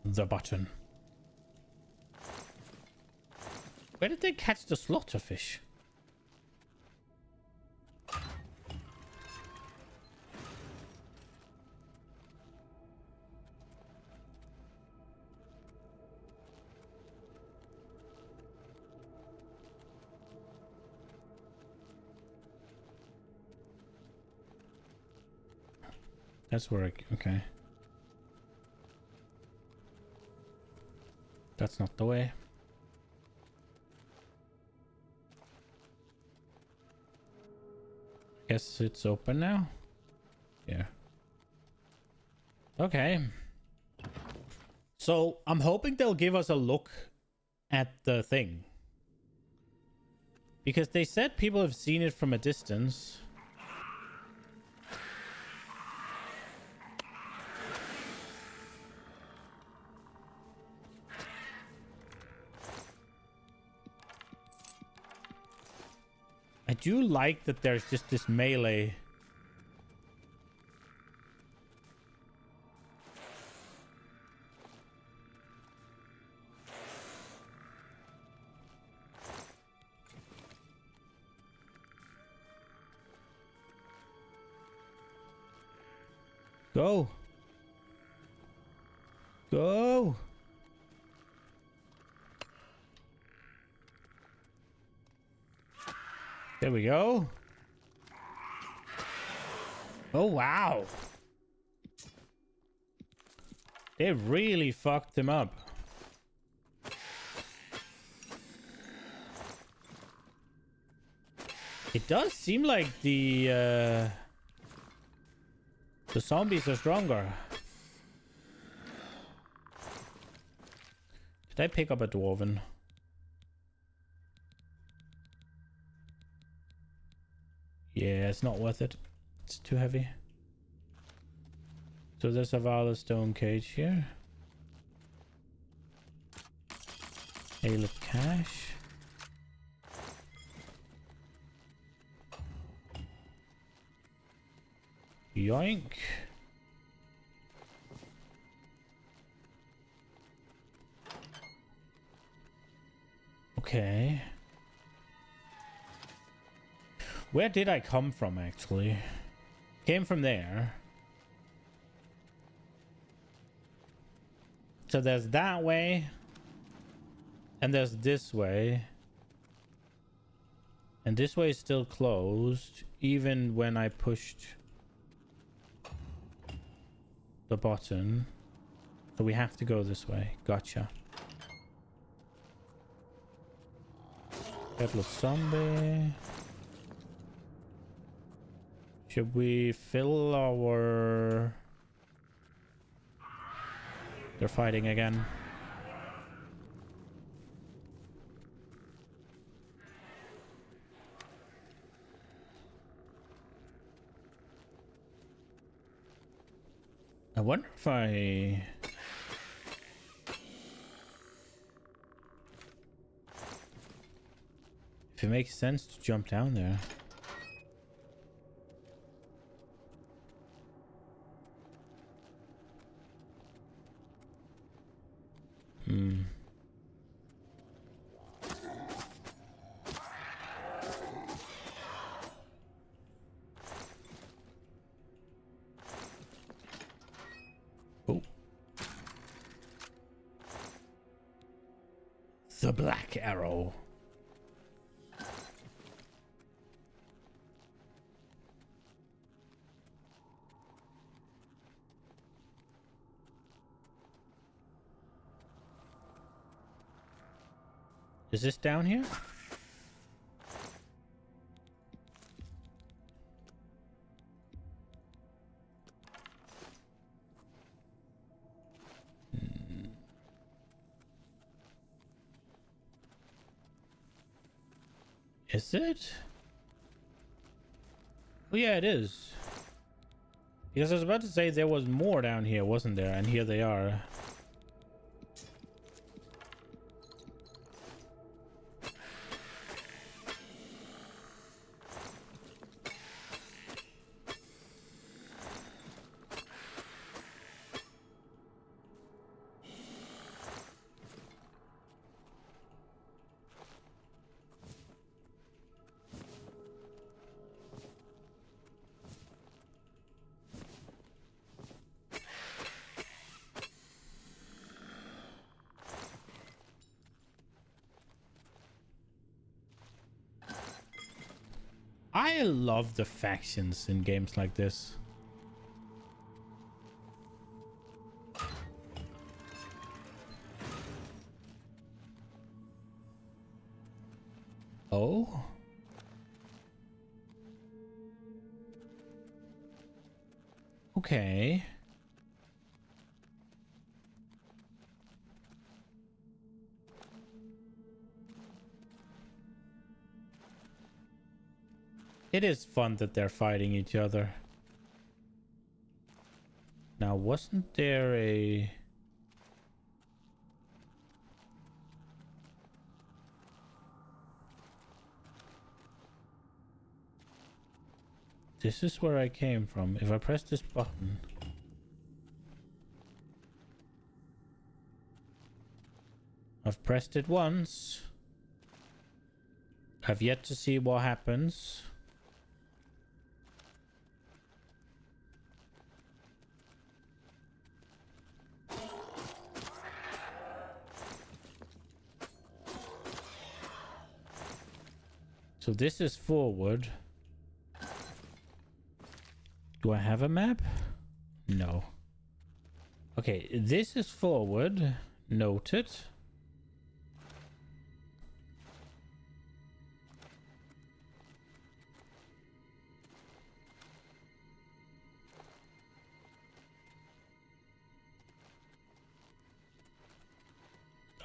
the button. Where did they catch the slaughterfish? That's where okay. That's not the way. Guess it's open now. Yeah. Okay. So I'm hoping they'll give us a look at the thing. Because they said people have seen it from a distance. I do like that there's just this melee. Go. Go. There we go. Oh, wow. They really fucked him up. It does seem like the zombies are stronger. Did I pick up a dwarven? Yeah, it's not worth it. It's too heavy. So there's a Valor stone cage here. Ale of cash. Yoink. Okay. Where did I come from, actually? Came from there. So there's that way. And there's this way. And this way is still closed, even when I pushed the button. So we have to go this way. Gotcha. Headless zombie. Should we fill our... They're fighting again. I wonder if it makes sense to jump down there. Oh. The black arrow. Is this down here? Is it? Oh yeah, it is. Because I was about to say there was more down here, wasn't there? And here they are. I love the factions in games like this. Oh? Okay. It is fun that they're fighting each other. Now, wasn't there a... This is where I came from. If I press this button... I've pressed it once. I've yet to see what happens. So this is forward. Do I have a map? No. Okay, this is forward. Noted.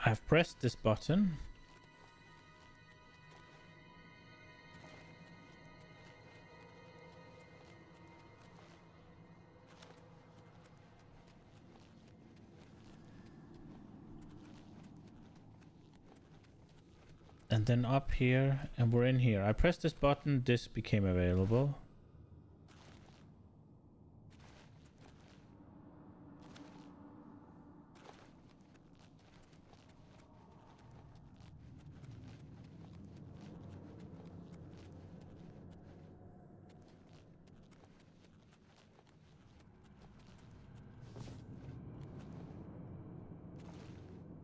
I've pressed this button. And then up here, and we're in here. I pressed this button, this became available.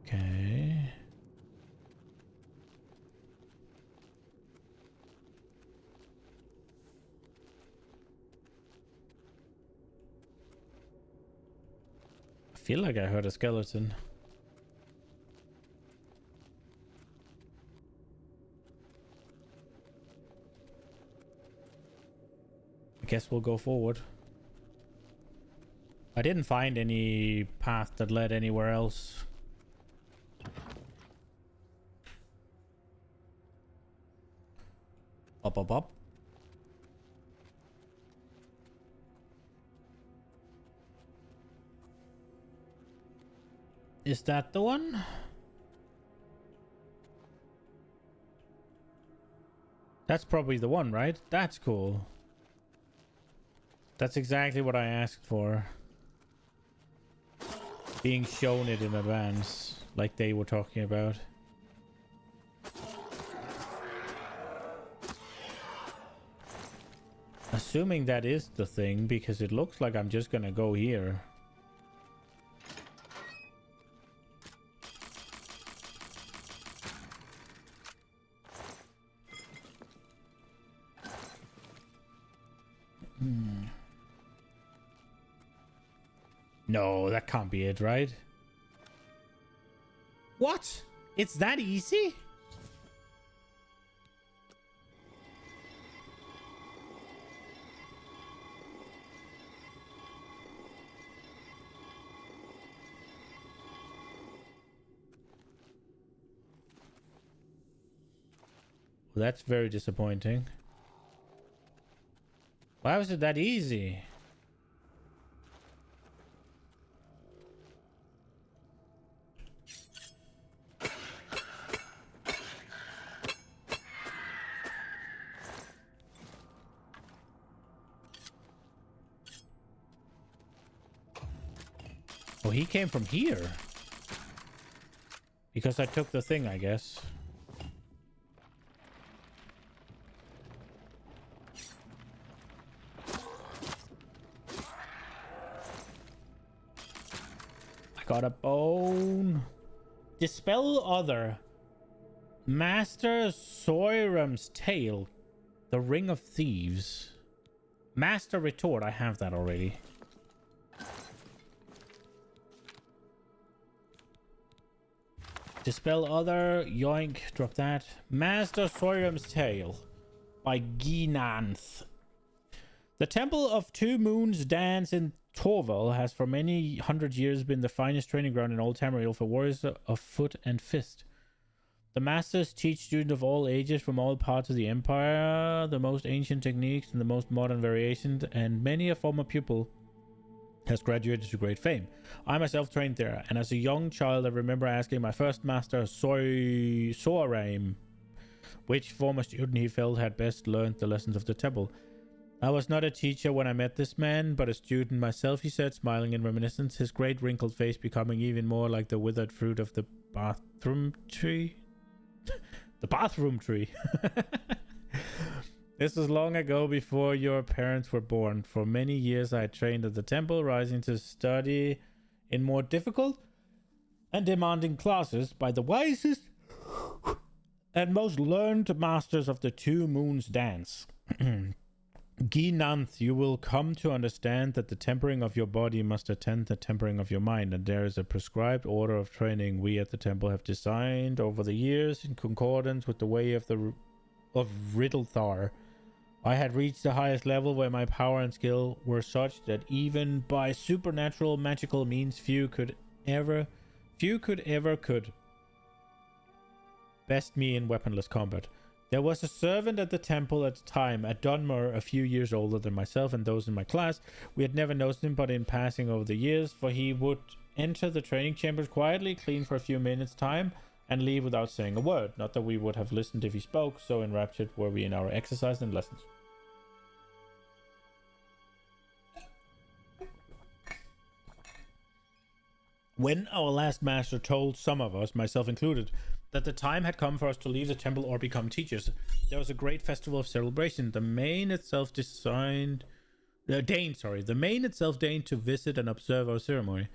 Okay. feel like I heard a skeleton. I guess we'll go forward. I didn't find any path that led anywhere else. Up. Is that the one? That's probably the one, right? That's cool. That's exactly what I asked for. Being shown it in advance, like they were talking about. Assuming that is the thing, because it looks like I'm just gonna go here. No, that can't be it, right? What? It's that easy? Well, that's very disappointing. Why was it that easy? Oh, he came from here. Because I took the thing, I guess. I got a bone. Dispel other. Master Skyrim's Tale. The Ring of Thieves. Master Retort. I have that already. Dispel other. Yoink. Drop that. Master Skyrim's Tale. By Ginanth. The Temple of Two Moons Dance in Torval has for many hundred years been the finest training ground in all Tamriel for warriors of foot and fist. The masters teach students of all ages from all parts of the empire the most ancient techniques and the most modern variations, and many a former pupil has graduated to great fame. I myself trained there, and as a young child I remember asking my first master, Soraim, which former student he felt had best learned the lessons of the temple. I was not a teacher when I met this man, but a student myself, he said, smiling in reminiscence, his great wrinkled face becoming even more like the withered fruit of the bathroom tree. The bathroom tree. This was long ago, before your parents were born. For many years I trained at the temple, rising to study in more difficult and demanding classes by the wisest and most learned masters of the Two Moons Dance. Ginanth, you will come to understand that the tempering of your body must attend the tempering of your mind, and there is a prescribed order of training we at the temple have designed over the years in concordance with the way of Riddlethar. I had reached the highest level where my power and skill were such that even by supernatural magical means few could ever best me in weaponless combat. There was a servant at the temple at the time, a Dunmer, a few years older than myself and those in my class. We had never noticed him but in passing over the years, for he would enter the training chambers quietly, clean for a few minutes' time, and leave without saying a word. Not that we would have listened if he spoke, so enraptured were we in our exercise and lessons. When our last master told some of us, myself included, that the time had come for us to leave the temple or become teachers, there was a great festival of celebration. The main itself deigned to visit and observe our ceremony.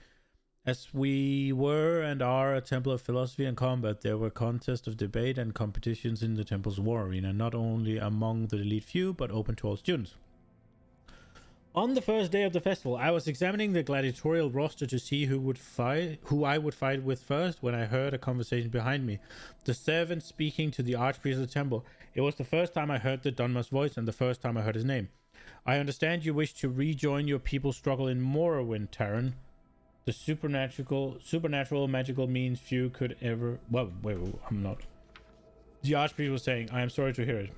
As we were and are a temple of philosophy and combat, there were contests of debate and competitions in the temple's war arena, not only among the elite few, but open to all students. On the first day of the festival, I was examining the gladiatorial roster to see who I would fight with first when I heard a conversation behind me. The servant speaking to the archpriest of the temple. It was the first time I heard the Dunmer's voice and the first time I heard his name. I understand you wish to rejoin your people's struggle in Morrowind, Terran. The supernatural magical means few could ever... Well, wait, I'm not. The archpriest was saying, I am sorry to hear it.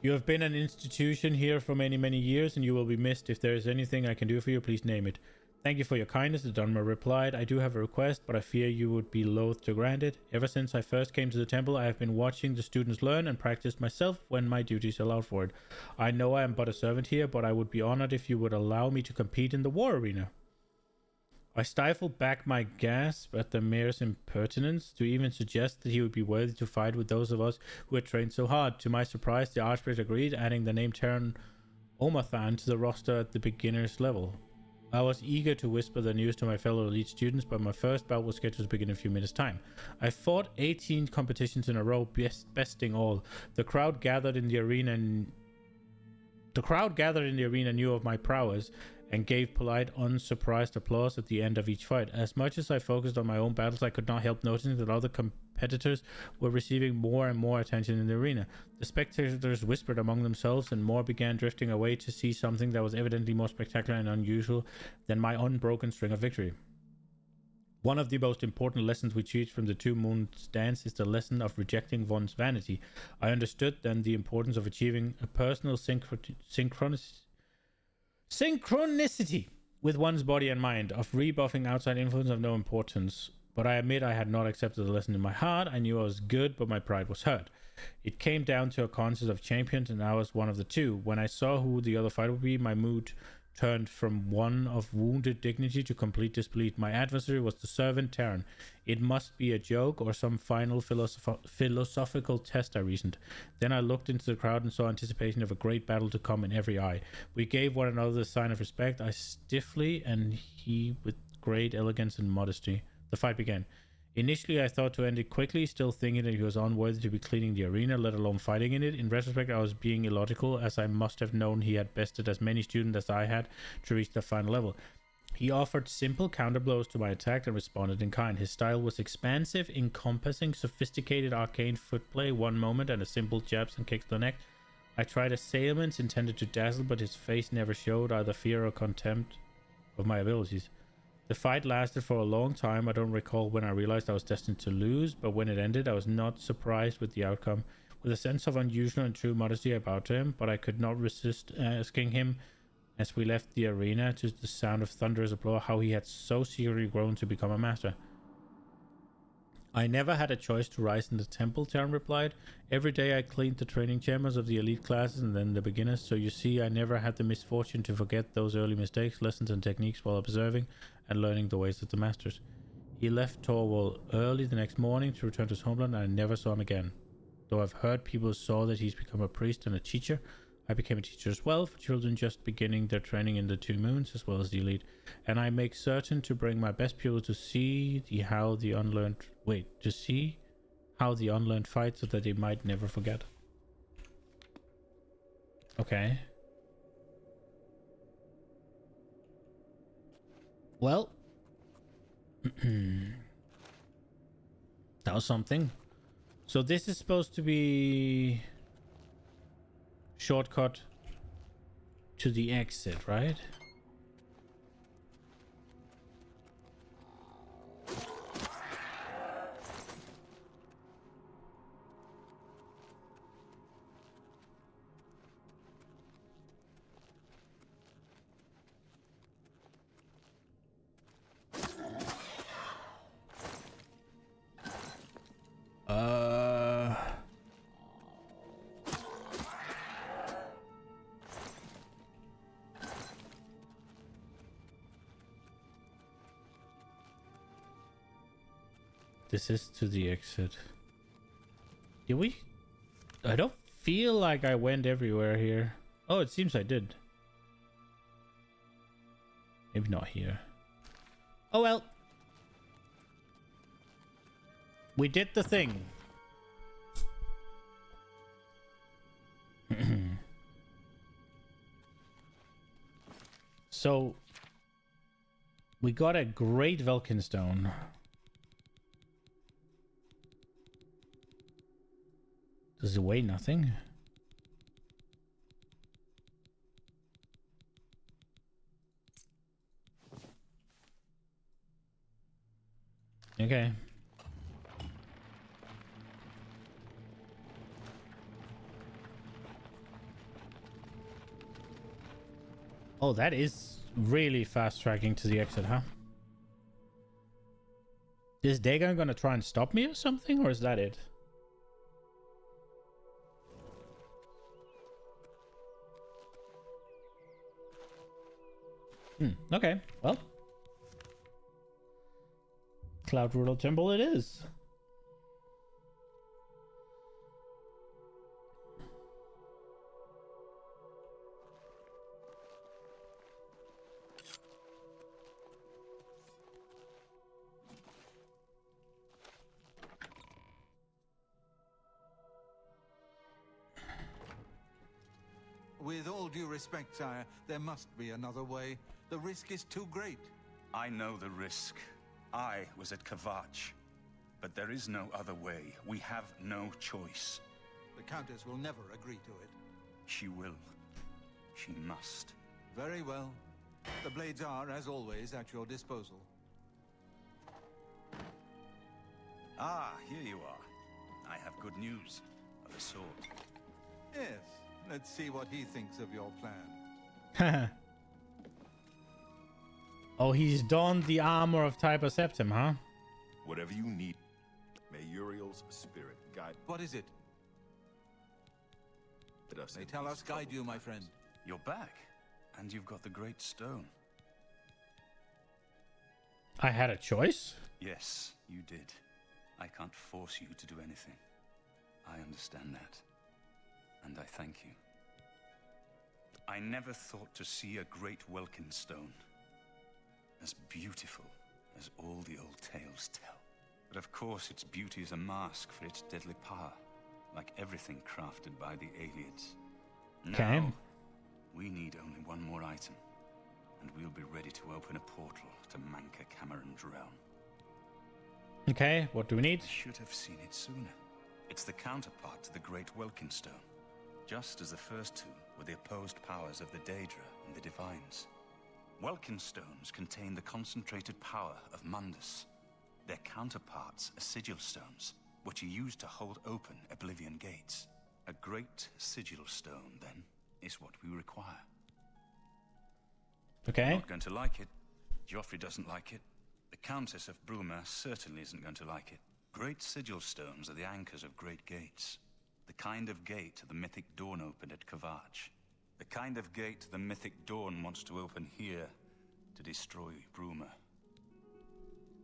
You have been an institution here for many, many years, and you will be missed. If there is anything I can do for you, please name it. Thank you for your kindness, the Dunmer replied. I do have a request, but I fear you would be loath to grant it. Ever since I first came to the temple, I have been watching the students learn and practice myself when my duties allowed for it. I know I am but a servant here, but I would be honored if you would allow me to compete in the war arena. I stifled back my gasp at the mayor's impertinence to even suggest that he would be worthy to fight with those of us who had trained so hard. To my surprise, the archpriest agreed, adding the name Terran Omathan to the roster at the beginner's level. I was eager to whisper the news to my fellow elite students, but my first bout was scheduled to begin in a few minutes' time. I fought 18 competitions in a row, besting all. The crowd gathered in the arena knew of my prowess and gave polite, unsurprised applause at the end of each fight. As much as I focused on my own battles, I could not help noticing that other competitors were receiving more and more attention in the arena. The spectators whispered among themselves, and more began drifting away to see something that was evidently more spectacular and unusual than my unbroken string of victory. One of the most important lessons we teach from the Two Moons dance is the lesson of rejecting one's vanity. I understood then the importance of achieving a personal synchronicity with one's body and mind, of rebuffing outside influence of no importance. But I admit I had not accepted the lesson in my heart. I knew I was good, but my pride was hurt. It came down to a contest of champions, and I was one of the two. When I saw who the other fighter would be, my mood turned from one of wounded dignity to complete disbelief. My adversary was the servant Terran. It must be a joke or some final philosophical test, I reasoned. Then I looked into the crowd and saw anticipation of a great battle to come in every eye. We gave one another the sign of respect, I stiffly and he with great elegance and modesty. The fight began. Initially, I thought to end it quickly, still thinking that he was unworthy to be cleaning the arena, let alone fighting in it. In retrospect, I was being illogical, as I must have known he had bested as many students as I had to reach the final level. He offered simple counterblows to my attack and responded in kind. His style was expansive, encompassing sophisticated arcane footplay one moment and a simple jabs and kicks to the neck. I tried assailments intended to dazzle, but his face never showed either fear or contempt of my abilities. The fight lasted for a long time. I don't recall when I realized I was destined to lose, but when it ended, I was not surprised with the outcome. With a sense of unusual and true modesty, I bowed to him, but I could not resist asking him, as we left the arena to the sound of thunderous applause, how he had so secretly grown to become a master. I never had a choice to rise in the temple, Terran replied. Every day I cleaned the training chambers of the elite classes and then the beginners, so you see I never had the misfortune to forget those early mistakes, lessons and techniques while observing and learning the ways of the masters. He left Torwall early the next morning to return to his homeland, and I never saw him again. Though I've heard people saw that he's become a priest and a teacher, I became a teacher as well for children just beginning their training in the Two Moons as well as the elite, and I make certain to bring my best pupils to see how the unlearned fight, so that they might never forget. Okay. Well, that was something. So this is supposed to be shortcut to the exit, right? This is to the exit. Did we? I don't feel like I went everywhere here. Oh, it seems I did. Maybe not here. Oh well. We did the thing. So we got a great Vulcan stone. Does it weigh nothing? Okay. Oh, that is really fast tracking to the exit, huh? Is Dagon gonna try and stop me or something, or is that it? Okay, well. Cloud Ruler Temple it is. With all due respect, sire, there must be another way. The risk is too great. I know the risk. I was at Kvatch. But there is no other way. We have no choice. The Countess will never agree to it. She will. She must. Very well. The blades are, as always, at your disposal. Ah, here you are. I have good news. Of a sort. Yes. Let's see what he thinks of your plan. Oh, he's donned the armor of Tiber Septim, huh? Whatever you need. May Uriel's spirit guide. What is it? May Talos guide you, my friend. You're back. And you've got the Great Stone. I had a choice? Yes, you did. I can't force you to do anything. I understand that. And I thank you. I never thought to see a great Welkin stone. As beautiful as all the old tales tell. But of course its beauty is a mask for its deadly power. Like everything crafted by the Aliens. Okay. Now, we need only one more item. And we'll be ready to open a portal to Manka Cameron's realm. Okay, what do we need? I should have seen it sooner. It's the counterpart to the Great Welkin Stone. Just as the first two were the opposed powers of the Daedra and the Divines. Welkin stones contain the concentrated power of Mundus. Their counterparts are sigil stones, which are used to hold open Oblivion gates. A great sigil stone, then, is what we require. Okay. I'm not going to like it. Joffrey doesn't like it. The Countess of Bruma certainly isn't going to like it. Great sigil stones are the anchors of great gates. The kind of gate the mythic Dawn opened at Kvatch. The kind of gate the mythic Dawn wants to open here to destroy Bruma.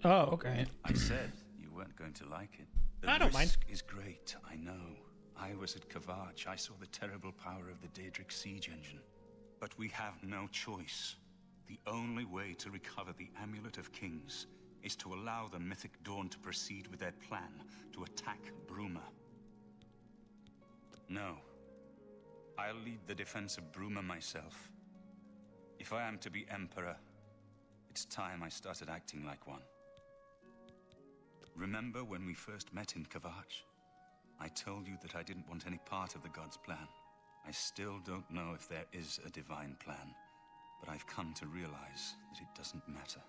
Oh, okay. I said you weren't going to like it. The I don't mind. risk is great, I know. I was at Kvatch. I saw the terrible power of the Daedric siege engine. But we have no choice. The only way to recover the Amulet of Kings is to allow the mythic Dawn to proceed with their plan to attack Bruma. No. I'll lead the defense of Bruma myself. If I am to be Emperor, it's time I started acting like one. Remember when we first met in Kvatch? I told you that I didn't want any part of the God's plan. I still don't know if there is a divine plan, but I've come to realize that it doesn't matter.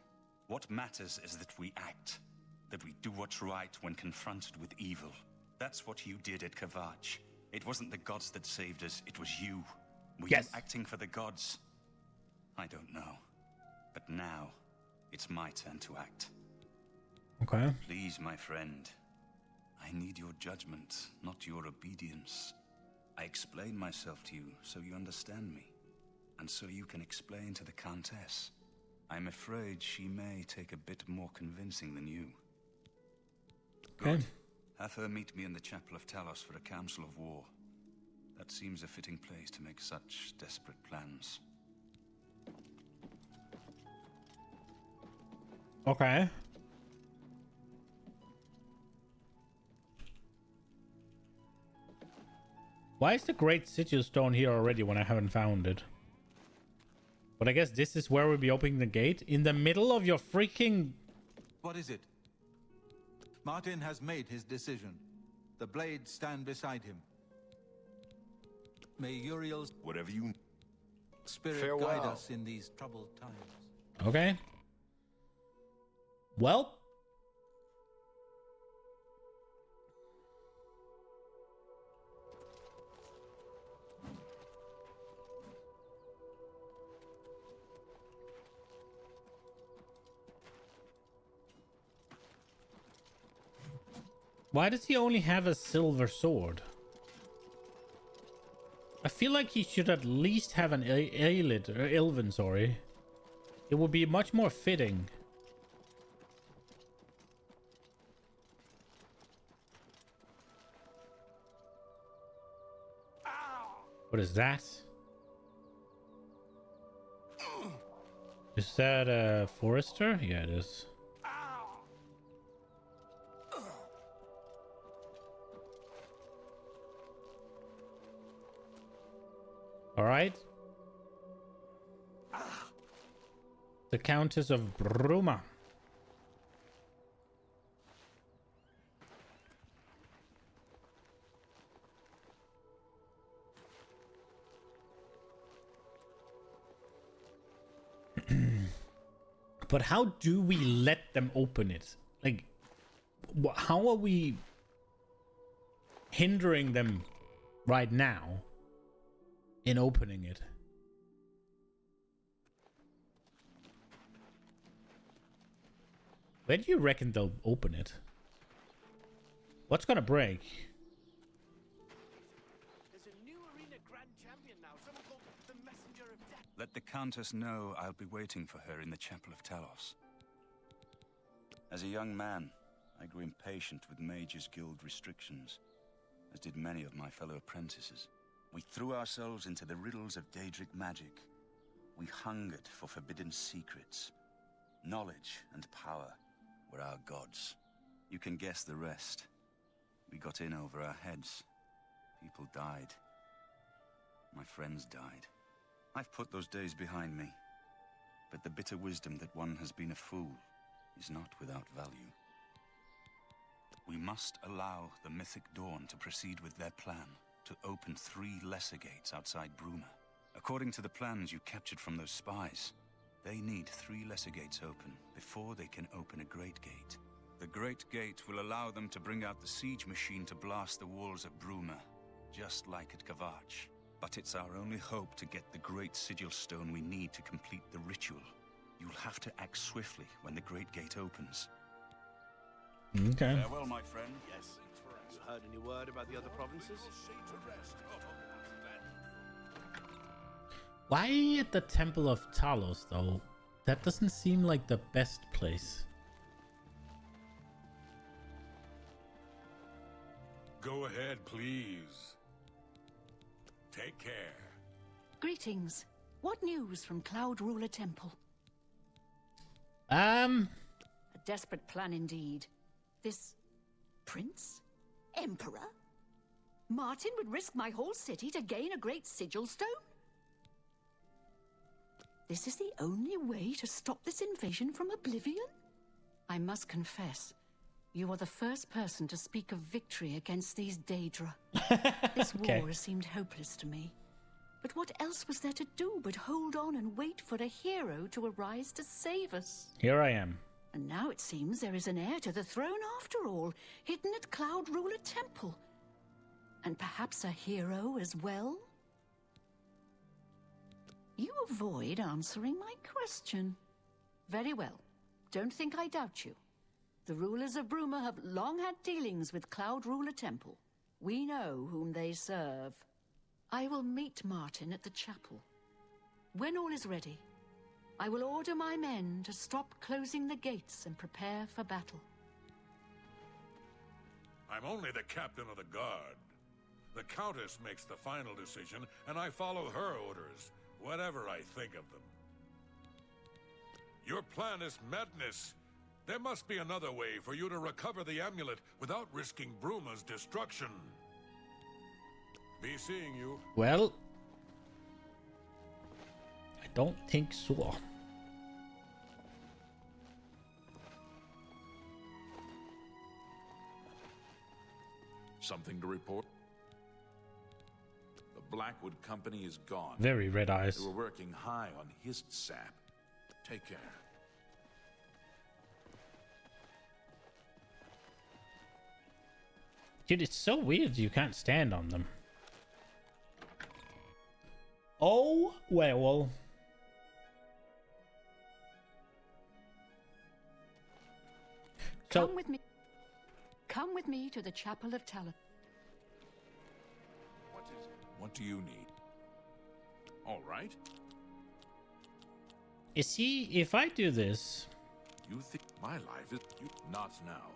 What matters is that we act, that we do what's right when confronted with evil. That's what you did at Kvatch. It wasn't the gods that saved us, it was you. Were you acting for the gods? I don't know. But now, it's my turn to act. Okay. Please, my friend. I need your judgment, not your obedience. I explain myself to you so you understand me. And so you can explain to the Countess. I'm afraid she may take a bit more convincing than you. Okay. Good. Have her meet me in the Chapel of Talos for a council of war. That seems a fitting place to make such desperate plans. Okay. Why is the Great Sigil Stone here already when I haven't found it? But I guess this is where we'll be opening the gate. In the middle of your freaking... What is it? Martin has made his decision. The blades stand beside him. May Uriel's Whatever you... spirit guide us in these troubled times. Okay. Well... Why does he only have a silver sword? I feel like he should at least have an Aelid, or Elven, sorry. It would be much more fitting. What is that? Is that a forester? Yeah, it is. All right. The Countess of Bruma. But how do we let them open it? Like, how are we hindering them right now in opening it? Where do you reckon they'll open it? What's gonna break? There's a new arena grand champion now, someone called the Messenger of Death. Let the Countess know I'll be waiting for her in the Chapel of Talos. As a young man, I grew impatient with Mages Guild restrictions, as did many of my fellow apprentices. We threw ourselves into the riddles of Daedric magic. We hungered for forbidden secrets. Knowledge and power were our gods. You can guess the rest. We got in over our heads. People died. My friends died. I've put those days behind me. But the bitter wisdom that one has been a fool is not without value. We must allow the Mythic Dawn to proceed with their plan to open 3 lesser gates outside Bruma. According to the plans you captured from those spies, they need 3 lesser gates open before they can open a Great Gate. The Great Gate will allow them to bring out the siege machine to blast the walls of Bruma, just like at Kvatch. But it's our only hope to get the Great Sigil Stone we need to complete the ritual. You'll have to act swiftly when the Great Gate opens. Okay. Farewell, my friend. Yes. You heard any word about the other provinces? Why at the Temple of Talos, though? That doesn't seem like the best place. Go ahead, please. Take care. Greetings. What news from Cloud Ruler Temple? A desperate plan indeed. This prince? Emperor? Martin would risk my whole city to gain a great sigil stone? This is the only way to stop this invasion from Oblivion? I must confess, you are the first person to speak of victory against these Daedra. This war seemed hopeless to me. But what else was there to do but hold on and wait for a hero to arise to save us? Here I am. And now it seems there is an heir to the throne after all, hidden at Cloud Ruler Temple. And perhaps a hero as well? You avoid answering my question. Very well. Don't think I doubt you. The rulers of Bruma have long had dealings with Cloud Ruler Temple. We know whom they serve. I will meet Martin at the chapel. When all is ready, I will order my men to stop closing the gates and prepare for battle. I'm only the captain of the guard. The Countess makes the final decision, and I follow her orders, whatever I think of them. Your plan is madness. There must be another way for you to recover the amulet without risking Bruma's destruction. Be seeing you. Well, I don't think so. Something to report? The Blackwood Company is gone. Very red eyes. They were working high on his sap. Take care. Dude, it's so weird you can't stand on them. Oh, well. So, Come with me. Come with me to the Chapel of Talent. What do you need? All right. you see, if I do this... You think my life is... Not now.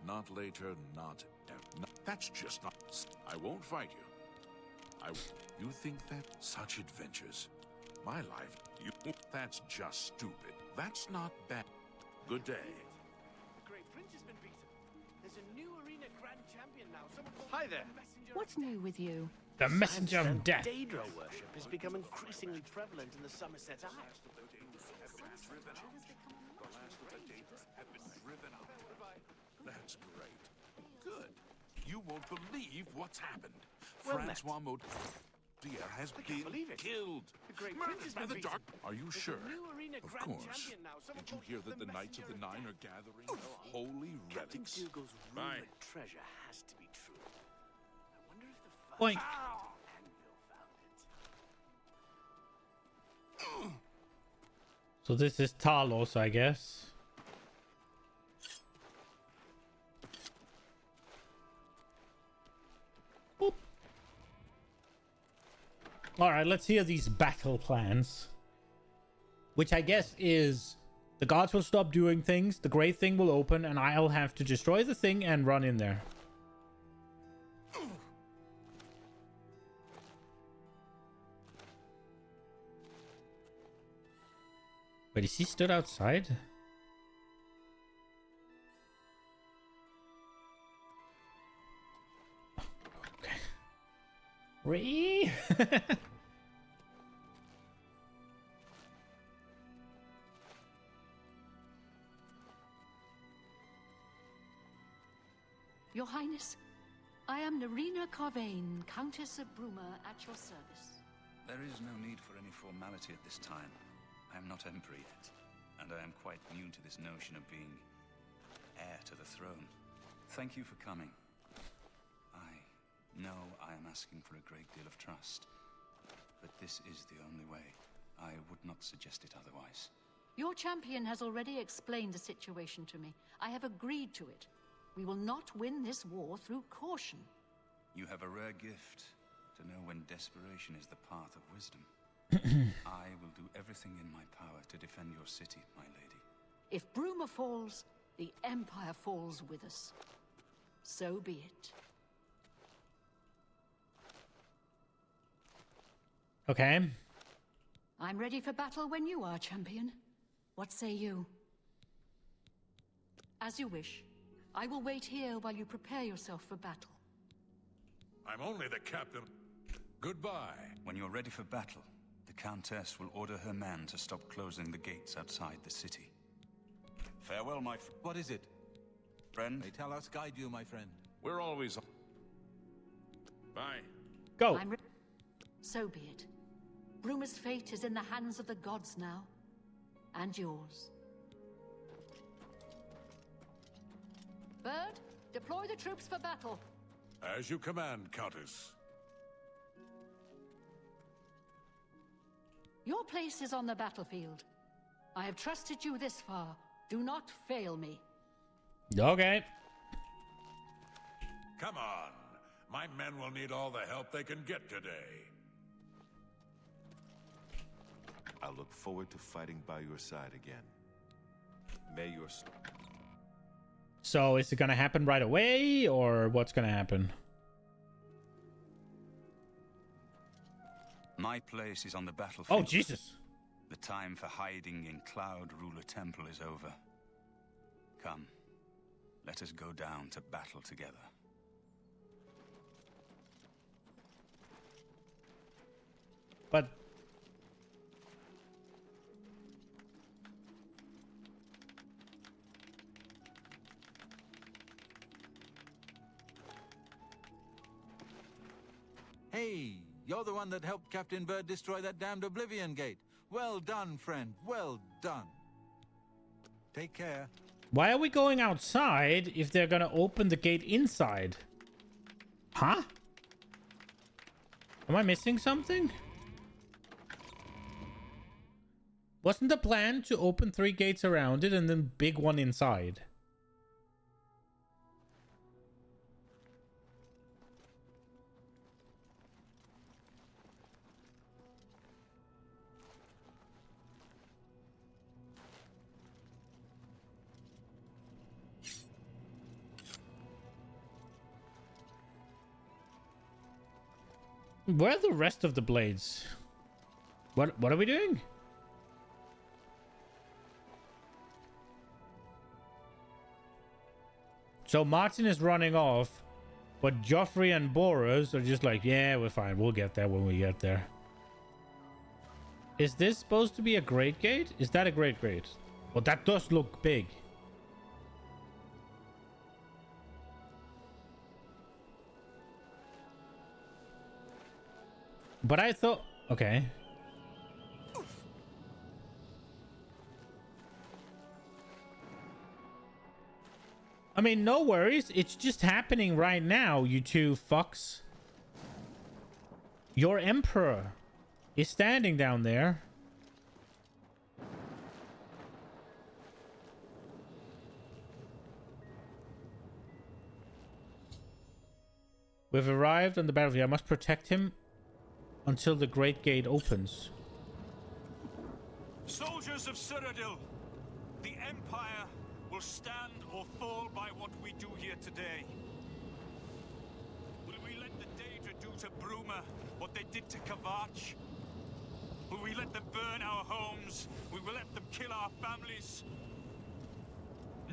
Not later, not ever. That's just not... I won't fight you. You think that... Such adventures. My life... That's just stupid. That's not bad. Good day. The Great Prince has been beaten. There's a new arena grand champion now. Hi there. What's new with you? The messenger of death. Daedra worship has become increasingly prevalent in the Somerset Isles. That's great. Good. You won't believe what's happened. Well, Francois Modier has been killed. The Great Murdered Prince has by been the beaten. dark. Are you There's sure? a new arena Of grand course. champion now. Someone Did you called hear that the Knights of the Nine are gathering holy Captain relics? Dougal's Bye. rumored treasure has to be true. I wonder if the first Boink. anvil found it. So this is Talos, I guess. Boop. All right, let's hear these battle plans. Which I guess is the gods will stop doing things, the great thing will open, and I'll have to destroy the thing and run in there. Wait, is he stood outside? Okay. Ree? Your Highness, I am Narina Carvain, Countess of Bruma, at your service. There is no need for any formality at this time. I am not Emperor yet, and I am quite new to this notion of being heir to the throne. Thank you for coming. I know I am asking for a great deal of trust, but this is the only way. I would not suggest it otherwise. Your champion has already explained the situation to me. I have agreed to it. We will not win this war through caution. You have a rare gift to know when desperation is the path of wisdom. I will do everything in my power to defend your city, my lady. If Bruma falls, the Empire falls with us. So be it. Okay. I'm ready for battle when you are, champion. What say you? As you wish. I will wait here while you prepare yourself for battle. I'm only the captain. Goodbye. When you're ready for battle, the Countess will order her men to stop closing the gates outside the city. Farewell, my friend. What is it? Friend? May tell us guide you, my friend. We're always... Bye. Go. I'm ready. So be it. Bruma's fate is in the hands of the gods now. And yours. Bird, deploy the troops for battle. As you command, Countess. Your place is on the battlefield. I have trusted you this far. Do not fail me. Okay. Come on. My men will need all the help they can get today. I look forward to fighting by your side again. May your... So is it gonna happen right away, or what's gonna happen? My place is on the battlefield. Oh, Jesus. The time for hiding in Cloud Ruler Temple is over. Come, let us go down to battle together. But You're the one that helped Captain Bird destroy that damned Oblivion Gate. Well done, friend. Well done. Take care. Why are we going outside if they're gonna open the gate inside? Huh? Am I missing something? Wasn't the plan to open 3 gates around it and then big one inside? Where are the rest of the blades? What are we doing? So Martin is running off, but Joffrey and Boros are just like, yeah, we're fine. We'll get there when we get there. Is this supposed to be a great gate? Is that a great gate? Well, that does look big. But I thought... Okay. I mean, no worries. It's just happening right now, you two fucks. Your emperor is standing down there. We've arrived on the battlefield. I must protect him until the Great Gate opens. Soldiers of Cyrodiil, the Empire will stand or fall by what we do here today. Will we let the Daedra do to Bruma what they did to Kvatch? Will we let them burn our homes? Will we let them kill our families?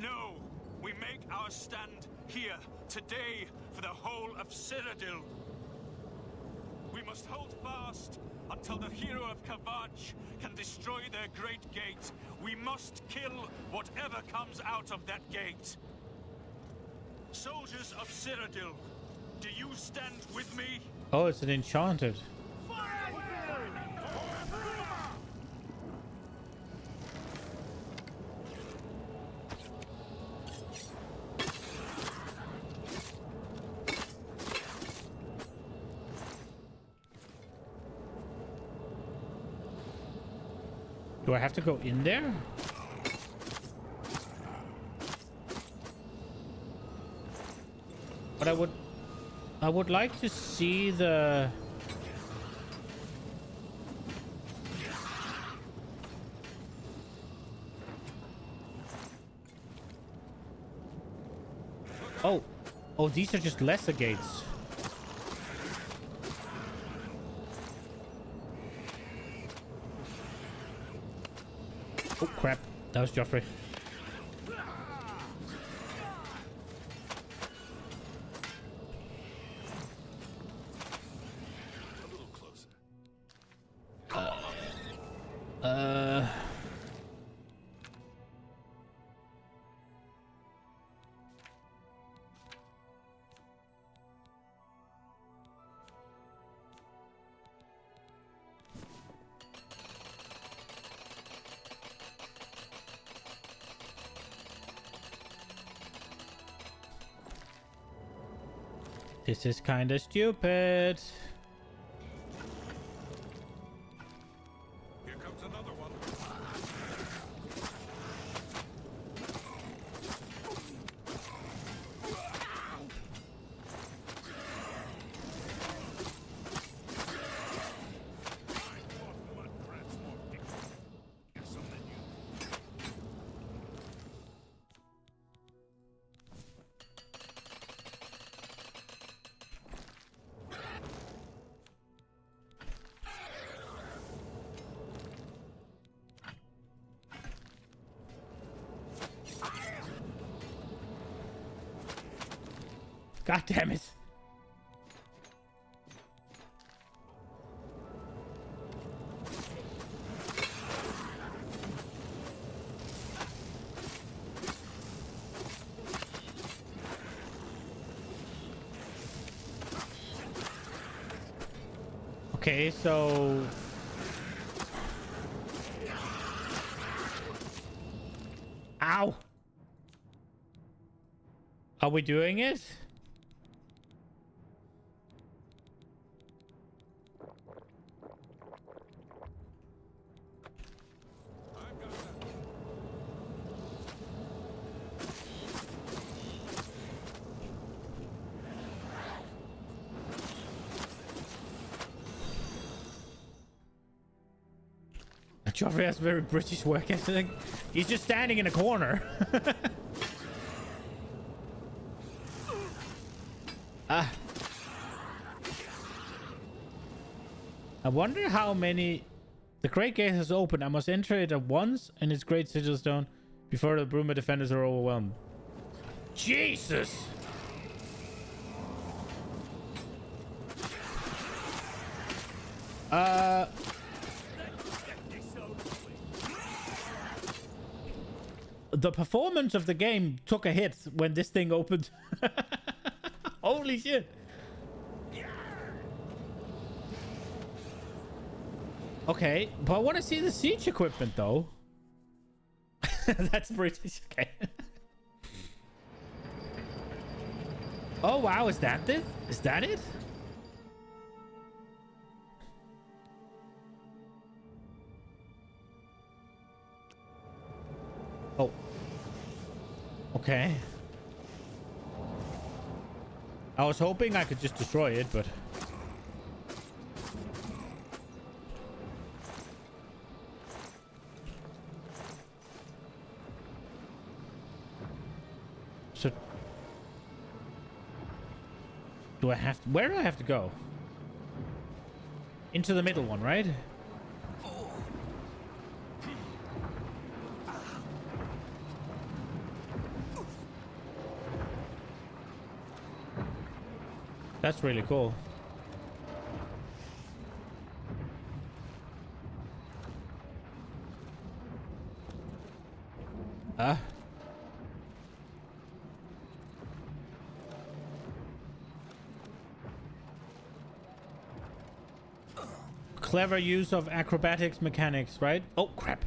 No, we make our stand here today for the whole of Cyrodiil. We must hold fast until the hero of Kvatch can destroy their great gate. We must kill whatever comes out of that gate. Soldiers of Cyrodiil, do you stand with me? Oh, it's an enchanted. Do I have to go in there? But I would like to see the... Oh, these are just lesser gates. Oh, crap. That was Joffrey. A little closer. This is kind of stupid. Here comes another one. God damn it. Okay, so... Ow! Are we doing it? Joffrey has very British work ethic. He's just standing in a corner. I wonder how many... The Great Gate has opened. I must enter it at once in its great sigil stone before the Bruma defenders are overwhelmed. Jesus! The performance of the game took a hit when this thing opened. Holy shit. Okay, but I want to see the siege equipment though. That's British. Okay. Oh wow, is that it? Is that it? Oh. Okay. I was hoping I could just destroy it, but... So... Do I have to... Where do I have to go? Into the middle one, right? That's really cool. Clever use of acrobatics mechanics, right? Oh, crap.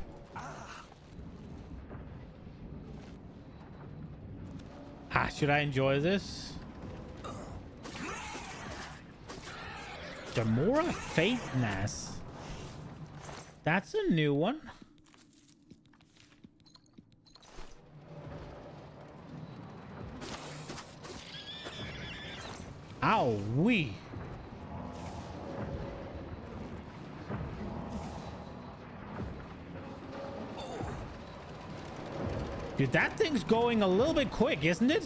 Should I enjoy this? Demora Faintness. That's a new one. Ow, wee. Dude, that thing's going a little bit quick, isn't it?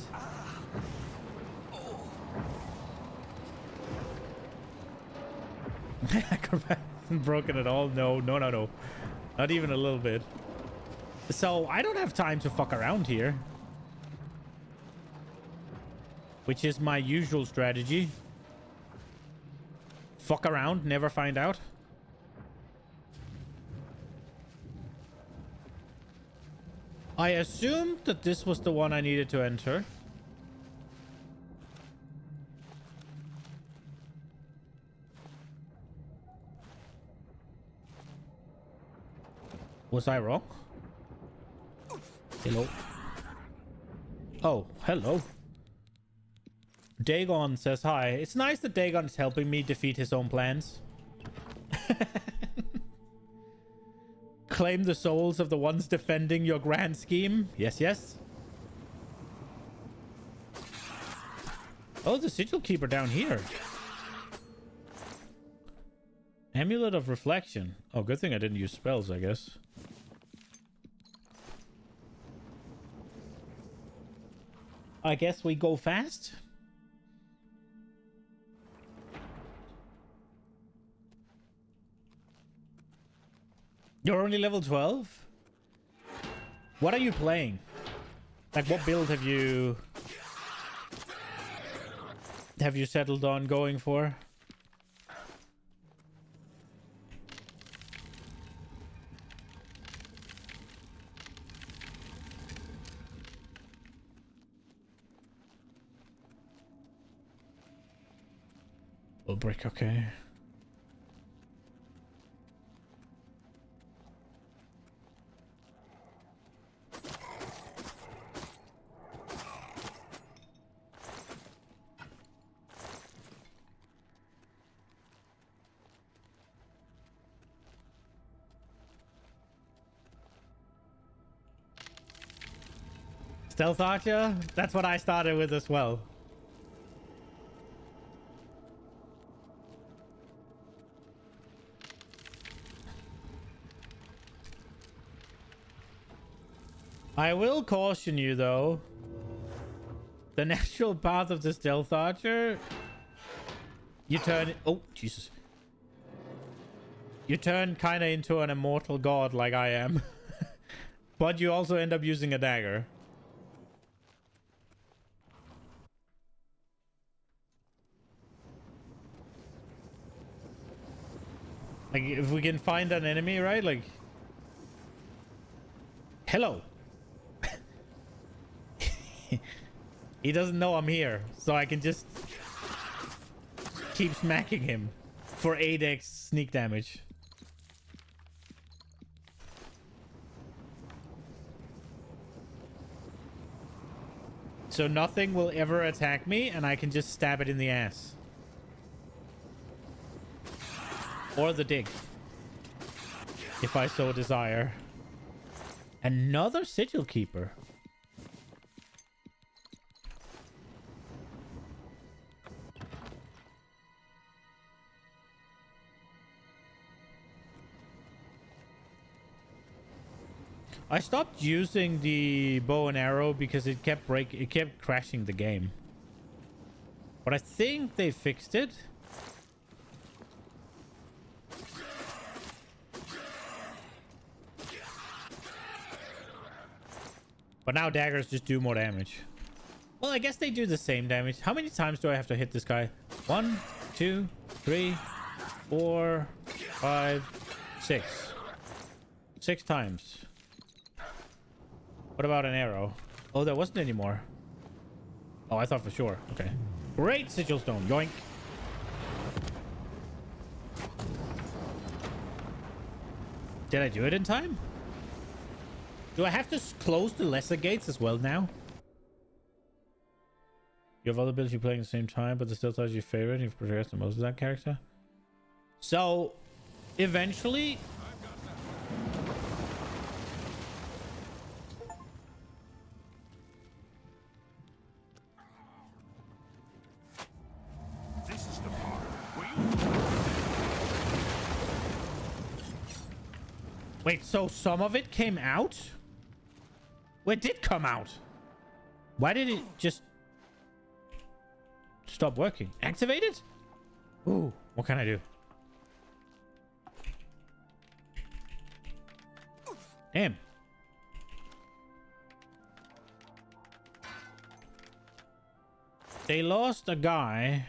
Hasn't broken at all. No. Not even a little bit. So I don't have time to fuck around here, which is my usual strategy. Fuck around, never find out. I assumed that this was the one I needed to enter. Was I wrong? Hello. Oh, hello. Dagon says hi. It's nice that Dagon is helping me defeat his own plans. Claim the souls of the ones defending your grand scheme. Yes, yes. Oh, the sigil keeper down here. Amulet of Reflection. Oh, good thing I didn't use spells, I guess. I guess we go fast. You're only level 12? What are you playing? Like, what build have you settled on going for? Oh, brick, okay. Stealth Archer? That's what I started with as well. I will caution you though. The natural path of the Stealth Archer, you turn... Oh, Jesus. You turn kind of into an immortal god like I am. But you also end up using a dagger. Like, if we can find an enemy, right? Like... Hello. He doesn't know I'm here, so I can just keep smacking him for 8x sneak damage. So nothing will ever attack me, and I can just stab it in the ass. Or the dick. If I so desire. Another Sigil Keeper. I stopped using the bow and arrow because it kept crashing the game. But I think they fixed it. But now daggers just do more damage. Well, I guess they do the same damage. How many times do I have to hit this guy? 1, 2, 3, 4, 5, 6. 6 times. What about an arrow? Oh, there wasn't any more. Oh, I thought for sure. Okay. Great Sigil Stone. Yoink. Did I do it in time? Do I have to close the lesser gates as well now? You have other builds you play at the same time, but the Stealth Archer is your favorite. You've progressed the most of that character. So, eventually... This is the part. Wait, so some of it came out? Well, it did come out. Why did it just stop working? Activate it? Ooh, what can I do? Damn. They lost a guy.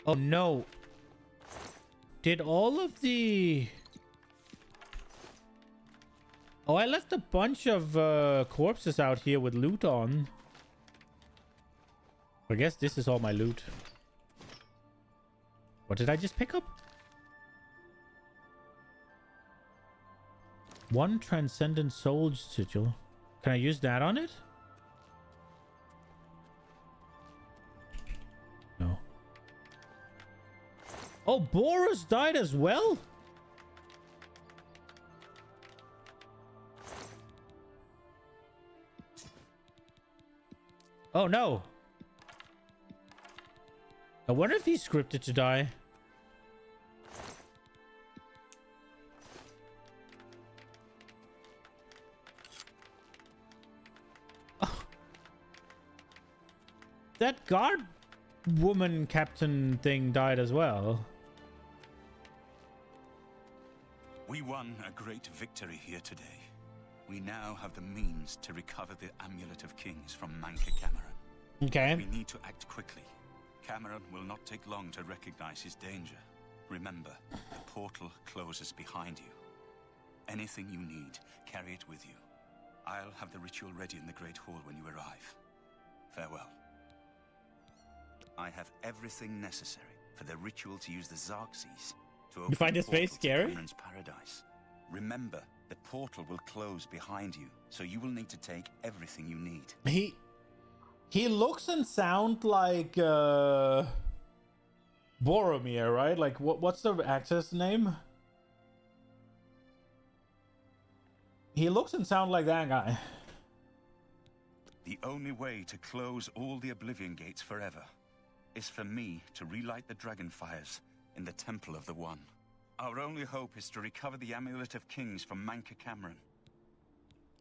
Oh no. Did all of the... Oh, I left a bunch of corpses out here with loot on. I guess this is all my loot. What did I just pick up? 1 Transcendent Soul Sigil. Can I use that on it? No. Oh, Boros died as well? Oh, no. I wonder if he's scripted to die. Oh. That guard woman captain thing died as well. We won a great victory here today. We now have the means to recover the Amulet of Kings from Manca Cameron. Okay. We need to act quickly. Cameron will not take long to recognize his danger. Remember, the portal closes behind you. Anything you need, carry it with you. I'll have the ritual ready in the Great Hall when you arrive. Farewell. I have everything necessary for the ritual to use the Xarxes to open You find his face scary? Cameron's paradise. Remember, the portal will close behind you, so you will need to take everything you need. He looks and sounds like Boromir, right? Like, what's the actor's name? He looks and sounds like that guy. The only way to close all the Oblivion gates forever is for me to relight the dragon fires in the Temple of the One. Our only hope is to recover the Amulet of Kings from Manca Cameron.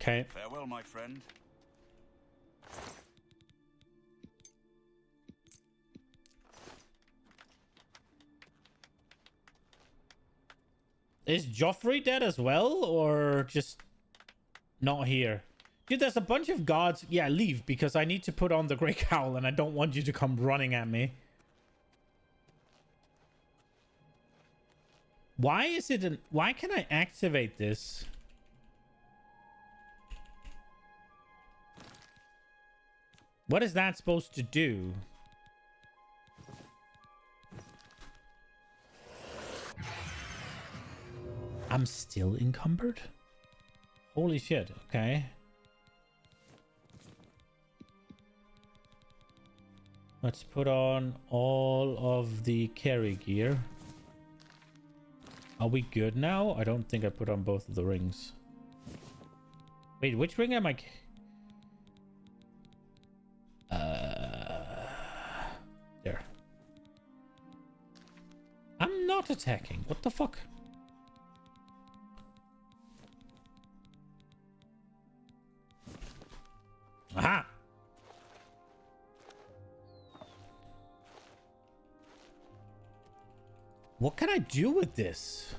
Okay. Farewell, my friend. Is Joffrey dead as well, or just not here? Dude, there's a bunch of guards. Yeah, leave, because I need to put on the Grey Cowl, and I don't want you to come running at me. Why is it why can I activate this? What is that supposed to do? I'm still encumbered? Holy shit, okay. Let's put on all of the carry gear. Are we good now? I don't think I put on both of the rings. Wait, which ring am I... There. I'm not attacking. What the fuck? Aha! What can I do with this?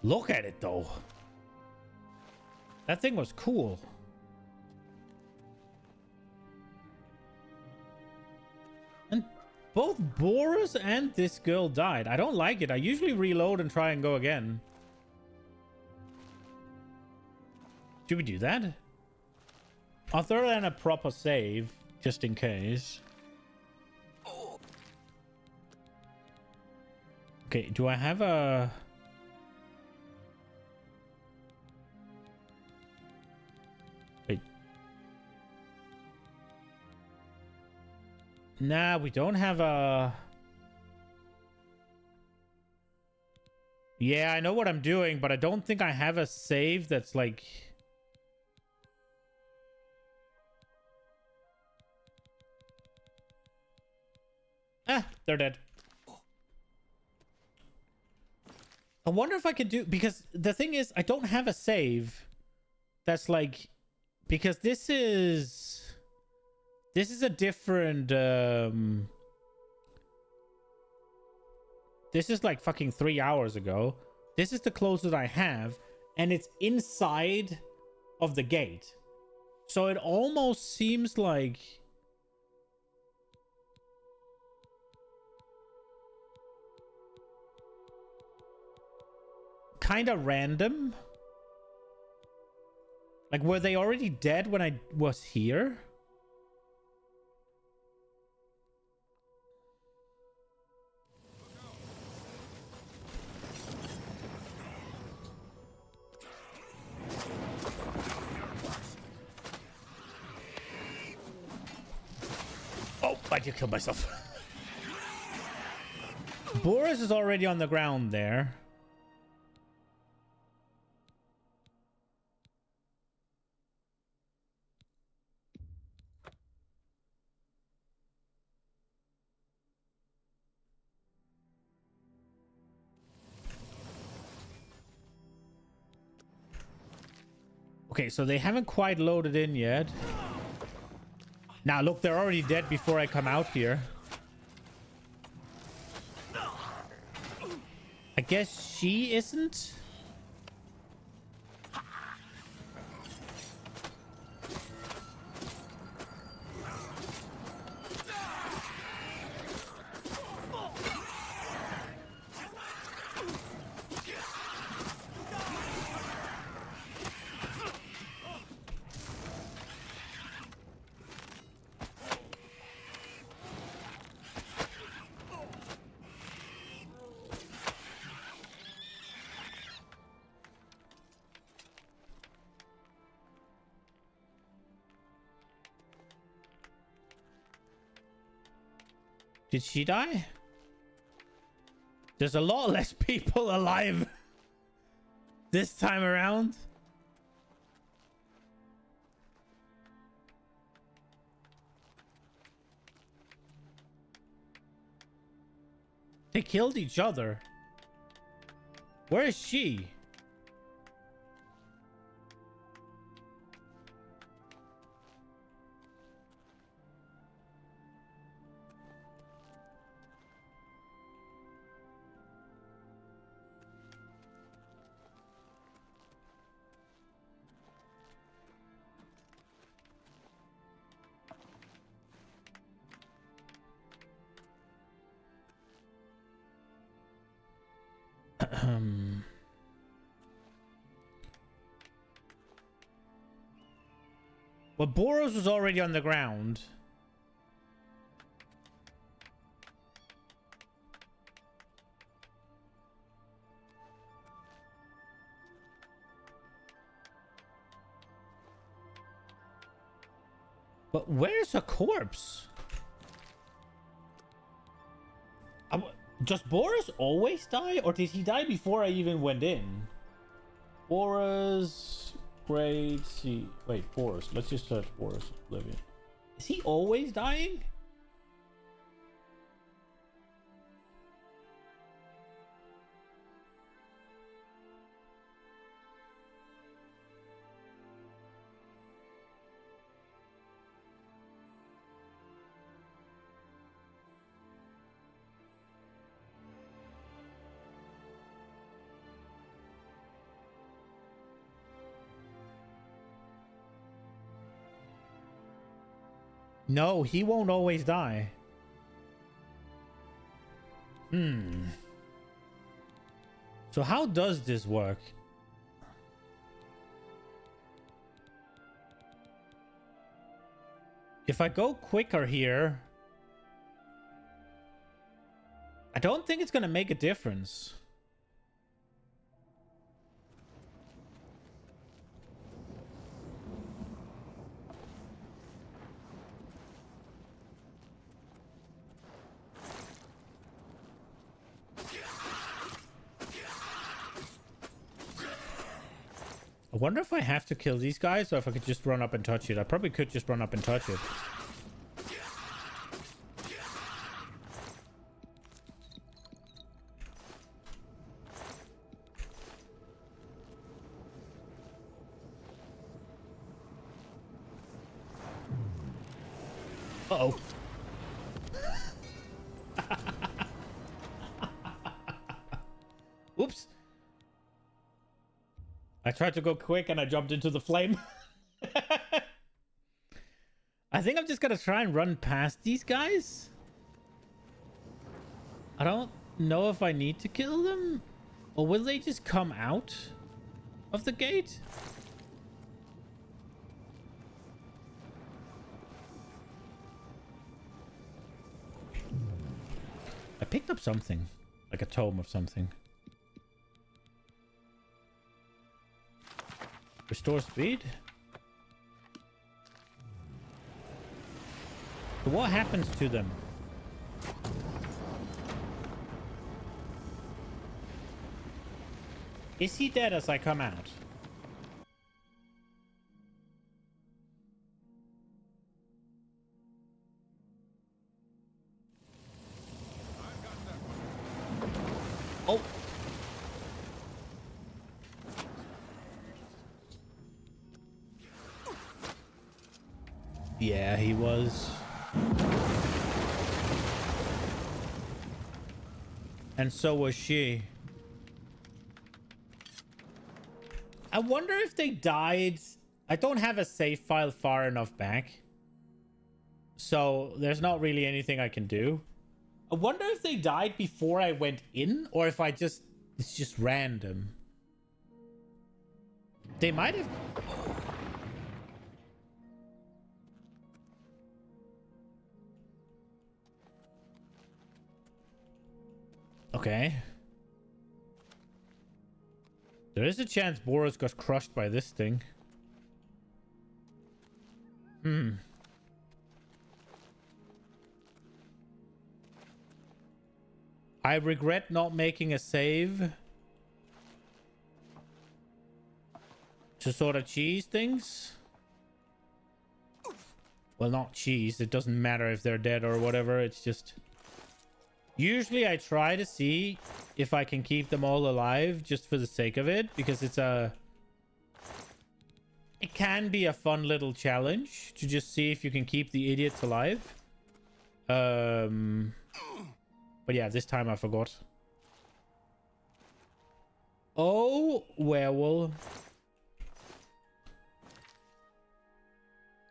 Look at it, though. That thing was cool. And both Boris and this girl died. I don't like it. I usually reload and try and go again. Should we do that? I'll throw in a proper save, just in case. Okay, do I have a... Wait. Nah, we don't have a... Yeah, I know what I'm doing, but I don't think I have a save that's like... Ah, they're dead. I wonder if I could do... Because the thing is, I don't have a save that's like... Because this is... This is a different... This is like fucking 3 hours ago. This is the closest I have. And it's inside of the gate. So it almost seems like... kind of random. Like, were they already dead when I was here? Oh, I did kill myself. Boris is already on the ground there. Okay, so they haven't quite loaded in yet. Now, look, they're already dead before I come out here. I guess she isn't? Did she die? There's a lot less people alive this time around. They killed each other. Where is she? Well, Boros was already on the ground. But where's a corpse? Does Boros always die, or did he die before I even went in? Boros, Great Sea. Wait, Boros. Let's just search Boros Oblivion. Is he always dying? No, he won't always die. So how does this work? If I go quicker here, I don't think it's gonna make a difference. I wonder if I have to kill these guys or if I could just run up and touch it. I probably could just run up and touch it. Uh-oh. Whoops. I tried to go quick and I jumped into the flame. I think I'm just gonna try and run past these guys. I don't know if I need to kill them. Or will they just come out of the gate? I picked up something. Like a tome of something. Restore speed. So what happens to them? Is he dead as I come out? Oh. Yeah, he was. And so was she. I wonder if they died. I don't have a save file far enough back. So there's not really anything I can do. I wonder if they died before I went in or if it's just random. They might have. Okay. There is a chance Boros got crushed by this thing. I regret not making a save to sort of cheese things. Well, not cheese. It doesn't matter if they're dead or whatever. It's just... Usually I try to see if I can keep them all alive just for the sake of it. Because it's a... It can be a fun little challenge to just see if you can keep the idiots alive. But yeah, this time I forgot. Oh, werewolf.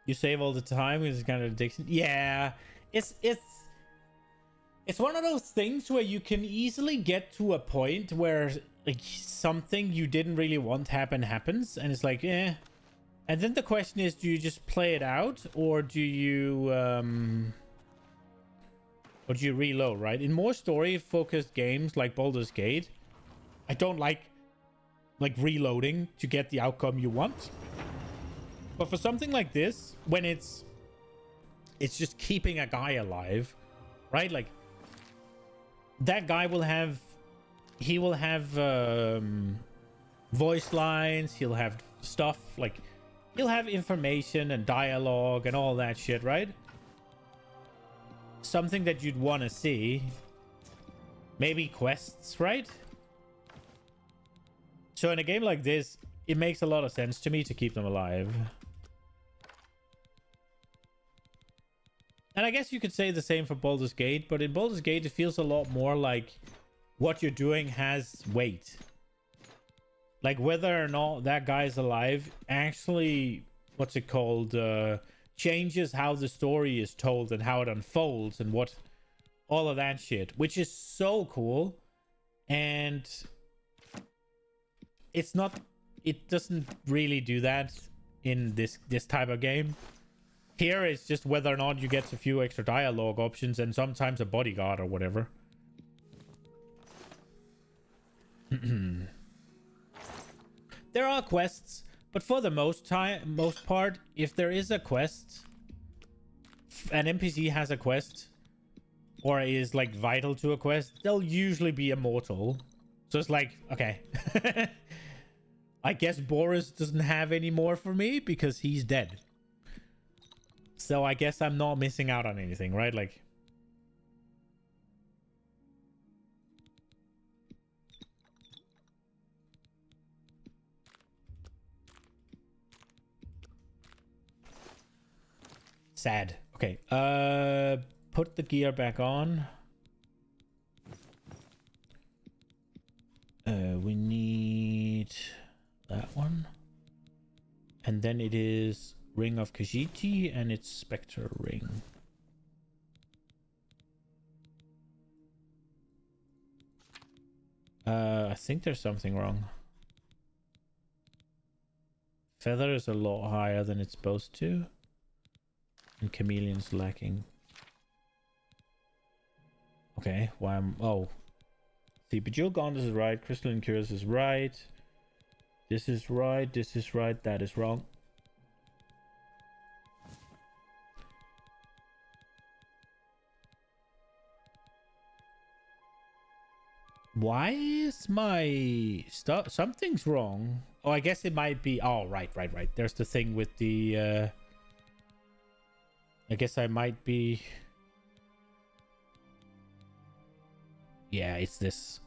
You save all the time. It's kind of addiction. Yeah, it's one of those things where you can easily get to a point where like something you didn't really want happens, and it's like, eh. And then the question is, do you just play it out, or do you reload? Right? In more story-focused games like Baldur's Gate, I don't like reloading to get the outcome you want. But for something like this, when it's just keeping a guy alive, right? Like that guy will have voice lines, he'll have stuff, like he'll have information and dialogue and all that shit, right? Something that you'd want to see. Maybe quests, right? So in a game like this, it makes a lot of sense to me to keep them alive. And I guess you could say the same for Baldur's Gate, but in Baldur's Gate, it feels a lot more like what you're doing has weight. Like whether or not that guy's alive actually, what's it called, changes how the story is told and how it unfolds and what, all of that shit, which is so cool. And it's not, it doesn't really do that in this type of game. Here it's just whether or not you get a few extra dialogue options and sometimes a bodyguard or whatever. There are quests, but for the most part, if there is a quest, an NPC has a quest, or is like vital to a quest, they'll usually be immortal. So it's like, okay. I guess Boris doesn't have any more for me because he's dead. So I guess I'm not missing out on anything, right? Like... Sad. Okay. Put the gear back on. We need that one. And then it is Ring of Khajiit and it's Spectre Ring. I think there's something wrong. Feather is a lot higher than it's supposed to. And Chameleon's lacking. Okay, why am... Oh. See, Bejeweled Gauntlet is right. Crystalline Cures is right. This is right. This is right. That is wrong. Why is my stuff... Something's wrong. Oh, I guess it might be... Oh, right. There's the thing with the... I guess I might be... Yeah, it's this.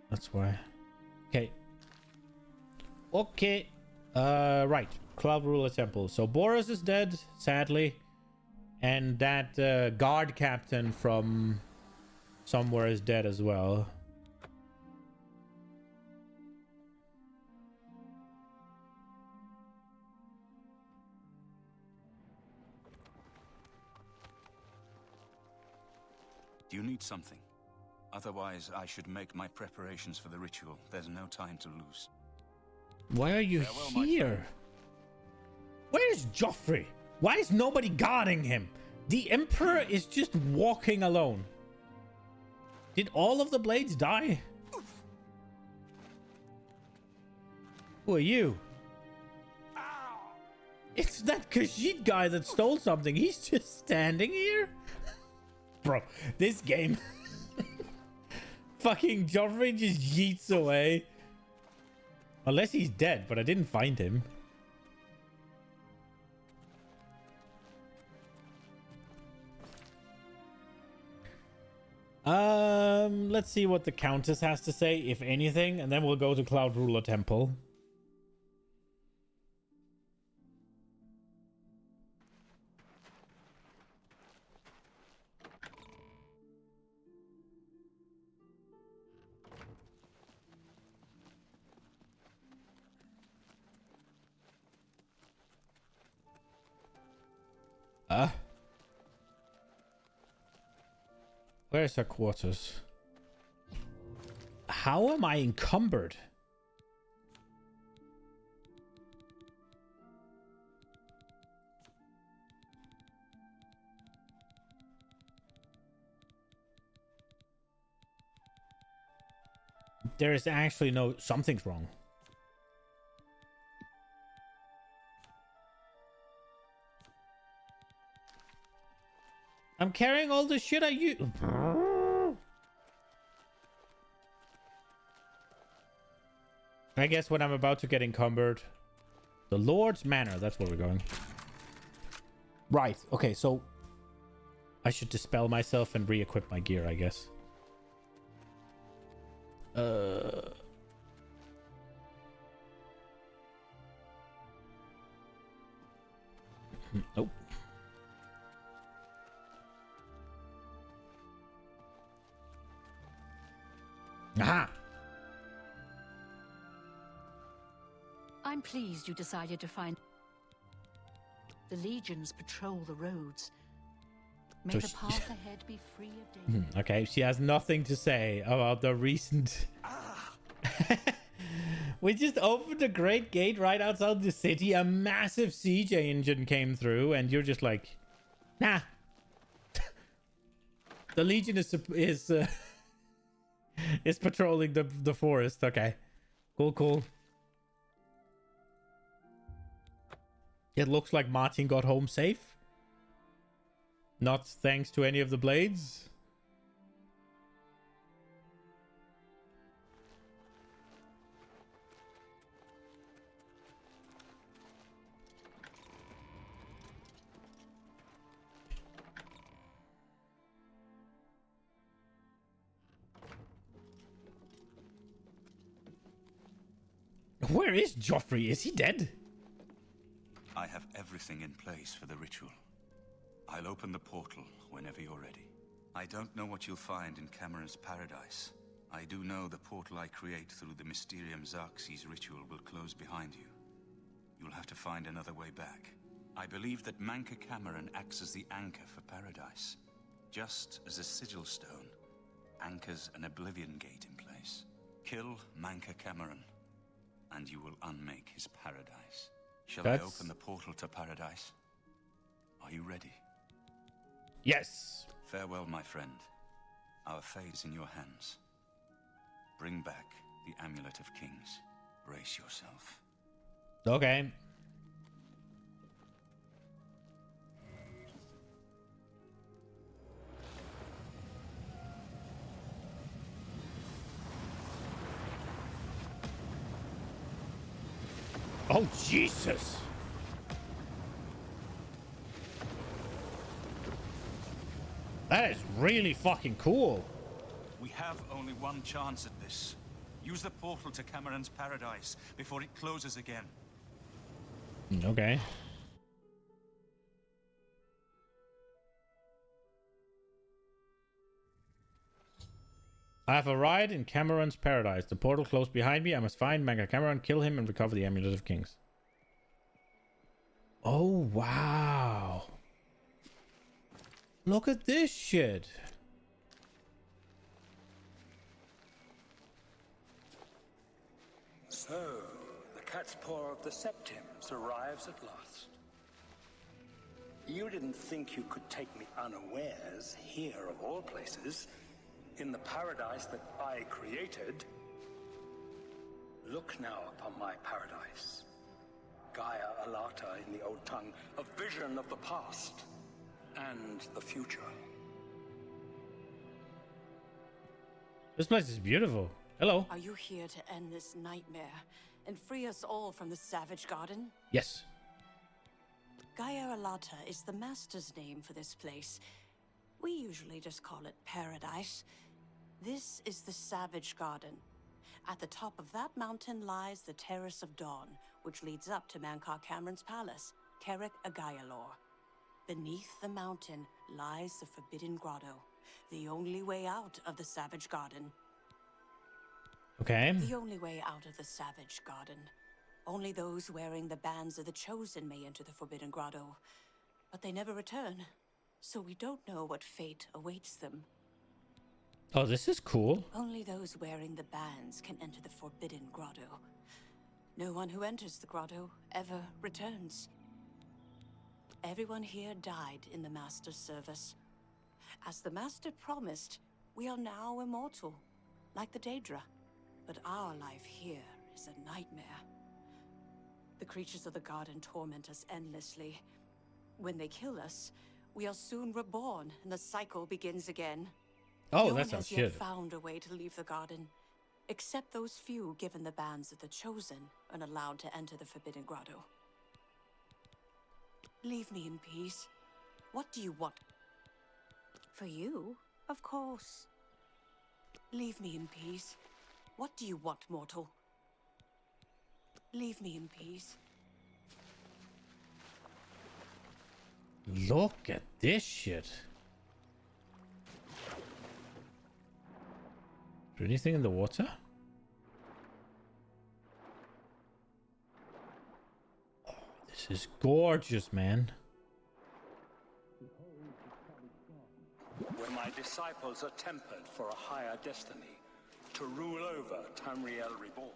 That's why. Okay. Okay. Right. Cloud Ruler Temple. So Boris is dead, sadly. And that guard captain from somewhere is dead as well. Do you need something? Otherwise, I should make my preparations for the ritual. There's no time to lose. Why are you here? Where's Joffrey? Why is nobody guarding him? The Emperor is just walking alone. Did all of the blades die? Who are you? It's that Khajiit guy that stole something. He's just standing here? Bro, this game... Fucking Joffrey just yeets away. Unless he's dead, but I didn't find him. Let's see what the Countess has to say, if anything, and then we'll go to Cloud Ruler Temple. Where's her quarters? How am I encumbered? There is actually no... Something's wrong. I'm carrying all the shit I use. I guess when I'm about to get encumbered. The Lord's Manor, that's where we're going. Right, okay, so... I should dispel myself and re-equip my gear, I guess. Nope. Aha! I'm pleased you decided to find... The legions patrol the roads. May So the path ahead be free of danger. Okay, she has nothing to say about the recent... We just opened a great gate right outside the city. A massive siege engine came through, and you're just like, nah. The Legion is patrolling the forest. Okay, cool. It looks like Martin got home safe. Not thanks to any of the blades. Where is Joffrey? Is he dead? I have everything in place for the ritual. I'll open the portal whenever you're ready. I don't know what you'll find in Cameron's paradise. I do know the portal I create through the Mysterium Xerxes ritual will close behind you. You'll have to find another way back. I believe that Manca Cameron acts as the anchor for paradise. Just as a sigil stone anchors an Oblivion gate in place. Kill Manca Cameron, and you will unmake his paradise. Shall I open the portal to paradise? Are you ready? Yes. Farewell, my friend. Our fate is in your hands. Bring back the Amulet of Kings. Brace yourself. Okay. Oh, Jesus. That is really fucking cool. We have only one chance at this. Use the portal to Cameron's paradise before it closes again. Okay. I have arrived in Cameron's paradise. The portal closed behind me. I must find Manca Cameron, kill him, and recover the Amulet of Kings. Oh, wow. Look at this shit. So, the cat's paw of the Septims arrives at last. You didn't think you could take me unawares here, of all places, in the paradise that I created. Look now upon my paradise. Gaia Alata in the old tongue, a vision of the past and the future. This place is beautiful. Hello. Are you here to end this nightmare and free us all from the Savage Garden? Yes. Gaia Alata is the master's name for this place. We usually just call it Paradise. This is the Savage Garden. At the top of that mountain lies the Terrace of Dawn, which leads up to Mankar Cameron's palace, Kerek Agaialor. Beneath the mountain lies the Forbidden Grotto, the only way out of the Savage Garden. Okay. The only way out of the Savage Garden. Only those wearing the bands of the Chosen may enter the Forbidden Grotto. But they never return, so we don't know what fate awaits them. Oh, this is cool. Only those wearing the bands can enter the Forbidden Grotto. No one who enters the grotto ever returns. Everyone here died in the Master's service. As the Master promised, we are now immortal, like the Daedra. But our life here is a nightmare. The creatures of the garden torment us endlessly. When they kill us, we are soon reborn, and the cycle begins again. Oh, no that one sounds has yet good. found a way to leave the garden, except those few given the bands of the Chosen and allowed to enter the Forbidden Grotto. Leave me in peace. What do you want? For you, of course. Leave me in peace. What do you want, mortal? Leave me in peace. Look at this shit. Is there anything in the water? Oh, this is gorgeous, man. When my disciples are tempered for a higher destiny, to rule over Tamriel Reborn.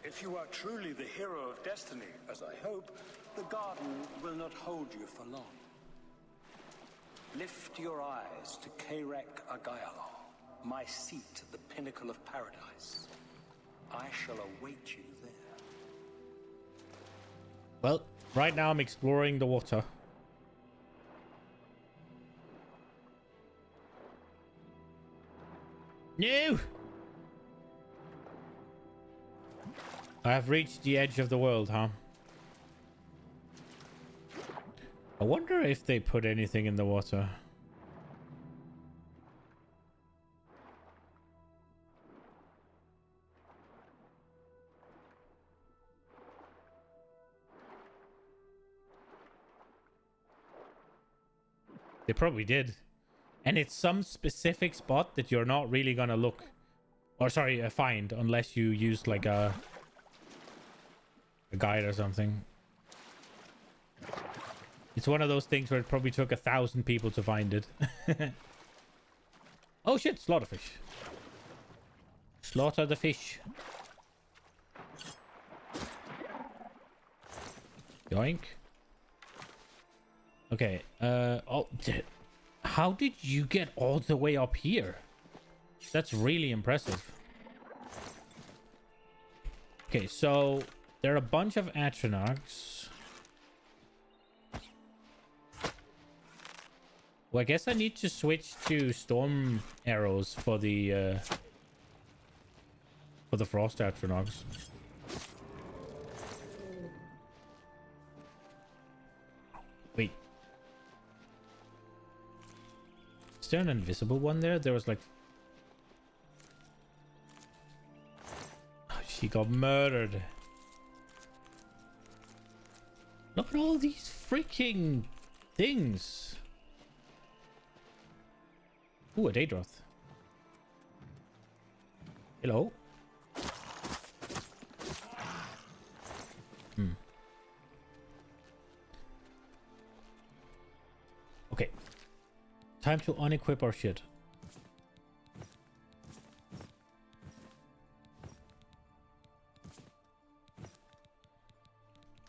If you are truly the hero of destiny, as I hope, the garden will not hold you for long. Lift your eyes to Kerek Agaialor, my seat at the pinnacle of paradise. I shall await you there. Well, right now I'm exploring the water. No! I have reached the edge of the world, huh? I wonder if they put anything in the water. They probably did. And it's some specific spot that you're not really gonna look. Or sorry, find unless you use like a guide or something. It's one of those things where it probably took 1,000 people to find it. Oh shit, slaughterfish. Slaughter the fish. Yoink. Okay, oh, how did you get all the way up here? That's really impressive. Okay, so there are a bunch of Atronachs. Well, I guess I need to switch to storm arrows for the frost Atronachs. Wait. Is there an invisible one there? There was like... Oh, she got murdered. Look at all these freaking things. Ooh, a Daedroth. Hello. Okay. Time to unequip our shit.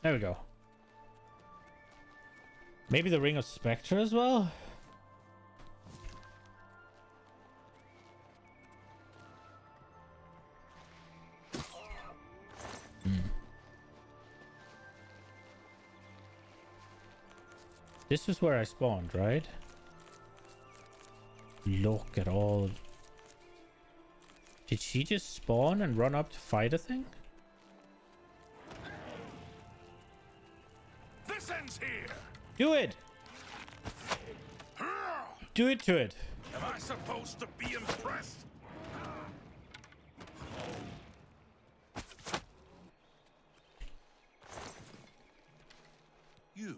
There we go. Maybe the Ring of Spectre as well? This is where I spawned, right? Look at all Did she just spawn and run up to fight a thing? This ends here. Do it! Do it to it. Am I supposed to be impressed? You.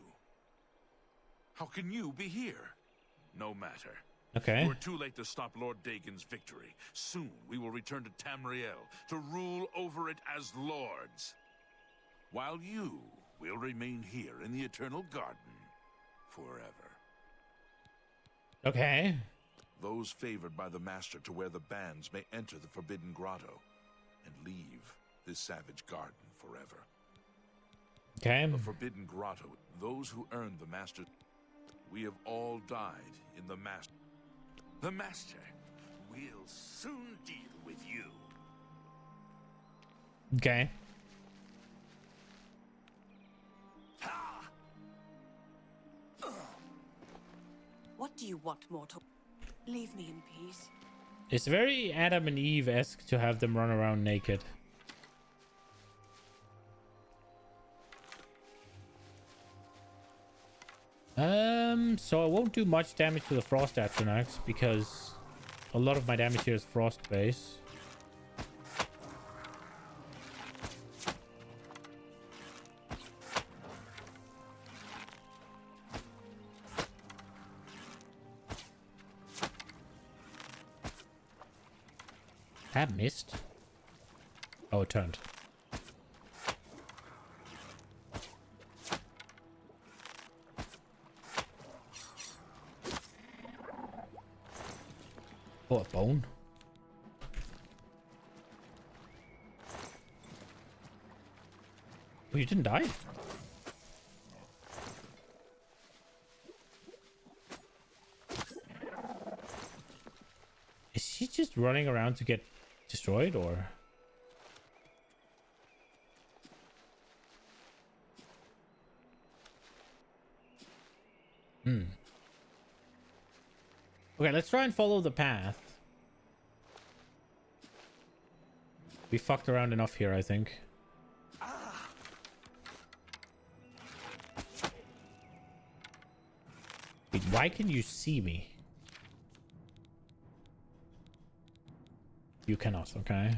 How can you be here? No matter. Okay. You're too late to stop Lord Dagon's victory. Soon we will return to Tamriel to rule over it as lords. While you will remain here in the Eternal Garden forever. Okay. Those favored by the Master to wear the bands may enter the Forbidden Grotto and leave this savage garden forever. Okay. The Forbidden Grotto, those who earned the Master, we have all died in the Master. The Master will soon deal with you. Okay. What do you want, mortal? Leave me in peace. It's very Adam and Eve-esque to have them run around naked. So I won't do much damage to the Frost Atronachs because a lot of my damage here is Frost base. That missed. Oh, it turned. Oh, a bone. Oh, you didn't die? Is she just running around to get destroyed, or? Okay, let's try and follow the path. We fucked around enough here, I think. Wait, why can you see me? You cannot, okay.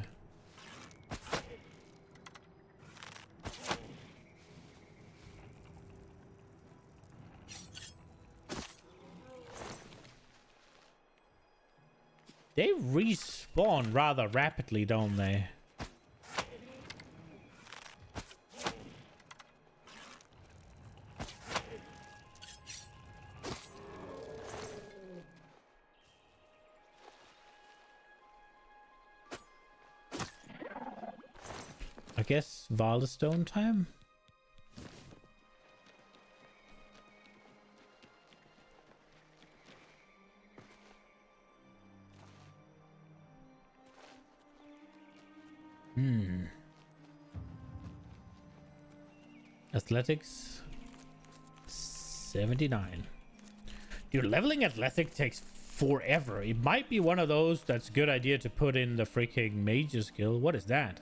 They respawn rather rapidly, don't they? I guess Valestone time? Athletics 79. Dude, leveling athletic takes forever. It might be one of those that's a good idea to put in the freaking major skill. What is that?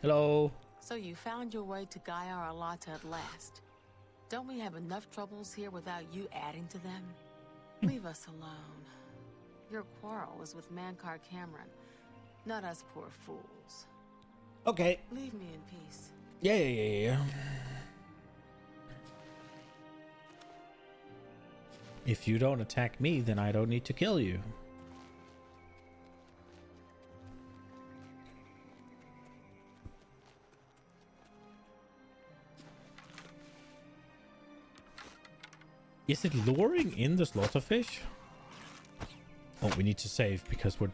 Hello. So you found your way to Gaia Arlata at last. Don't we have enough troubles here without you adding to them? Leave us alone. Your quarrel was with Mankar Cameron, not us poor fools. Okay. Leave me in peace. Yeah. If you don't attack me, then I don't need to kill you. Is it luring in the slaughterfish? Oh, we need to save because we're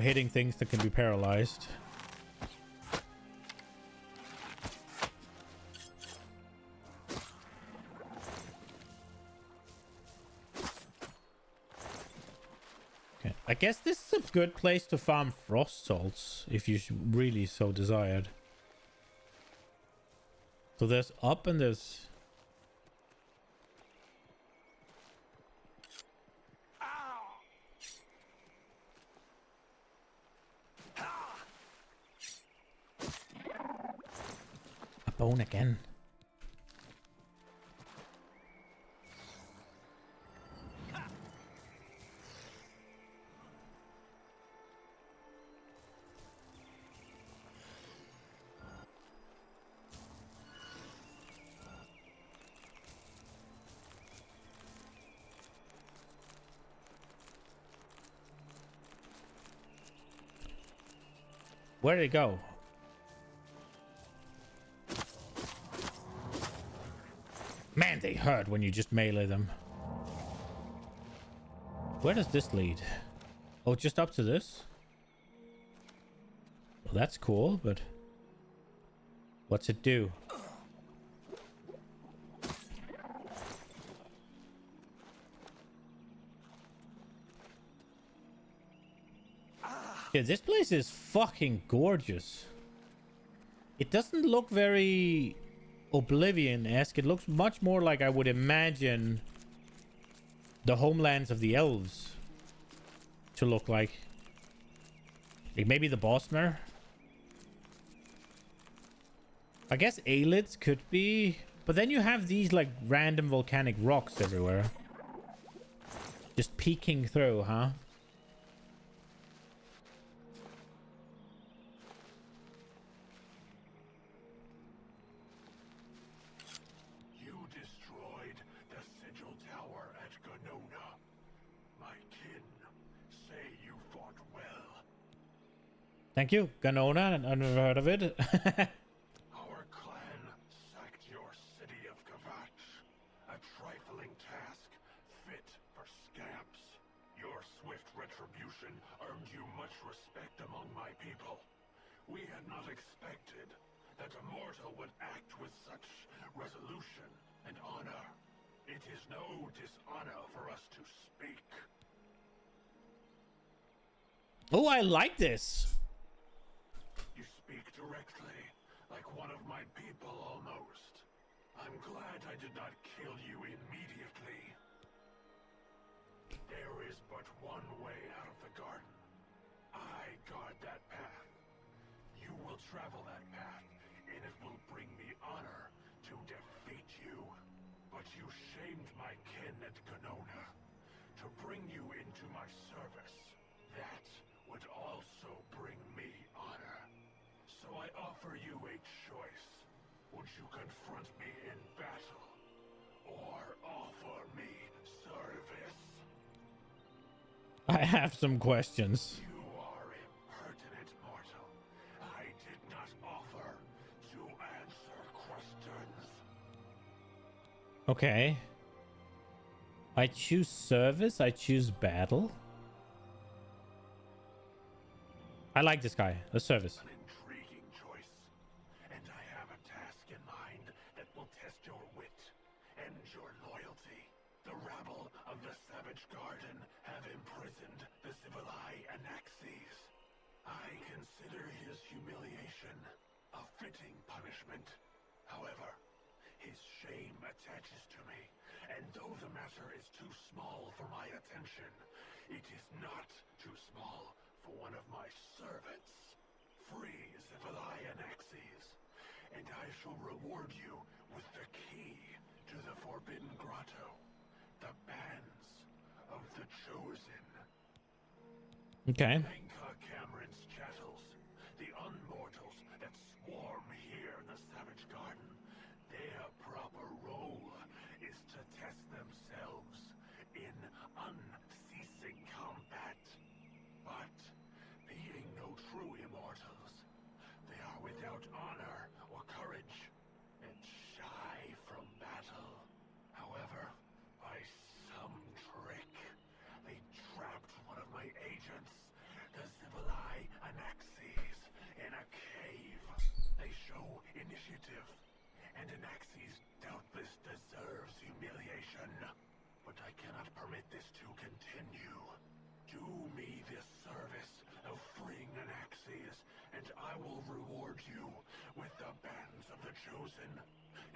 hitting things that can be paralyzed. Okay. I guess this is a good place to farm frost salts if you really so desired. So there's up and there's... A bone again. Where did it go? Man, they hurt when you just melee them. Where does this lead? Oh, just up to this? Well, that's cool, but... what's it do? Yeah, this place is fucking gorgeous. It doesn't look very Oblivion-esque. It looks much more like I would imagine the homelands of the elves to look like. Like maybe the Bosmer. I guess Aelids could be, but then you have these like random volcanic rocks everywhere. Just peeking through, huh? Thank you, Ganona. I've never heard of it. Our clan sacked your city of Kvatch. A trifling task, fit for scamps. Your swift retribution earned you much respect among my people. We had not expected that a mortal would act with such resolution and honor. It is no dishonor for us to speak. Oh, I like this. You speak directly, like one of my people almost. I'm glad I did not kill you immediately. There is but one way out of the garden. I guard that path. You will travel that path, and it will bring me honor to defeat you. But you shamed my kin at Ganona. To bring you into my service, that would also bring me honor. So I offer you a choice. Would you confront me in battle, or offer me service? I have some questions. You are impertinent mortal. I did not offer to answer questions. Okay. I choose service. I choose battle. I like this guy. The service. An intriguing choice. And I have a task in mind that will test your wit and your loyalty. The rabble of the Savage Garden have imprisoned the Civilai Anaxes. I consider his humiliation a fitting punishment. However, his shame attaches to me, and though the matter is too small for my attention, it is not too small for one of my servants. Free Civilai Anaxes, and I shall reward you with the key to the Forbidden Grotto, the bands of the Chosen. Okay. Cameron's chattels, the unmortals that swarm here in the Savage Garden. Their proper role is to test themselves in unceasing combat. But being no true immortals, they are without honor or courage and shy from battle. However, by some trick, they trapped one of my agents, the Civilai Anaxes, in a cave. They show initiative, and Anaxes doubtless deserves humiliation. But I cannot permit this to continue. Do Do me this service of freeing Anaxes, and I will reward you with the bands of the Chosen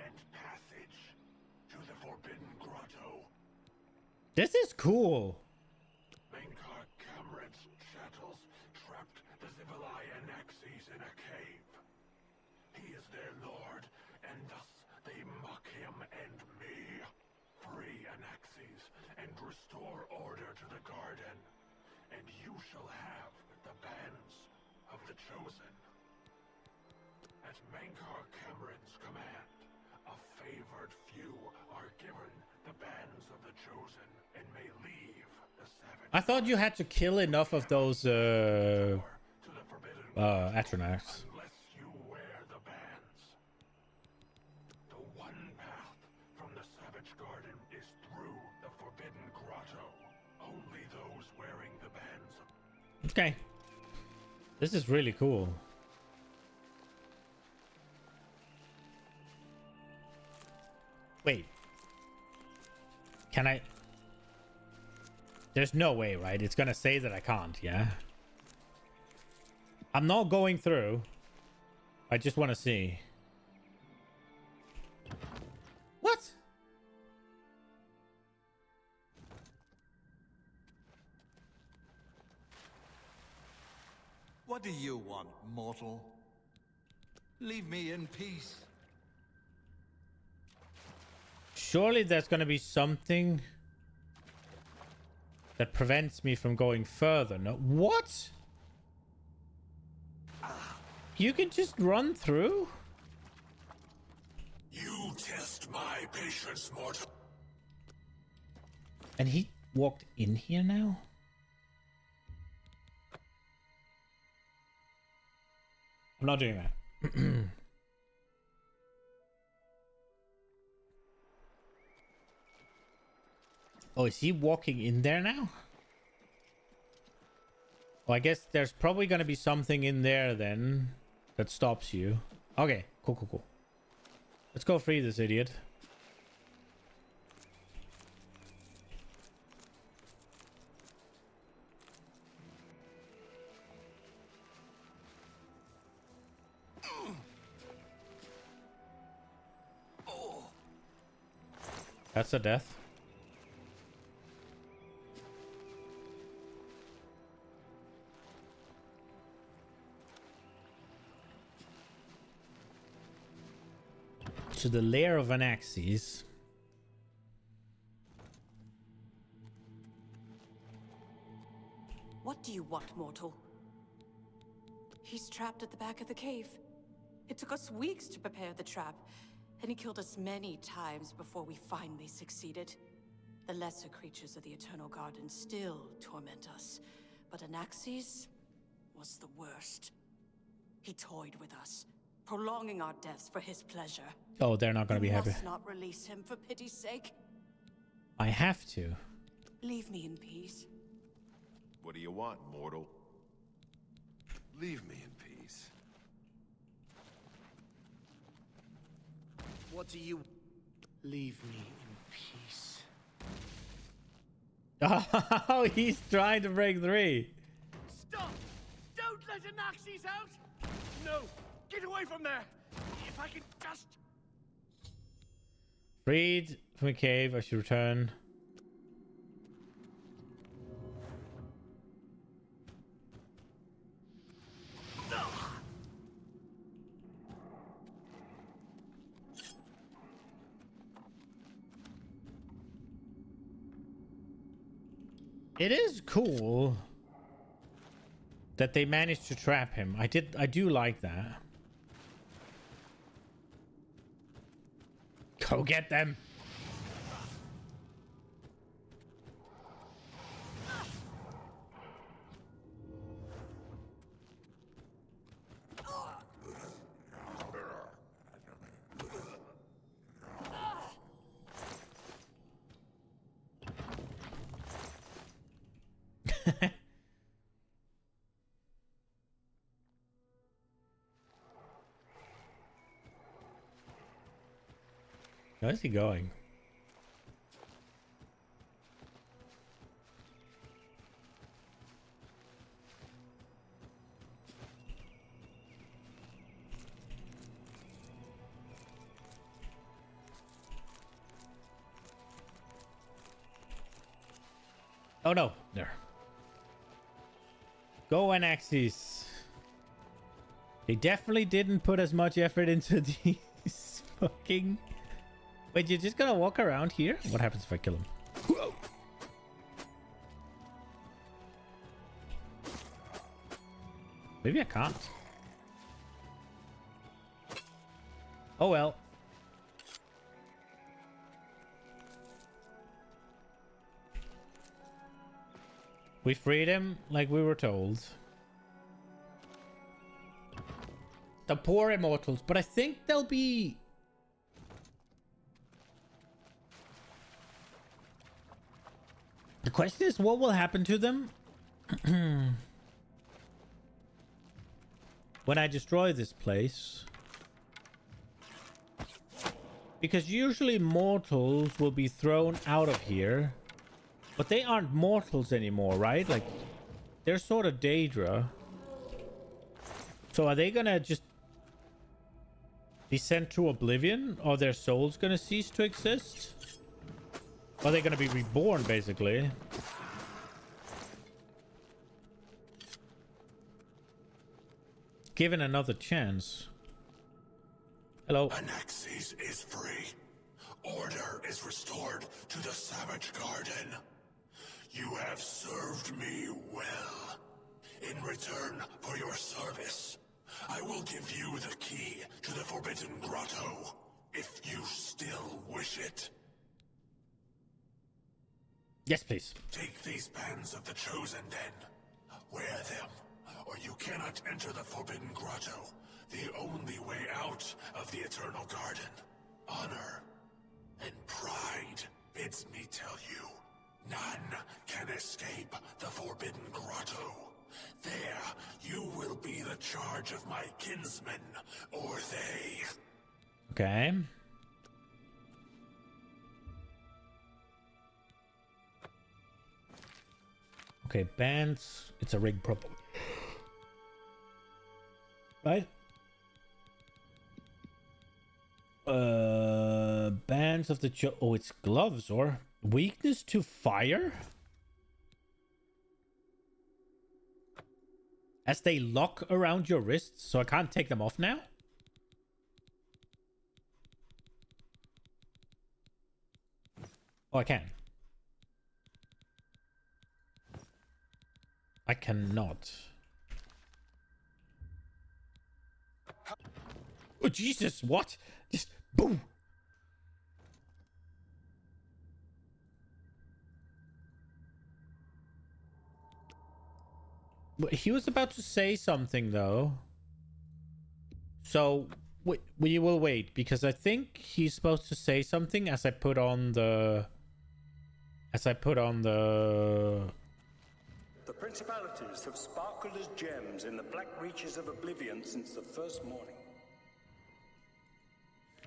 and passage to the Forbidden Grotto. This is cool. Mankar Cameron's chattels trapped the Zibalai Anaxes in a cave. He is their lord, and thus they mock him and me. Free Anaxes and restore order to the garden, and you shall have the bands of the Chosen. At Mankar Cameron's command, a favored few are given the bands of the Chosen and may leave the savage. I thought you had to kill enough of those Atronachs. Unless you wear the bands. The one path from the Savage Garden is through the Forbidden Grotto. Only those wearing the bands. Okay. This is really cool. Wait. Can I? There's no way, right? It's gonna say that I can't, yeah? I'm not going through. I just want to see. What? What do you want, mortal? Leave me in peace. Surely there's gonna be something that prevents me from going further. No, what? You can just run through? You test my patience, mortal. And he walked in here now? I'm not doing that. Oh, is he walking in there now? Well, I guess there's probably going to be something in there then that stops you. Okay, cool. Let's go free this idiot. That's a death. To the lair of Anaxes. What do you want, mortal? He's trapped at the back of the cave. It took us weeks to prepare the trap, and he killed us many times before we finally succeeded. The lesser creatures of the Eternal Garden still torment us, but Anaxes was the worst. He toyed with us, prolonging our deaths for his pleasure. Oh, they're not going to be happy. You must not release him, for pity's sake. I have to. Leave me in peace. What do you want, mortal? Leave me in peace. What do you... Leave me in peace. Oh, he's trying to break free. Stop! Don't let Anaxes out! No! Get away from there! If I can just... Freed from a cave, I should return. It is cool that they managed to trap him. I do like that. Go get them. Where's he going? Oh no, there. Go Anaxes. They definitely didn't put as much effort into these fucking... Wait, you're just gonna walk around here? What happens if I kill him? Whoa. Maybe I can't. Oh well. We freed him like we were told. The poor immortals, but I think they'll be... The question is, what will happen to them when I destroy this place? Because usually mortals will be thrown out of here. But they aren't mortals anymore, right? Like, they're sort of Daedra. So are they gonna just be sent to Oblivion? Or their souls gonna cease to exist? Or are they gonna be reborn, basically? Given another chance. Hello. Anaxes is free. Order is restored to the Savage Garden. You have served me well. In return for your service, I will give you the key to the Forbidden Grotto, if you still wish it. Yes, please. Take these bands of the Chosen then. Wear them, or you cannot enter the Forbidden Grotto, the only way out of the Eternal Garden. Honor and pride bids me tell you. None can escape the Forbidden Grotto. There, you will be the charge of my kinsmen, or they. Okay. Okay, bands. It's a rig problem. Right? Bands of the... Oh, it's gloves, or... Weakness to fire? As they lock around your wrists, so I can't take them off now? Oh, I can. I cannot. Oh, Jesus, what? Just boom. He was about to say something, though. So, we will wait, because I think he's supposed to say something as I put on the... The principalities have sparkled as gems in the black reaches of Oblivion since the first morning.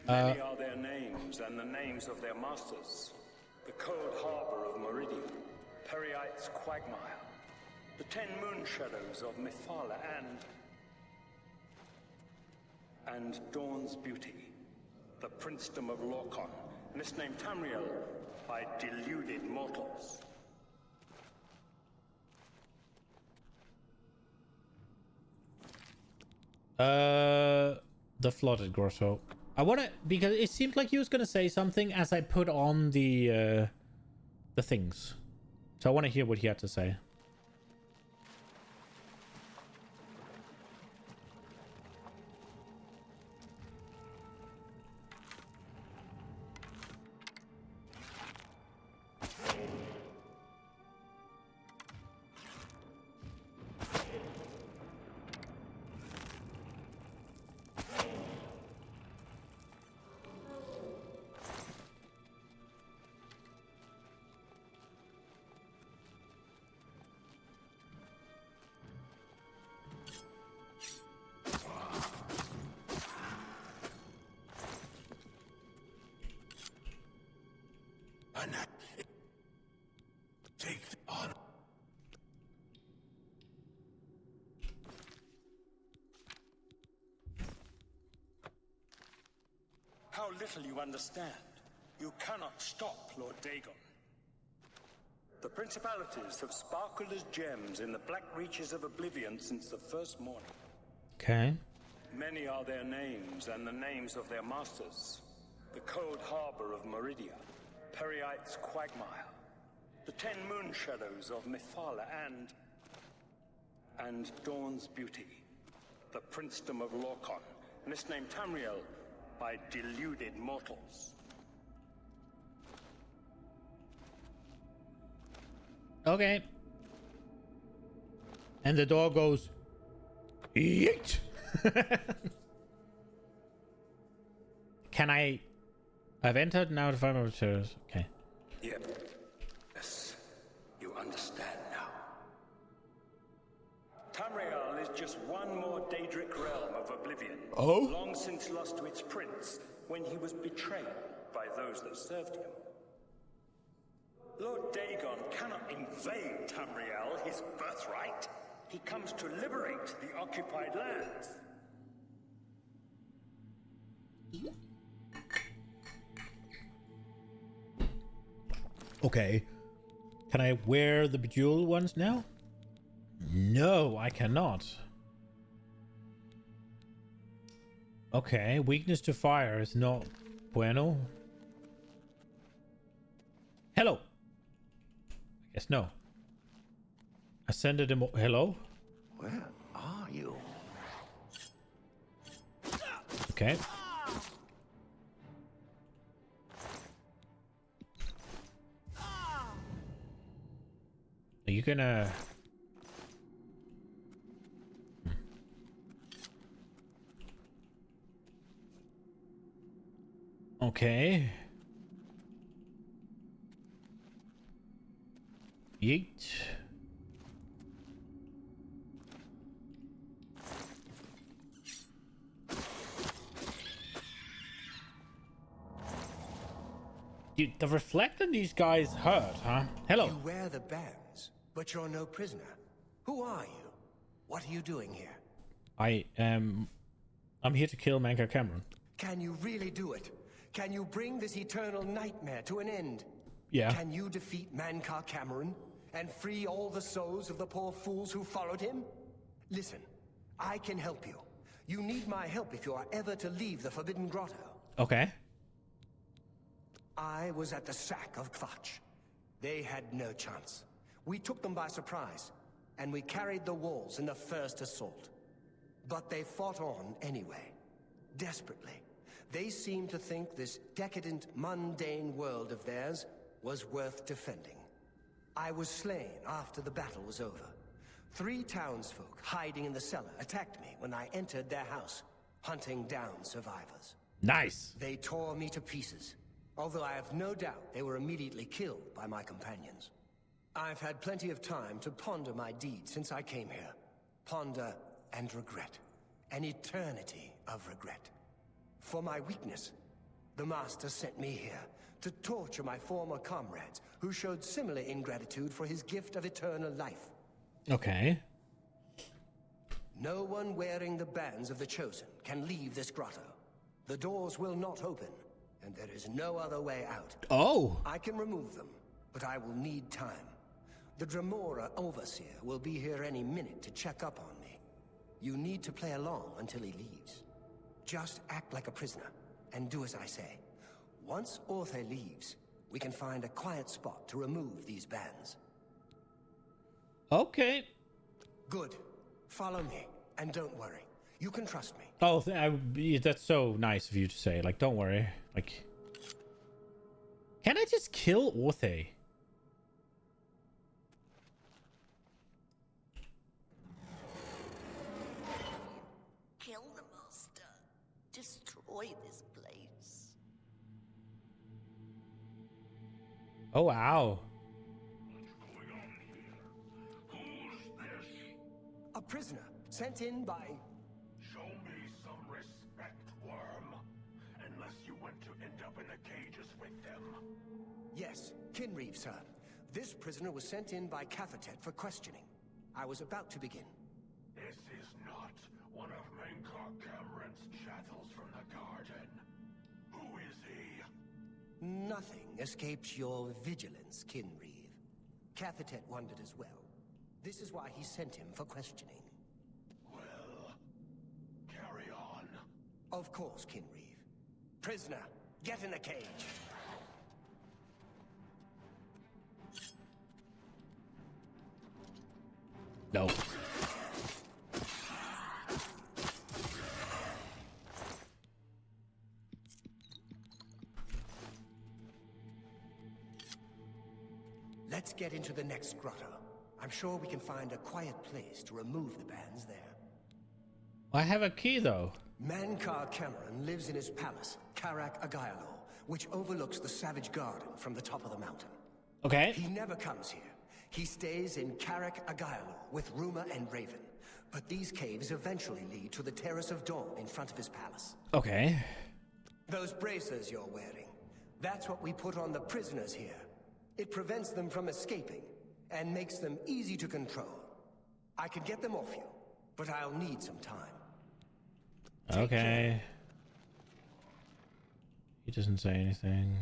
Many are their names and the names of their masters. The cold harbor of Meridian, Periite's quagmire, the 10 moon shadows of Mythala, and Dawn's beauty, the princedom of Lorkon, misnamed Tamriel by deluded mortals. The flooded grotto. I want to, because it seemed like he was gonna say something as I put on the things. So I want to hear what he had to say. Take on. How little you understand. You cannot stop Lord Dagon. The principalities have sparkled as gems in the black reaches of Oblivion since the first morning. Okay. Many are their names and the names of their masters. The cold harbor of Meridia, Periite's quagmire, the 10 moon shadows of Mephala, and Dawn's beauty, the princedom of Lorkon, misnamed Tamriel by deluded mortals. Okay. And the door goes, yeet! Can I've entered now to find my materials. Okay. Yep. Yes. You understand now. Tamriel is just one more Daedric realm of Oblivion. Oh? Long since lost to its prince when he was betrayed by those that served him. Lord Dagon cannot invade Tamriel, his birthright. He comes to liberate the occupied lands. Okay. Can I wear the bejeweled ones now? No, I cannot. Okay, weakness to fire is not bueno. Hello. I guess no. Ascended hello? Where are you? Okay. Are you gonna... Okay. Yeet. Dude, the reflect on these guys hurt, huh? Hello. You wear the bands, but you're no prisoner. Who are you? What are you doing here? I'm here to kill Mankar Cameron. Can you really do it? Can you bring this eternal nightmare to an end? Yeah. Can you defeat Mankar Cameron and free all the souls of the poor fools who followed him? Listen, I can help you. You need my help if you are ever to leave the Forbidden Grotto. Okay. I was at the sack of Kvatch. They had no chance. We took them by surprise, and we carried the walls in the first assault. But they fought on anyway, desperately. They seemed to think this decadent, mundane world of theirs was worth defending. I was slain after the battle was over. 3 townsfolk hiding in the cellar attacked me when I entered their house, hunting down survivors. Nice. They tore me to pieces, although I have no doubt they were immediately killed by my companions. I've had plenty of time to ponder my deeds since I came here. Ponder and regret. An eternity of regret. For my weakness, the Master sent me here to torture my former comrades who showed similar ingratitude for his gift of eternal life. Okay. No one wearing the bands of the Chosen can leave this grotto. The doors will not open, and there is no other way out. Oh! I can remove them, but I will need time. The Dremora Overseer will be here any minute to check up on me. You need to play along until he leaves. Just act like a prisoner, and do as I say. Once Orthe leaves, we can find a quiet spot to remove these bands. Okay. Good. Follow me, and don't worry. You can trust me. Oh, that's so nice of you to say. Like, don't worry. Like, can I just kill Orthe? Kill the Master. Destroy this place. Oh, wow. A prisoner sent in by... Show me some respect, worm. Unless you want to end up in the cages with them. Yes, Kinreeve, sir. This prisoner was sent in by Cathatet for questioning. I was about to begin. This is not one of Mankar Cameron's chattels from the garden. Who is he? Nothing escapes your vigilance, Kinreeve. Cathatet wondered as well. This is why he sent him for questioning. Well, carry on. Of course, Kinreeve. Prisoner, get in the cage. No. Let's get into the next grotto. I'm sure we can find a quiet place to remove the bands there. I have a key, though. Mankar Cameron lives in his palace, Karak Agaialo, which overlooks the Savage Garden from the top of the mountain. Okay. He never comes here. He stays in Karak Agaialo with Ruma and Raven. But these caves eventually lead to the Terrace of Dawn in front of his palace. Okay. Those bracers you're wearing, that's what we put on the prisoners here. It prevents them from escaping and makes them easy to control. I can get them off you, but I'll need some time. Okay. He doesn't say anything.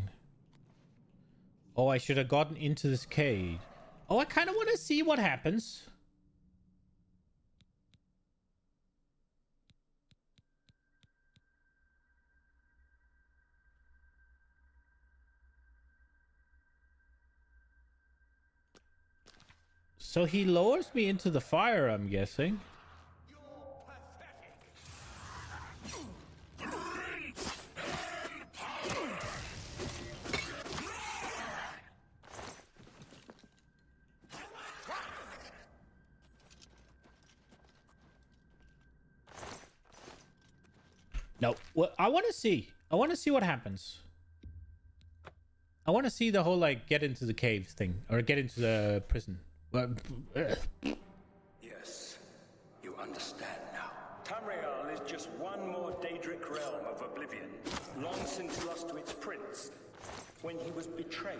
Oh, I should have gotten into this cage. Oh, I kind of want to see what happens. So he lowers me into the fire, I'm guessing. No, well, I want to see. I want to see what happens. I want to see the whole, like, get into the caves thing. Or get into the prison. Yes, you understand now. Tamriel is just one more Daedric realm of Oblivion, long since lost to its prince, when he was betrayed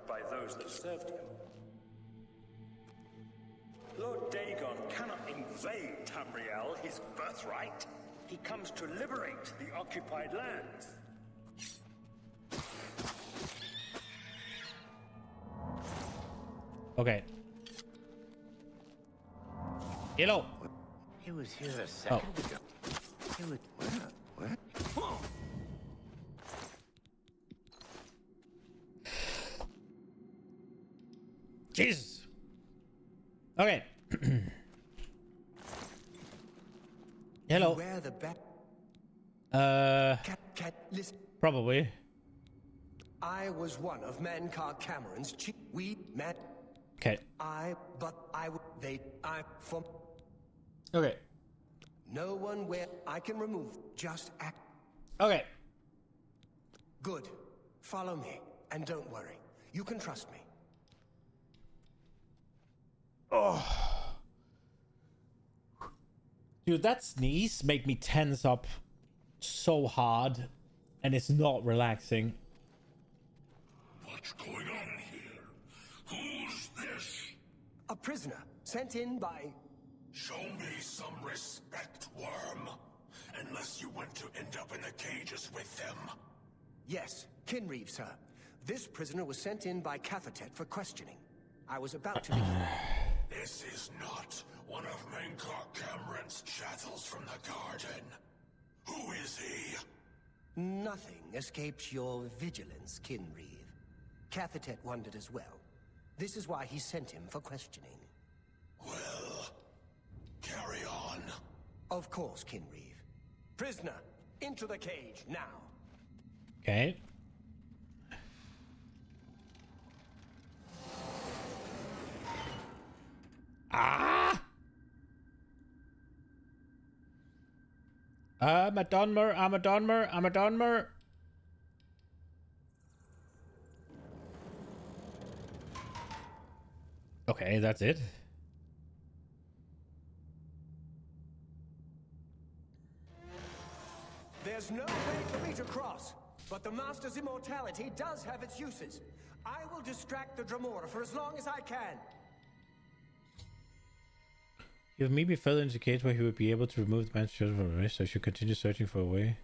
by those that served him. Lord Dagon cannot invade Tamriel, his birthright. He comes to liberate the occupied lands. Okay. Hello. He was here a second ago. He was... What? Jesus. Okay. Hello. Where the listen. Probably. I was one of Mankar Cameron's chief. We met. Okay. From. Okay. No one where I can remove. Just act. Okay. Good. Follow me, and don't worry. You can trust me. Oh. Dude, that sneeze made me tense up so hard, and it's not relaxing. What's going on here? Who's this? A prisoner sent in by... Show me some respect, worm. Unless you want to end up in the cages with them. Yes, Kinreeve, sir. This prisoner was sent in by Cathatet for questioning. I was about to... This is not one of Mankar Cameron's chattels from the garden. Who is he? Nothing escapes your vigilance, Kinreeve. Cathatet wondered as well. This is why he sent him for questioning. Well, carry on. Of course, Kinreeve. Prisoner, into the cage, now. Okay. Ah! I'm a Donmer. Okay, that's it. There's no way for me to cross, but the Master's immortality does have its uses. I will distract the Dremora for as long as I can. You have maybe further indicate where he would be able to remove the man's children from the race, so I should continue searching for a way.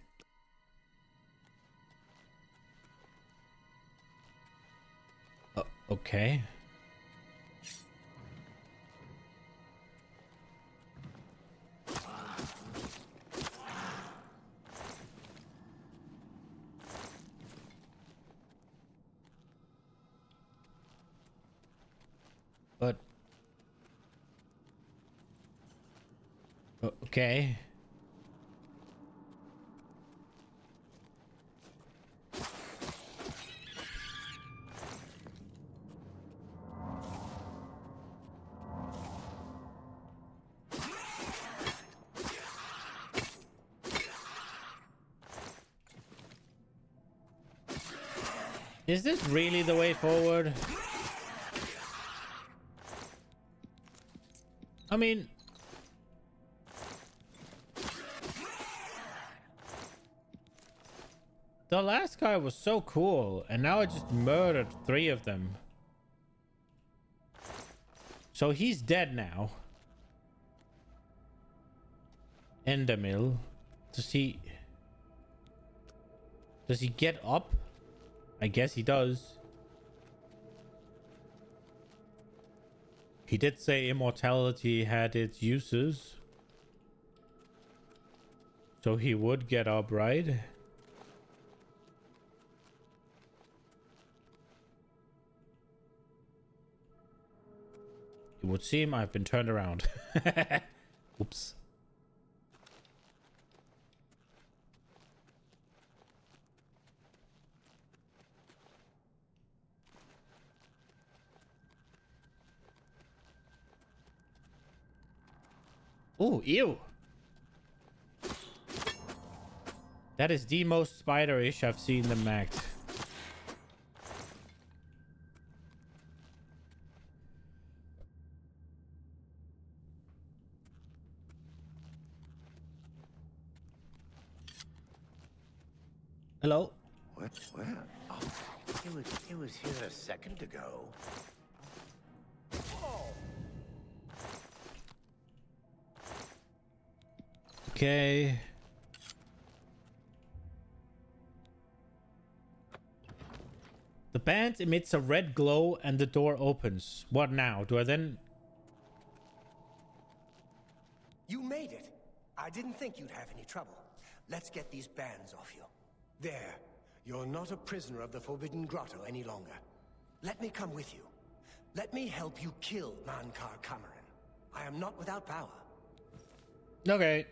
Okay. Okay. Is this really the way forward? I mean, the last guy was so cool, and now I just murdered 3 of them. So he's dead now. Endermill. Does he get up? I guess he does. He did say immortality had its uses. So he would get up, right? It would seem I've been turned around. Oops. Oh, ew. That is the most spider-ish I've seen them act. Hello? What? Where? Oh, it was here a second ago. Okay. The band emits a red glow and the door opens. What now? Do I then... You made it. I didn't think you'd have any trouble. Let's get these bands off you. There. You're not a prisoner of the Forbidden Grotto any longer. Let me come with you. Let me help you kill Mankar Cameron. I am not without power. Okay.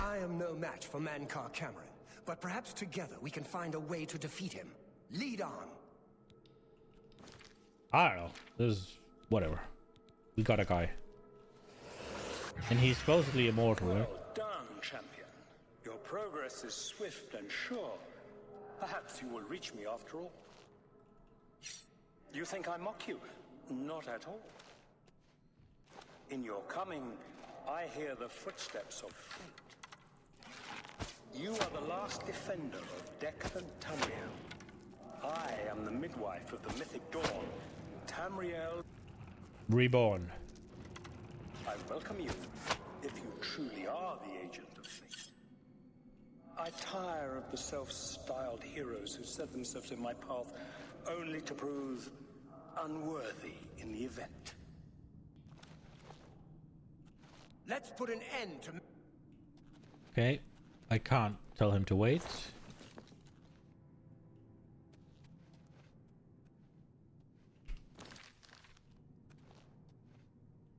I am no match for Mankar Cameron, but perhaps together we can find a way to defeat him. Lead on. I don't know. This is... whatever. We got a guy. And he's supposedly immortal, right? Well done, champion. Your progress is swift and sure. Perhaps you will reach me after all. You think I mock you? Not at all. In your coming, I hear the footsteps of fate. You are the last defender of Declan Tamriel. I am the midwife of the mythic dawn, Tamriel. Reborn. I welcome you, if you truly are the agent of fate. I tire of the self-styled heroes who set themselves in my path only to prove unworthy in the event. Let's put an end to... Okay. I can't tell him to wait.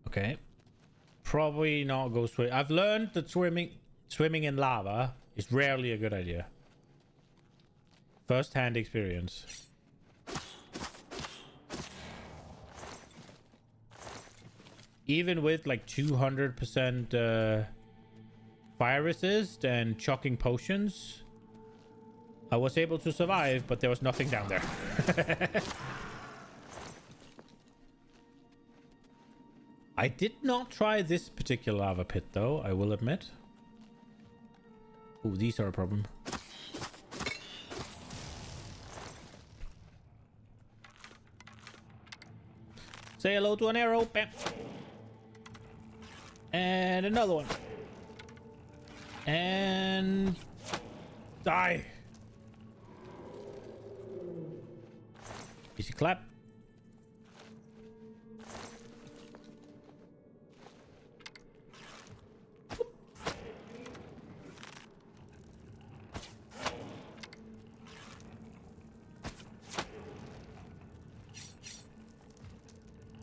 Okay. Probably not go swim. I've learned that swimming in lava is rarely a good idea. First-hand experience. Even with like 200% fire resist and chucking potions, I was able to survive, but there was nothing down there. I did not try this particular lava pit, though, I will admit. Ooh, these are a problem. Say hello to an arrow. Bam. And another one. And... die. Easy clap.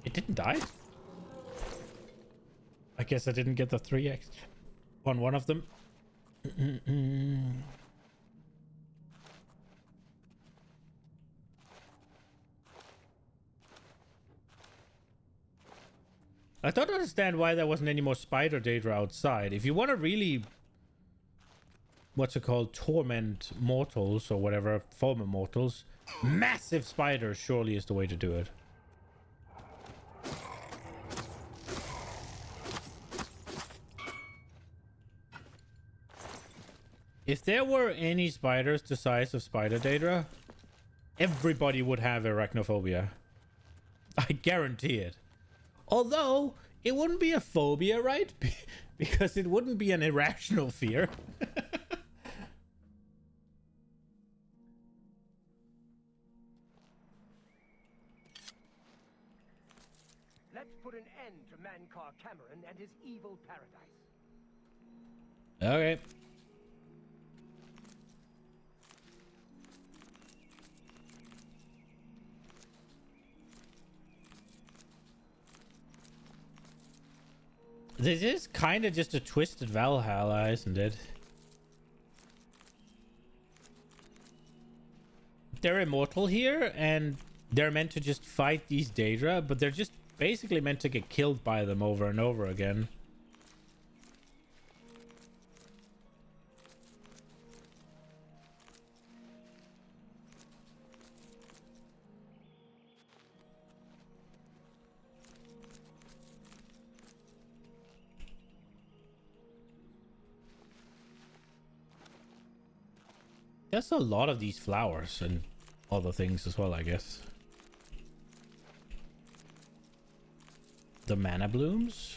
It didn't die? I guess I didn't get the 3x. on one of them. I don't understand why there wasn't any more spider data outside. If you want to really, what's it called, torment mortals or whatever, former mortals, massive spiders surely is the way to do it. If there were any spiders the size of Spider Daedra, everybody would have arachnophobia. I guarantee it. Although, it wouldn't be a phobia, right? Because it wouldn't be an irrational fear. Let's put an end to Mankar Cameron and his evil paradise. Okay. This is kind of just a twisted Valhalla, isn't it? They're immortal here, and they're meant to just fight these Daedra, but they're just basically meant to get killed by them over and over again. There's a lot of these flowers and other things as well, I guess. The mana blooms.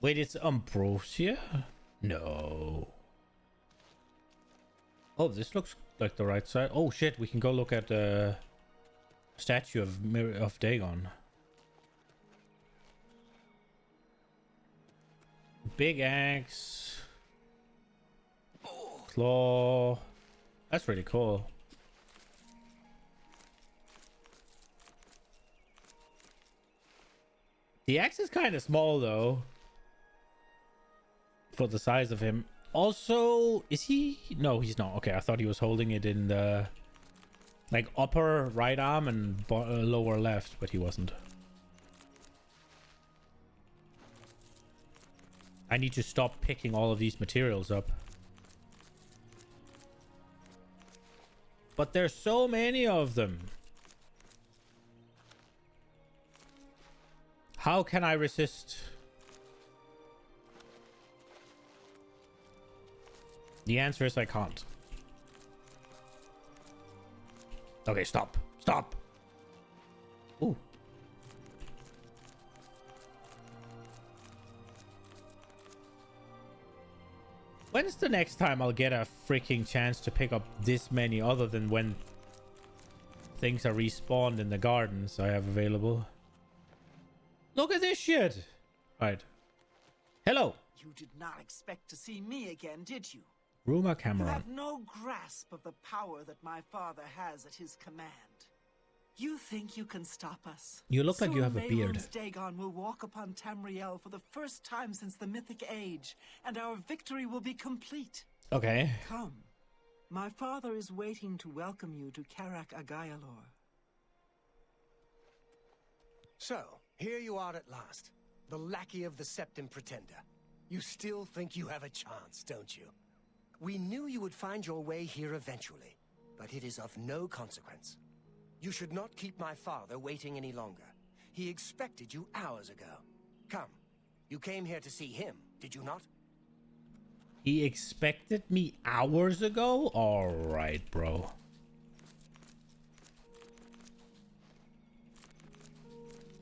Wait, it's ambrosia? No. Oh, this looks like the right side. Oh shit, we can go look at the statue of Dagon. Big axe. Claw. That's really cool. The axe is kind of small though, for the size of him. Also, is he? No, he's not. Okay, I thought he was holding it in the like upper right arm and lower left, but he wasn't. I need to stop picking all of these materials up. But there's so many of them. How can I resist? The answer is I can't. Okay, stop. Stop. Ooh. When's the next time I'll get a freaking chance to pick up this many other than when things are respawned in the gardens I have available? Look at this shit! Right. Hello! You did not expect to see me again, did you? Ruma You Cameron. have no grasp of the power that my father has at his command. You think you can stop us? You look like you have a beard. Soon Dagon will walk upon Tamriel for the first time since the Mythic Age, and our victory will be complete. Okay. Come. My father is waiting to welcome you to Karak Agayalor. So, here you are at last, the lackey of the Septim Pretender. You still think you have a chance, don't you? We knew you would find your way here eventually, but it is of no consequence. You should not keep my father waiting any longer. He expected you hours ago. Come, you came here to see him, did you not? He expected me hours ago? Alright, bro.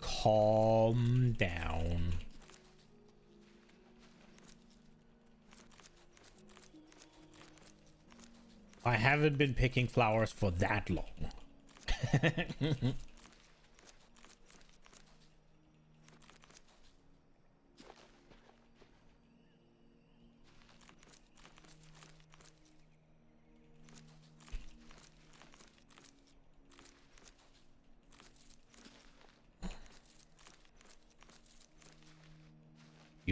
Calm down. I haven't been picking flowers for that long.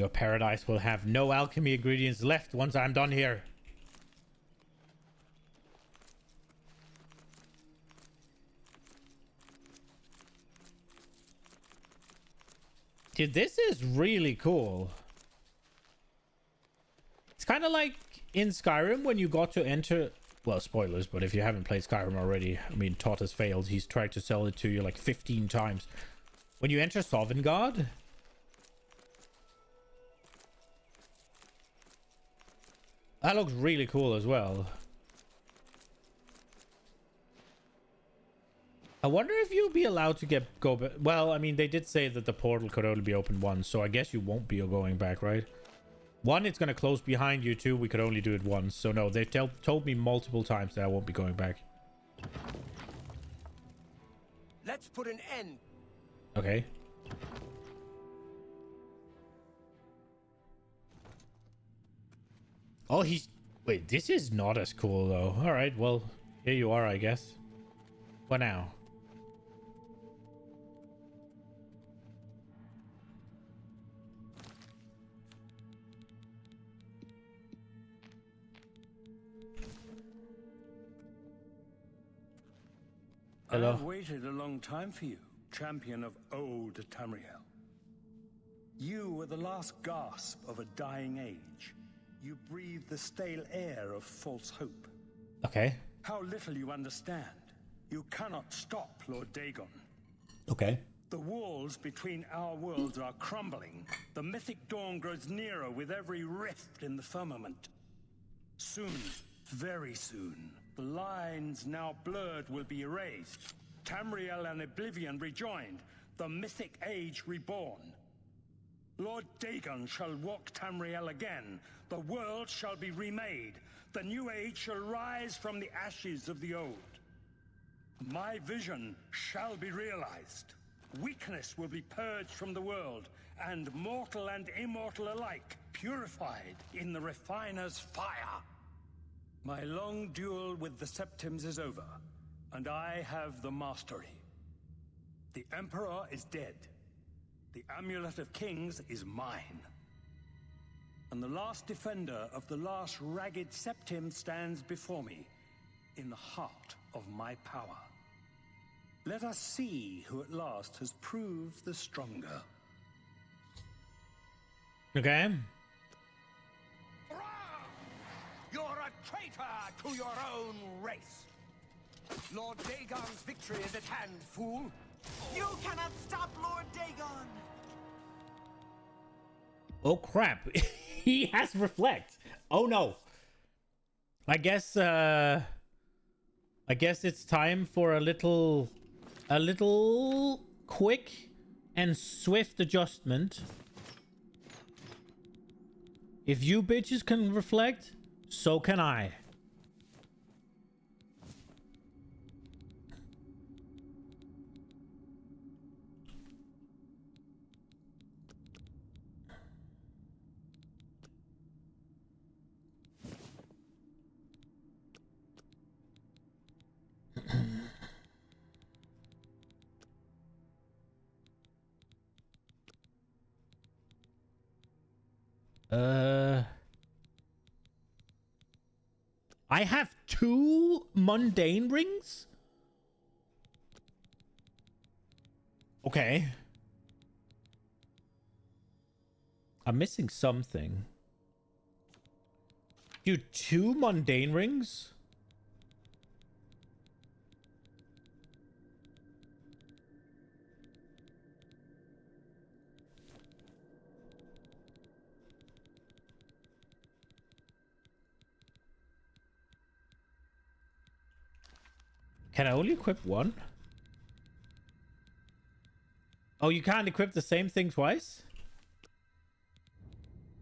Your paradise will have no alchemy ingredients left once I'm done here. Dude, this is really cool. It's kind of like in Skyrim when you got to enter... Well, spoilers, but if you haven't played Skyrim already, I mean, Todd has failed. He's tried to sell it to you like 15 times. When you enter Sovngarde... That looks really cool as well. I wonder if you'll be allowed to go back. Well, I mean, they did say that the portal could only be opened once, so I guess you won't be going back, right? One, it's going to close behind you. Two, we could only do it once. So no, they told me multiple times that I won't be going back. Let's put an end. Okay. Oh, he's... Wait, this is not as cool, though. All right, well, here you are, I guess. For now. Hello. I've waited a long time for you, champion of old Tamriel. You were the last gasp of a dying age. You breathe the stale air of false hope. Okay. How little you understand. You cannot stop Lord Dagon. Okay. The walls between our worlds are crumbling. The mythic dawn grows nearer with every rift in the firmament. Soon, very soon, the lines now blurred will be erased. Tamriel and Oblivion rejoined. The mythic age reborn. Lord Dagon shall walk Tamriel again. The world shall be remade. The new age shall rise from the ashes of the old. My vision shall be realized. Weakness will be purged from the world, and mortal and immortal alike purified in the refiner's fire. My long duel with the Septims is over, and I have the mastery. The Emperor is dead. The Amulet of Kings is mine. And the last defender of the last ragged Septim stands before me, in the heart of my power. Let us see who at last has proved the stronger. Okay. You're a traitor to your own race. Lord Dagon's victory is at hand, fool. You cannot stop Lord Dagon. Oh crap. He has reflect. Oh no. I guess it's time for a little quick and swift adjustment. If you bitches can reflect, so can I. I have 2 mundane rings? Okay. I'm missing something. Dude, 2 mundane rings? Can I only equip one? Oh, you can't equip the same thing twice?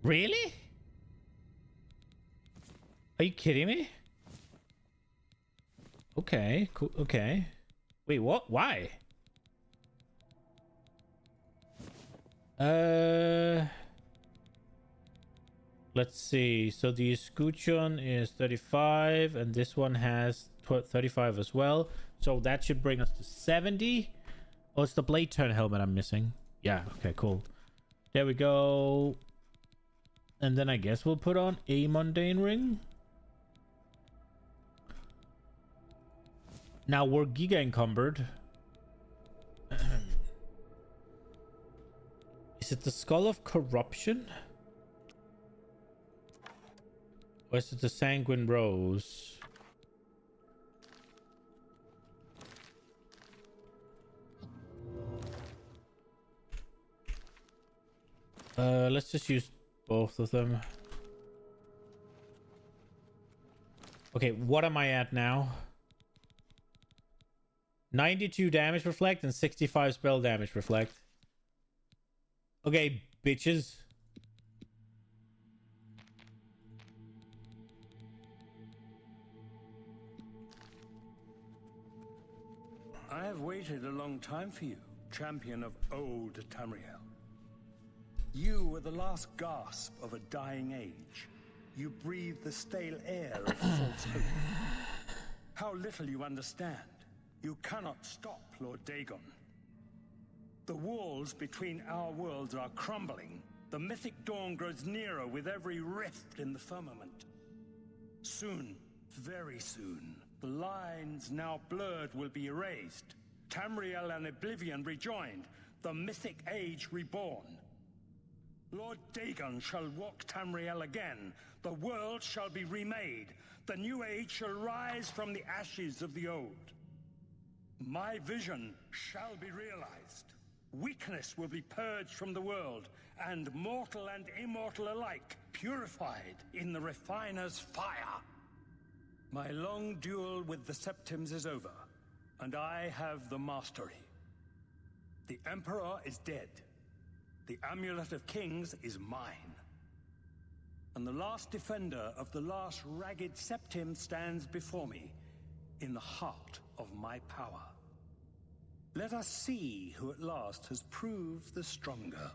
Really? Are you kidding me? Okay, cool. Okay. Wait, what? Why? Let's see. So the escutcheon is 35 and this one has 35 as well. So that should bring us to 70. Oh, it's the blade turn helmet I'm missing. Yeah, okay, cool. There we go. And then I guess we'll put on a mundane ring. Now we're giga encumbered. Is it the Skull of Corruption? Or is it the Sanguine Rose? Let's just use both of them. Okay, what am I at now? 92 damage reflect and 65 spell damage reflect. Okay, bitches. I have waited a long time for you, champion of old Tamriel. You were the last gasp of a dying age. You breathed the stale air of false hope. How little you understand. You cannot stop Lord Dagon. The walls between our worlds are crumbling. The mythic dawn grows nearer with every rift in the firmament. Soon, very soon, the lines now blurred will be erased. Tamriel and Oblivion rejoined, the mythic age reborn. Lord Dagon shall walk Tamriel again. The world shall be remade. The new age shall rise from the ashes of the old. My vision shall be realized. Weakness will be purged from the world, and mortal and immortal alike purified in the refiner's fire. My long duel with the Septims is over, and I have the mastery. The Emperor is dead. The Amulet of Kings is mine. And the last defender of the last ragged Septim stands before me, in the heart of my power. Let us see who at last has proved the stronger.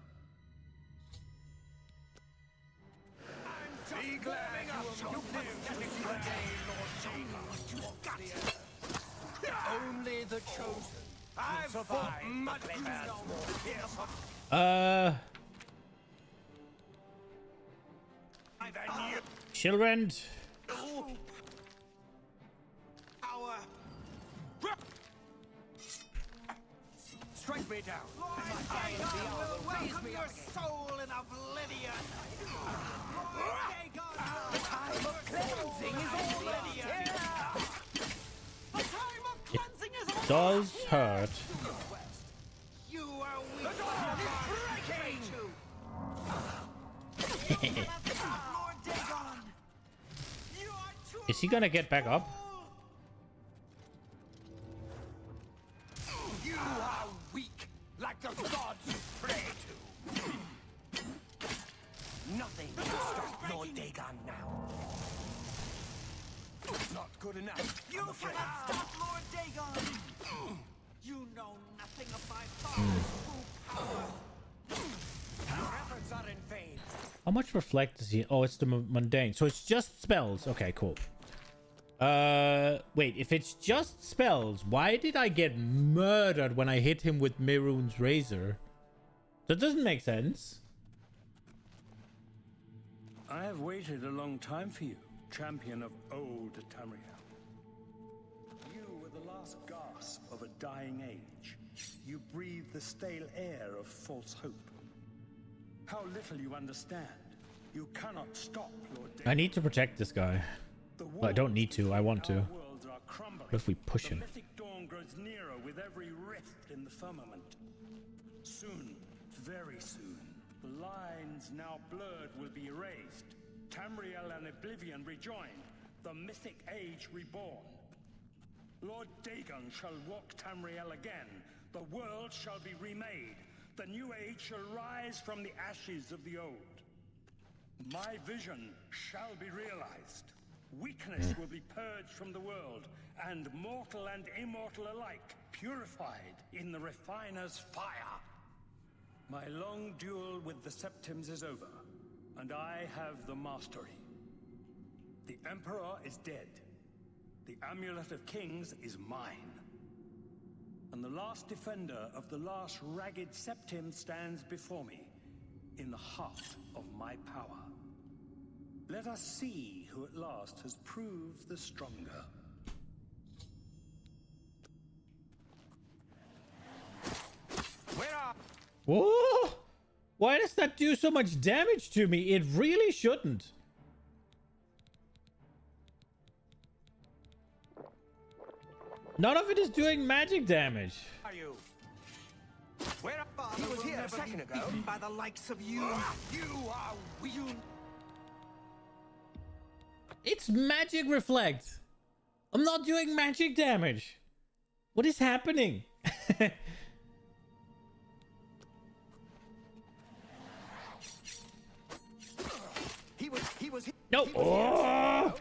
Be glad you will not live to see the day, Lord Dagon. Only the chosen. I've fought much more fearsome. Children. Power. Strike me down. Lord Dagon will welcome your soul in Oblivion. Lord Dagon, the time of cleansing is already here. The time of cleansing is already Does hurt. You are weak. The dawn is breaking. Lord Dagon. You are too. Is he gonna get back up? You are weak, like the gods you pray to. Nothing can stop Lord Dagon now. Not good enough. You cannot stop Lord Dagon. You know nothing of my father's true power. Your efforts are in vain. How much reflect is he? Oh, it's the mundane. So it's just spells. Okay, cool. Wait, if it's just spells, why did I get murdered when I hit him with Mehrunes Razor? That doesn't make sense. I have waited a long time for you, champion of old Tamriel. You were the last gasp of a dying age. You breathed the stale air of false hope. How little you understand. You cannot stop Lord Dagon. I need to protect this guy. Well, I don't need to. I want to. But if we push him. The mythic dawn grows nearer with every rift in the firmament. Soon, very soon, the lines now blurred will be erased. Tamriel and Oblivion rejoined, the mythic age reborn. Lord Dagon shall walk Tamriel again. The world shall be remade. The new age shall rise from the ashes of the old. My vision shall be realized. Weakness will be purged from the world, and mortal and immortal alike purified in the refiner's fire. My long duel with the Septims is over, and I have the mastery. The Emperor is dead. The Amulet of Kings is mine. And the last defender of the last ragged Septim stands before me, in the heart of my power. Let us see who at last has proved the stronger. Whoa! Why does that do so much damage to me? It really shouldn't. None of it is doing magic damage. Are you? Where are he was here a second ago. By the likes of you. You are weak. It's magic reflect. I'm not doing magic damage. What is happening? He was no. Oh!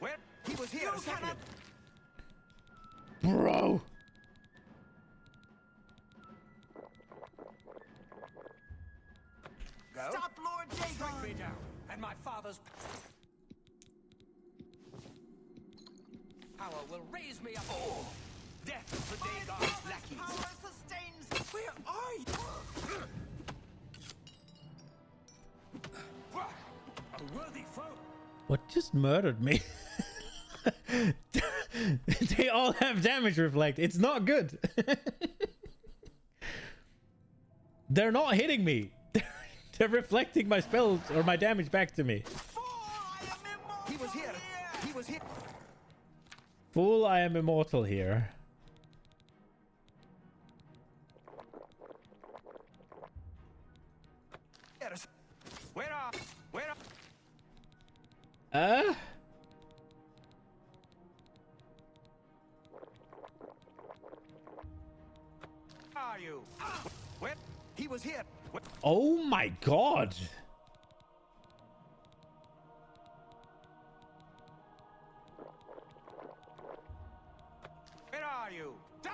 Where? He was here a second ago. Bro. Stop Lord Dagon! Strike me down, and my father's power will raise me up. Oh. Death for Dagon's lackeys. Power sustains. Where are you? A worthy foe. What just murdered me? They all have damage reflect. It's not good. They're not hitting me. They're reflecting my spells or my damage back to me. He was here. He was here. Fool, I am immortal here. Where are? Are you? Where? He was here. Oh my god. Where are you? Die!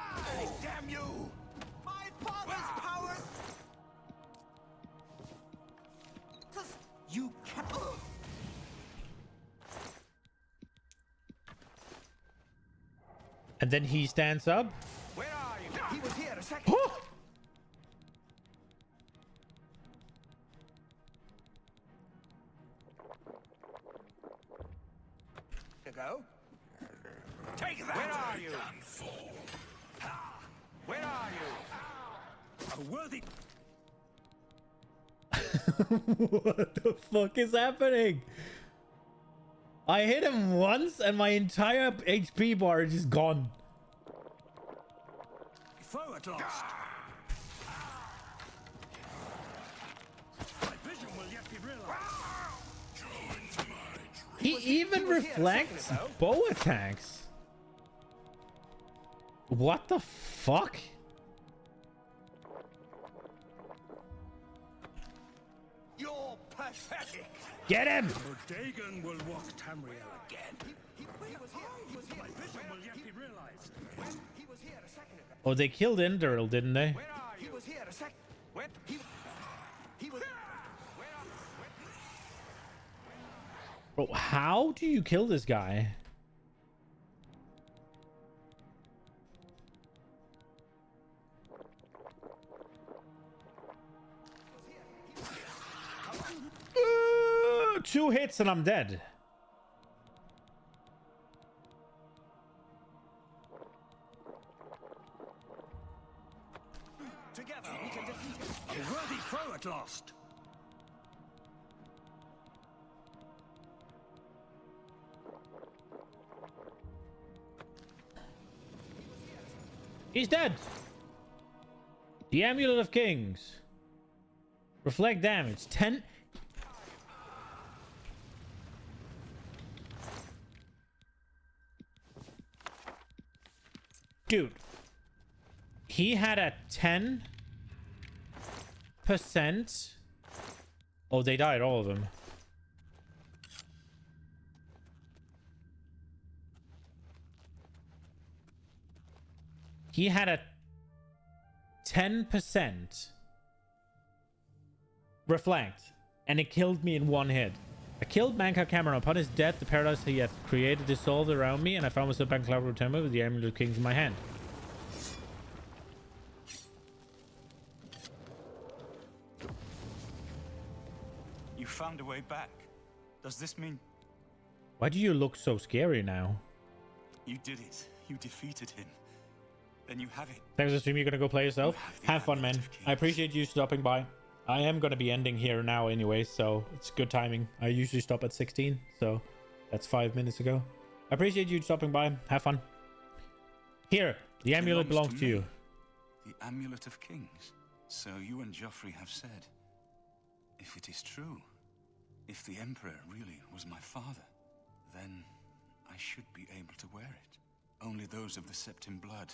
Damn you! My father's powers. You can't. And then he stands up. Where are you? He was here a second. Ago. Take that. Where are you? Where are you? A worthy. What the fuck is happening? I hit him once and my entire HP bar is just gone. Foe at last. My vision will yet be realized. He even reflects bow attacks. What the fuck? You're pathetic. Get him! Dagon will walk Tamriel again. He was here. He was here. My vision will yet be realized. He was here a second ago. Oh, they killed Enderil, didn't they? Where are you? He was here a second. Where? He was. Bro, how do you kill this guy? Two hits and I'm dead. Together we can defeat him. A worthy foe at last. He's dead. The Amulet of Kings. Reflect damage. 10. Dude. He had a 10%. Oh, they died, all of them. He had a 10% reflect, and it killed me in one hit. I killed Mankar Cameron. Upon his death, the paradise he had created dissolved around me, and I found myself back in Cloudwood Temple with the Amulet of Kings in my hand. You found a way back. Does this mean... Why do you look so scary now? You did it. You defeated him. Then you have it. Thanks for the stream. You're going to go play yourself? Have fun, man. I appreciate you stopping by. I am going to be ending here now anyway, so it's good timing. I usually stop at 16, so that's 5 minutes ago. I appreciate you stopping by. Have fun. Here, the amulet belongs to you. The Amulet of Kings. So you and Joffrey have said, if it is true, if the Emperor really was my father, then I should be able to wear it. Only those of the Septim blood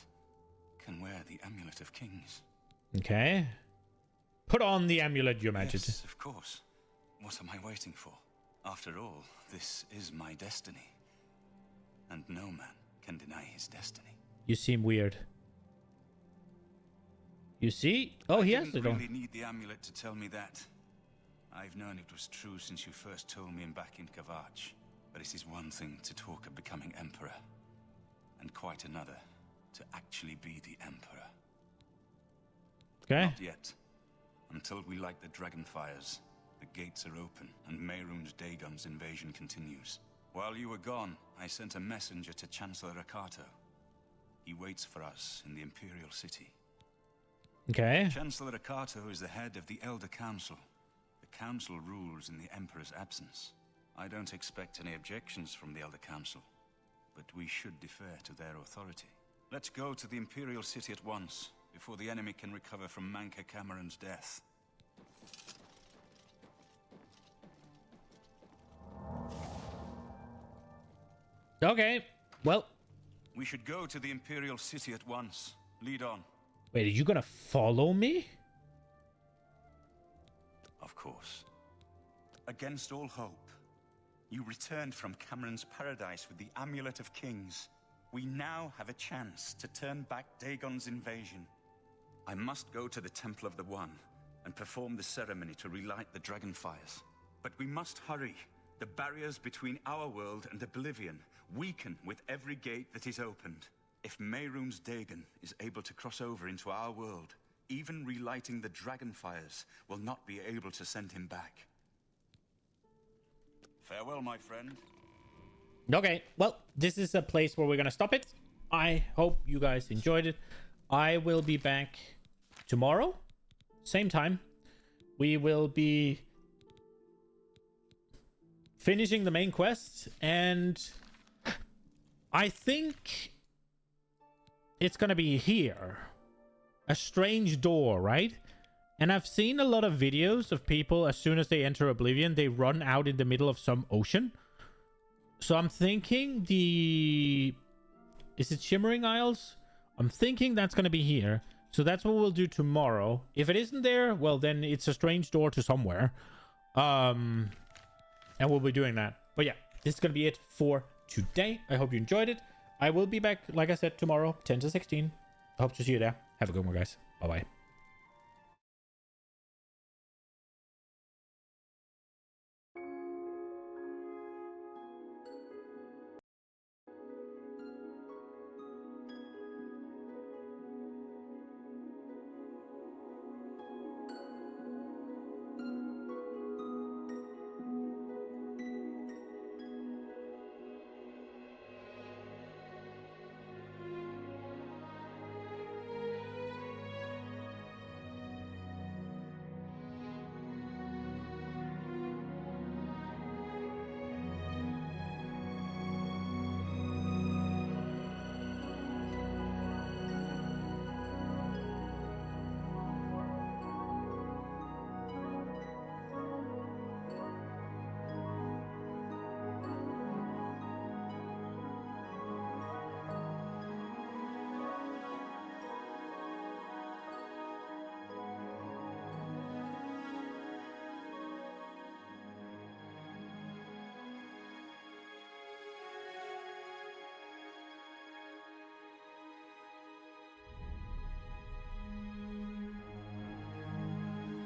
can wear the Amulet of Kings. Okay. Put on the amulet, Your Majesty. Yes, of course. What am I waiting for? After all, this is my destiny. And no man can deny his destiny. You seem weird. You see? Oh, he has it on. I didn't really need the amulet to tell me that. I've known it was true since you first told me back in Kvatch. But it is one thing to talk of becoming Emperor, and quite another to actually be the Emperor. Okay. Not yet. Until we light the Dragonfires, the gates are open, and Mehrunes Dagon's invasion continues. While you were gone, I sent a messenger to Chancellor Akato. He waits for us in the Imperial City. Okay. Chancellor Akato is the head of the Elder Council. The Council rules in the Emperor's absence. I don't expect any objections from the Elder Council, but we should defer to their authority. Let's go to the Imperial City at once, before the enemy can recover from Mankar Cameron's death. Okay, well. We should go to the Imperial City at once. Lead on. Wait, are you gonna follow me? Of course. Against all hope, you returned from Cameron's paradise with the Amulet of Kings. We now have a chance to turn back Dagon's invasion. I must go to the Temple of the One and perform the ceremony to relight the Dragonfires. But we must hurry. The barriers between our world and Oblivion weaken with every gate that is opened. If Mehrunes Dagon is able to cross over into our world, even relighting the Dragonfires will not be able to send him back. Farewell, my friend. Okay, well, this is a place where we're gonna stop it. I hope you guys enjoyed it. I will be back tomorrow, same time. We will be finishing the main quest, and I think it's gonna be here. A strange door, right? And I've seen a lot of videos of people, as soon as they enter Oblivion, they run out in the middle of some ocean. So I'm thinking is it Shimmering Isles? I'm thinking that's going to be here. So that's what we'll do tomorrow. If it isn't there, well, then it's a strange door to somewhere. And we'll be doing that. But yeah, this is going to be it for today. I hope you enjoyed it. I will be back, like I said, tomorrow, 10 to 16. I hope to see you there. Have a good one, guys. Bye-bye.